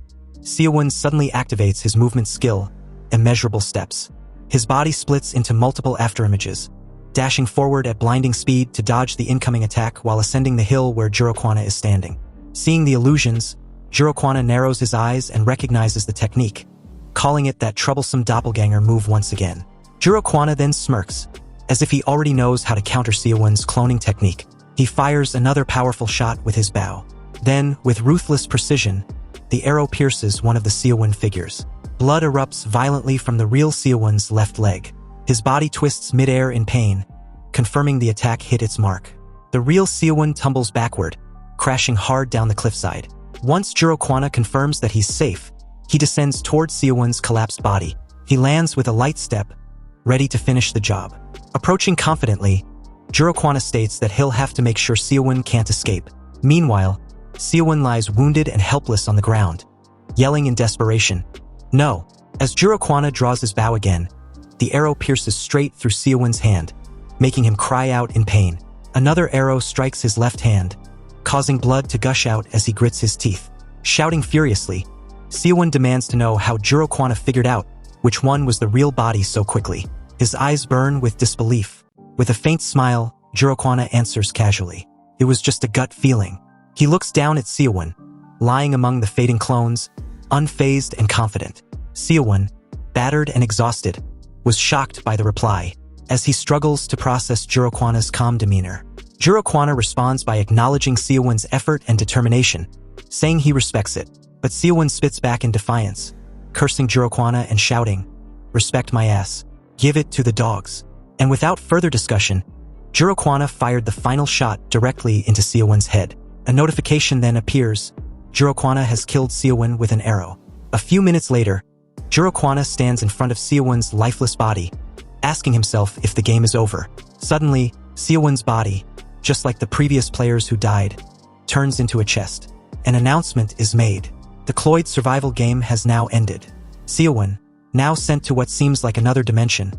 Speaker 1: Seowon suddenly activates his movement skill, immeasurable steps. His body splits into multiple afterimages, dashing forward at blinding speed to dodge the incoming attack while ascending the hill where Jurokwana is standing. Seeing the illusions, Jurokwana narrows his eyes and recognizes the technique, calling it that troublesome doppelganger move once again. Jurokwana then smirks, as if he already knows how to counter Seowon's cloning technique. He fires another powerful shot with his bow. Then, with ruthless precision, the arrow pierces one of the Seowon figures. Blood erupts violently from the real Seowon's left leg. His body twists midair in pain, confirming the attack hit its mark. The real Seowon tumbles backward, crashing hard down the cliffside. Once Jurokwana confirms that he's safe, he descends towards Seowon's collapsed body. He lands with a light step, ready to finish the job. Approaching confidently, Jurokwana states that he'll have to make sure Seowon can't escape. Meanwhile, Seowon lies wounded and helpless on the ground, yelling in desperation, "No!" As Jurokwana draws his bow again, the arrow pierces straight through Seowon's hand, making him cry out in pain. Another arrow strikes his left hand, causing blood to gush out as he grits his teeth. Shouting furiously, Seowon demands to know how Jurokwana figured out which one was the real body so quickly. His eyes burn with disbelief. With a faint smile, Jurokwana answers casually, "It was just a gut feeling." He looks down at Seowon, lying among the fading clones, unfazed and confident. Seowon, battered and exhausted, was shocked by the reply, as he struggles to process Jurokwana's calm demeanor. Jurokwana responds by acknowledging Seowon's effort and determination, saying he respects it. But Seowon spits back in defiance, cursing Jurokwana and shouting, "Respect my ass. Give it to the dogs." And without further discussion, Jurokwana fired the final shot directly into Seowon's head. A notification then appears. Jurokwana has killed Seowon with an arrow. A few minutes later, Jurokwana stands in front of Seowon's lifeless body, asking himself if the game is over. Suddenly, Seowoon's body, just like the previous players who died, turns into a chest. An announcement is made. The Cloyd Survival game has now ended. Seowoon, now sent to what seems like another dimension,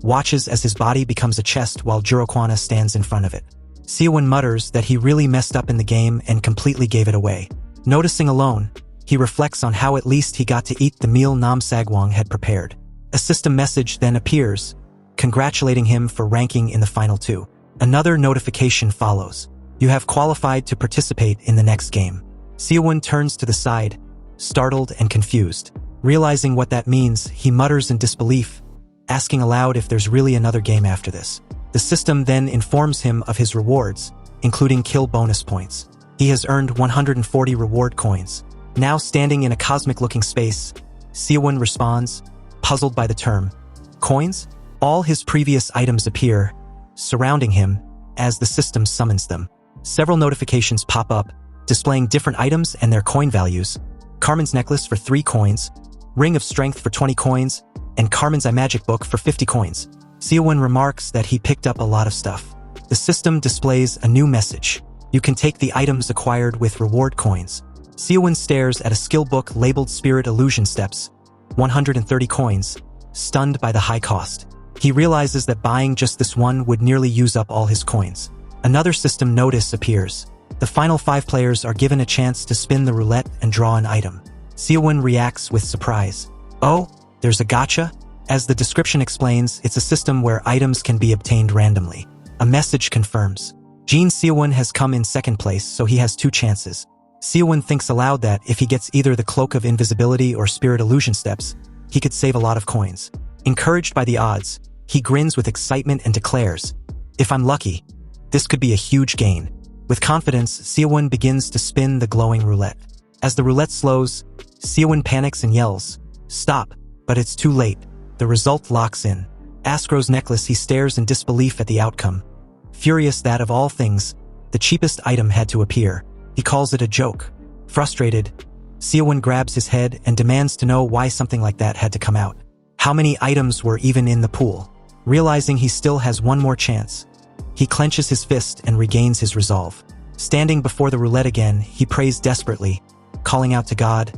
Speaker 1: watches as his body becomes a chest while Jurokwana stands in front of it. Seowoon mutters that he really messed up in the game and completely gave it away. Noticing alone, he reflects on how at least he got to eat the meal Nam Sagwang had prepared. A system message then appears, congratulating him for ranking in the final 2. Another notification follows. You have qualified to participate in the next game. Seowoon turns to the side, startled and confused. Realizing what that means, he mutters in disbelief, asking aloud if there's really another game after this. The system then informs him of his rewards, including kill bonus points. He has earned 140 reward coins. Now standing in a cosmic-looking space, Seowoon responds, puzzled by the term. Coins? All his previous items appear, surrounding him, as the system summons them. Several notifications pop up, displaying different items and their coin values. Carmen's necklace for 3 coins, Ring of Strength for 20 coins, and Carmen's Eye Magic Book for 50 coins. Seowoon remarks that he picked up a lot of stuff. The system displays a new message. You can take the items acquired with reward coins. Seowoon stares at a skill book labeled Spirit Illusion Steps, 130 coins, stunned by the high cost. He realizes that buying just this one would nearly use up all his coins. Another system notice appears. The final 5 players are given a chance to spin the roulette and draw an item. Seowoon reacts with surprise. Oh, there's a gacha? As the description explains, it's a system where items can be obtained randomly. A message confirms. Jin Seowoon has come in second place, so he has 2 chances. Seowoon thinks aloud that if he gets either the Cloak of Invisibility or Spirit Illusion Steps, he could save a lot of coins. Encouraged by the odds, he grins with excitement and declares, if I'm lucky, this could be a huge gain. With confidence, Seowoon begins to spin the glowing roulette. As the roulette slows, Seowoon panics and yells, stop, but it's too late. The result locks in. Asgro's necklace, he stares in disbelief at the outcome. Furious that, of all things, the cheapest item had to appear. He calls it a joke. Frustrated, Seowoon grabs his head and demands to know why something like that had to come out. How many items were even in the pool? Realizing he still has one more chance, he clenches his fist and regains his resolve. Standing before the roulette again, he prays desperately, calling out to God,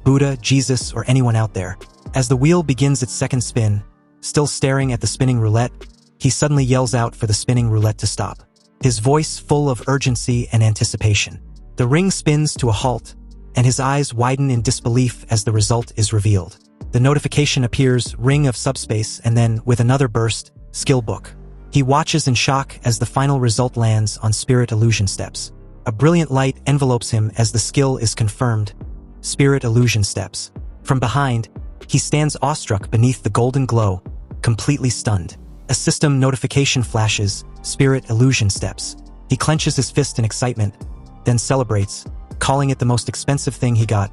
Speaker 1: Buddha, Jesus, or anyone out there. As the wheel begins its second spin, still staring at the spinning roulette, he suddenly yells out for the spinning roulette to stop. His voice full of urgency and anticipation. The ring spins to a halt, and his eyes widen in disbelief as the result is revealed. The notification appears, Ring of Subspace, and then, with another burst, Skill Book. He watches in shock as the final result lands on Spirit Illusion Steps. A brilliant light envelopes him as the skill is confirmed, Spirit Illusion Steps. From behind, he stands awestruck beneath the golden glow, completely stunned. A system notification flashes, Spirit Illusion Steps. He clenches his fist in excitement, then celebrates, calling it the most expensive thing he got,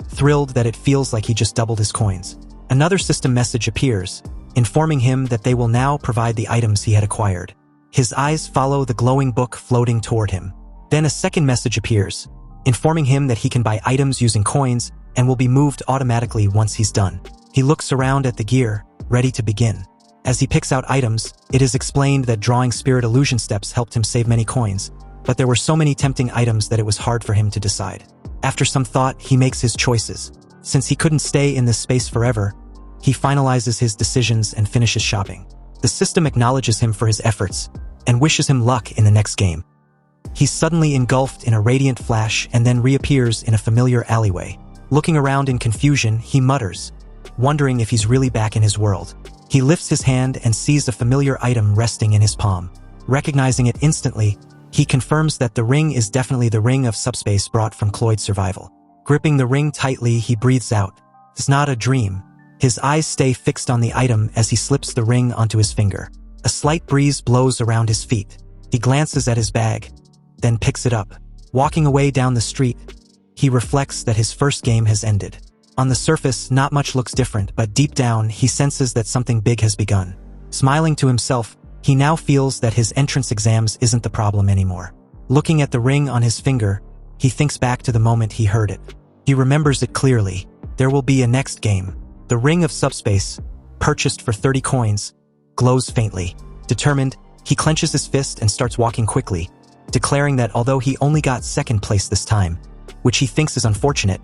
Speaker 1: thrilled that it feels like he just doubled his coins. Another system message appears, informing him that they will now provide the items he had acquired. His eyes follow the glowing book floating toward him. Then a second message appears, informing him that he can buy items using coins and will be moved automatically once he's done. He looks around at the gear, ready to begin. As he picks out items, it is explained that drawing Spirit Illusion Steps helped him save many coins, but there were so many tempting items that it was hard for him to decide. After some thought, he makes his choices. Since he couldn't stay in this space forever, he finalizes his decisions and finishes shopping. The system acknowledges him for his efforts and wishes him luck in the next game. He's suddenly engulfed in a radiant flash and then reappears in a familiar alleyway. Looking around in confusion, he mutters, wondering if he's really back in his world. He lifts his hand and sees a familiar item resting in his palm. Recognizing it instantly, he confirms that the ring is definitely the Ring of Subspace brought from Cloyd Survival. Gripping the ring tightly, he breathes out, "It's not a dream." His eyes stay fixed on the item as he slips the ring onto his finger. A slight breeze blows around his feet. He glances at his bag, then picks it up. Walking away down the street, he reflects that his first game has ended. On the surface, not much looks different, but deep down, he senses that something big has begun. Smiling to himself, he now feels that his entrance exams isn't the problem anymore. Looking at the ring on his finger, he thinks back to the moment he heard it. He remembers it clearly. There will be a next game. The Ring of Subspace, purchased for 30 coins, glows faintly. Determined, he clenches his fist and starts walking quickly, declaring that although he only got second place this time, which he thinks is unfortunate,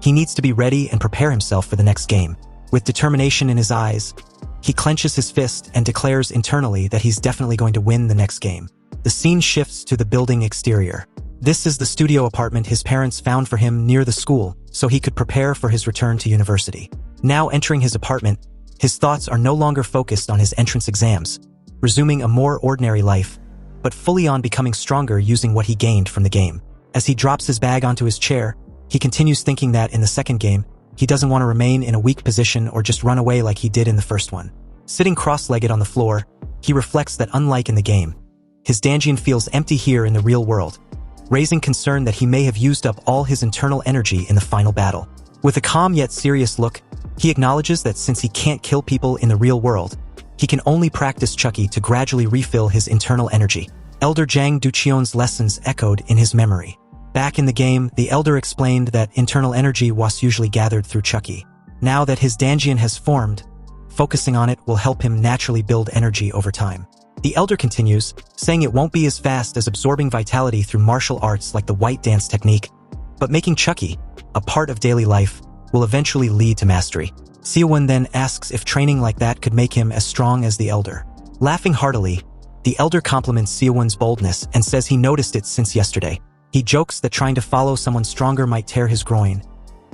Speaker 1: he needs to be ready and prepare himself for the next game. With determination in his eyes, he clenches his fist and declares internally that he's definitely going to win the next game. The scene shifts to the building exterior. This is the studio apartment his parents found for him near the school so he could prepare for his return to university. Now entering his apartment, his thoughts are no longer focused on his entrance exams, resuming a more ordinary life, but fully on becoming stronger using what he gained from the game. As he drops his bag onto his chair, he continues thinking that in the second game, he doesn't want to remain in a weak position or just run away like he did in the first one. Sitting cross-legged on the floor, he reflects that unlike in the game, his dungeon feels empty here in the real world, raising concern that he may have used up all his internal energy in the final battle. With a calm yet serious look, he acknowledges that since he can't kill people in the real world, he can only practice Chucky to gradually refill his internal energy. Elder Jang Ducheon's lessons echoed in his memory. Back in the game, the Elder explained that internal energy was usually gathered through Chucky. Now that his dungeon has formed, focusing on it will help him naturally build energy over time. The Elder continues, saying it won't be as fast as absorbing vitality through martial arts like the white dance technique, but making Chucky a part of daily life will eventually lead to mastery. Seowoon then asks if training like that could make him as strong as the Elder. Laughing heartily, the Elder compliments Seowoon's boldness and says he noticed it since yesterday. He jokes that trying to follow someone stronger might tear his groin,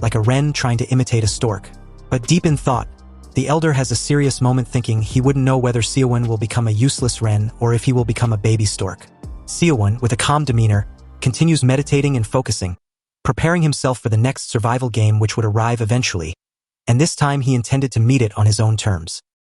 Speaker 1: like a wren trying to imitate a stork. But deep in thought, the Elder has a serious moment thinking he wouldn't know whether Seowoon will become a useless wren or if he will become a baby stork. Seowoon, with a calm demeanor, continues meditating and focusing, preparing himself for the next survival game which would arrive eventually, and this time he intended to meet it on his own terms.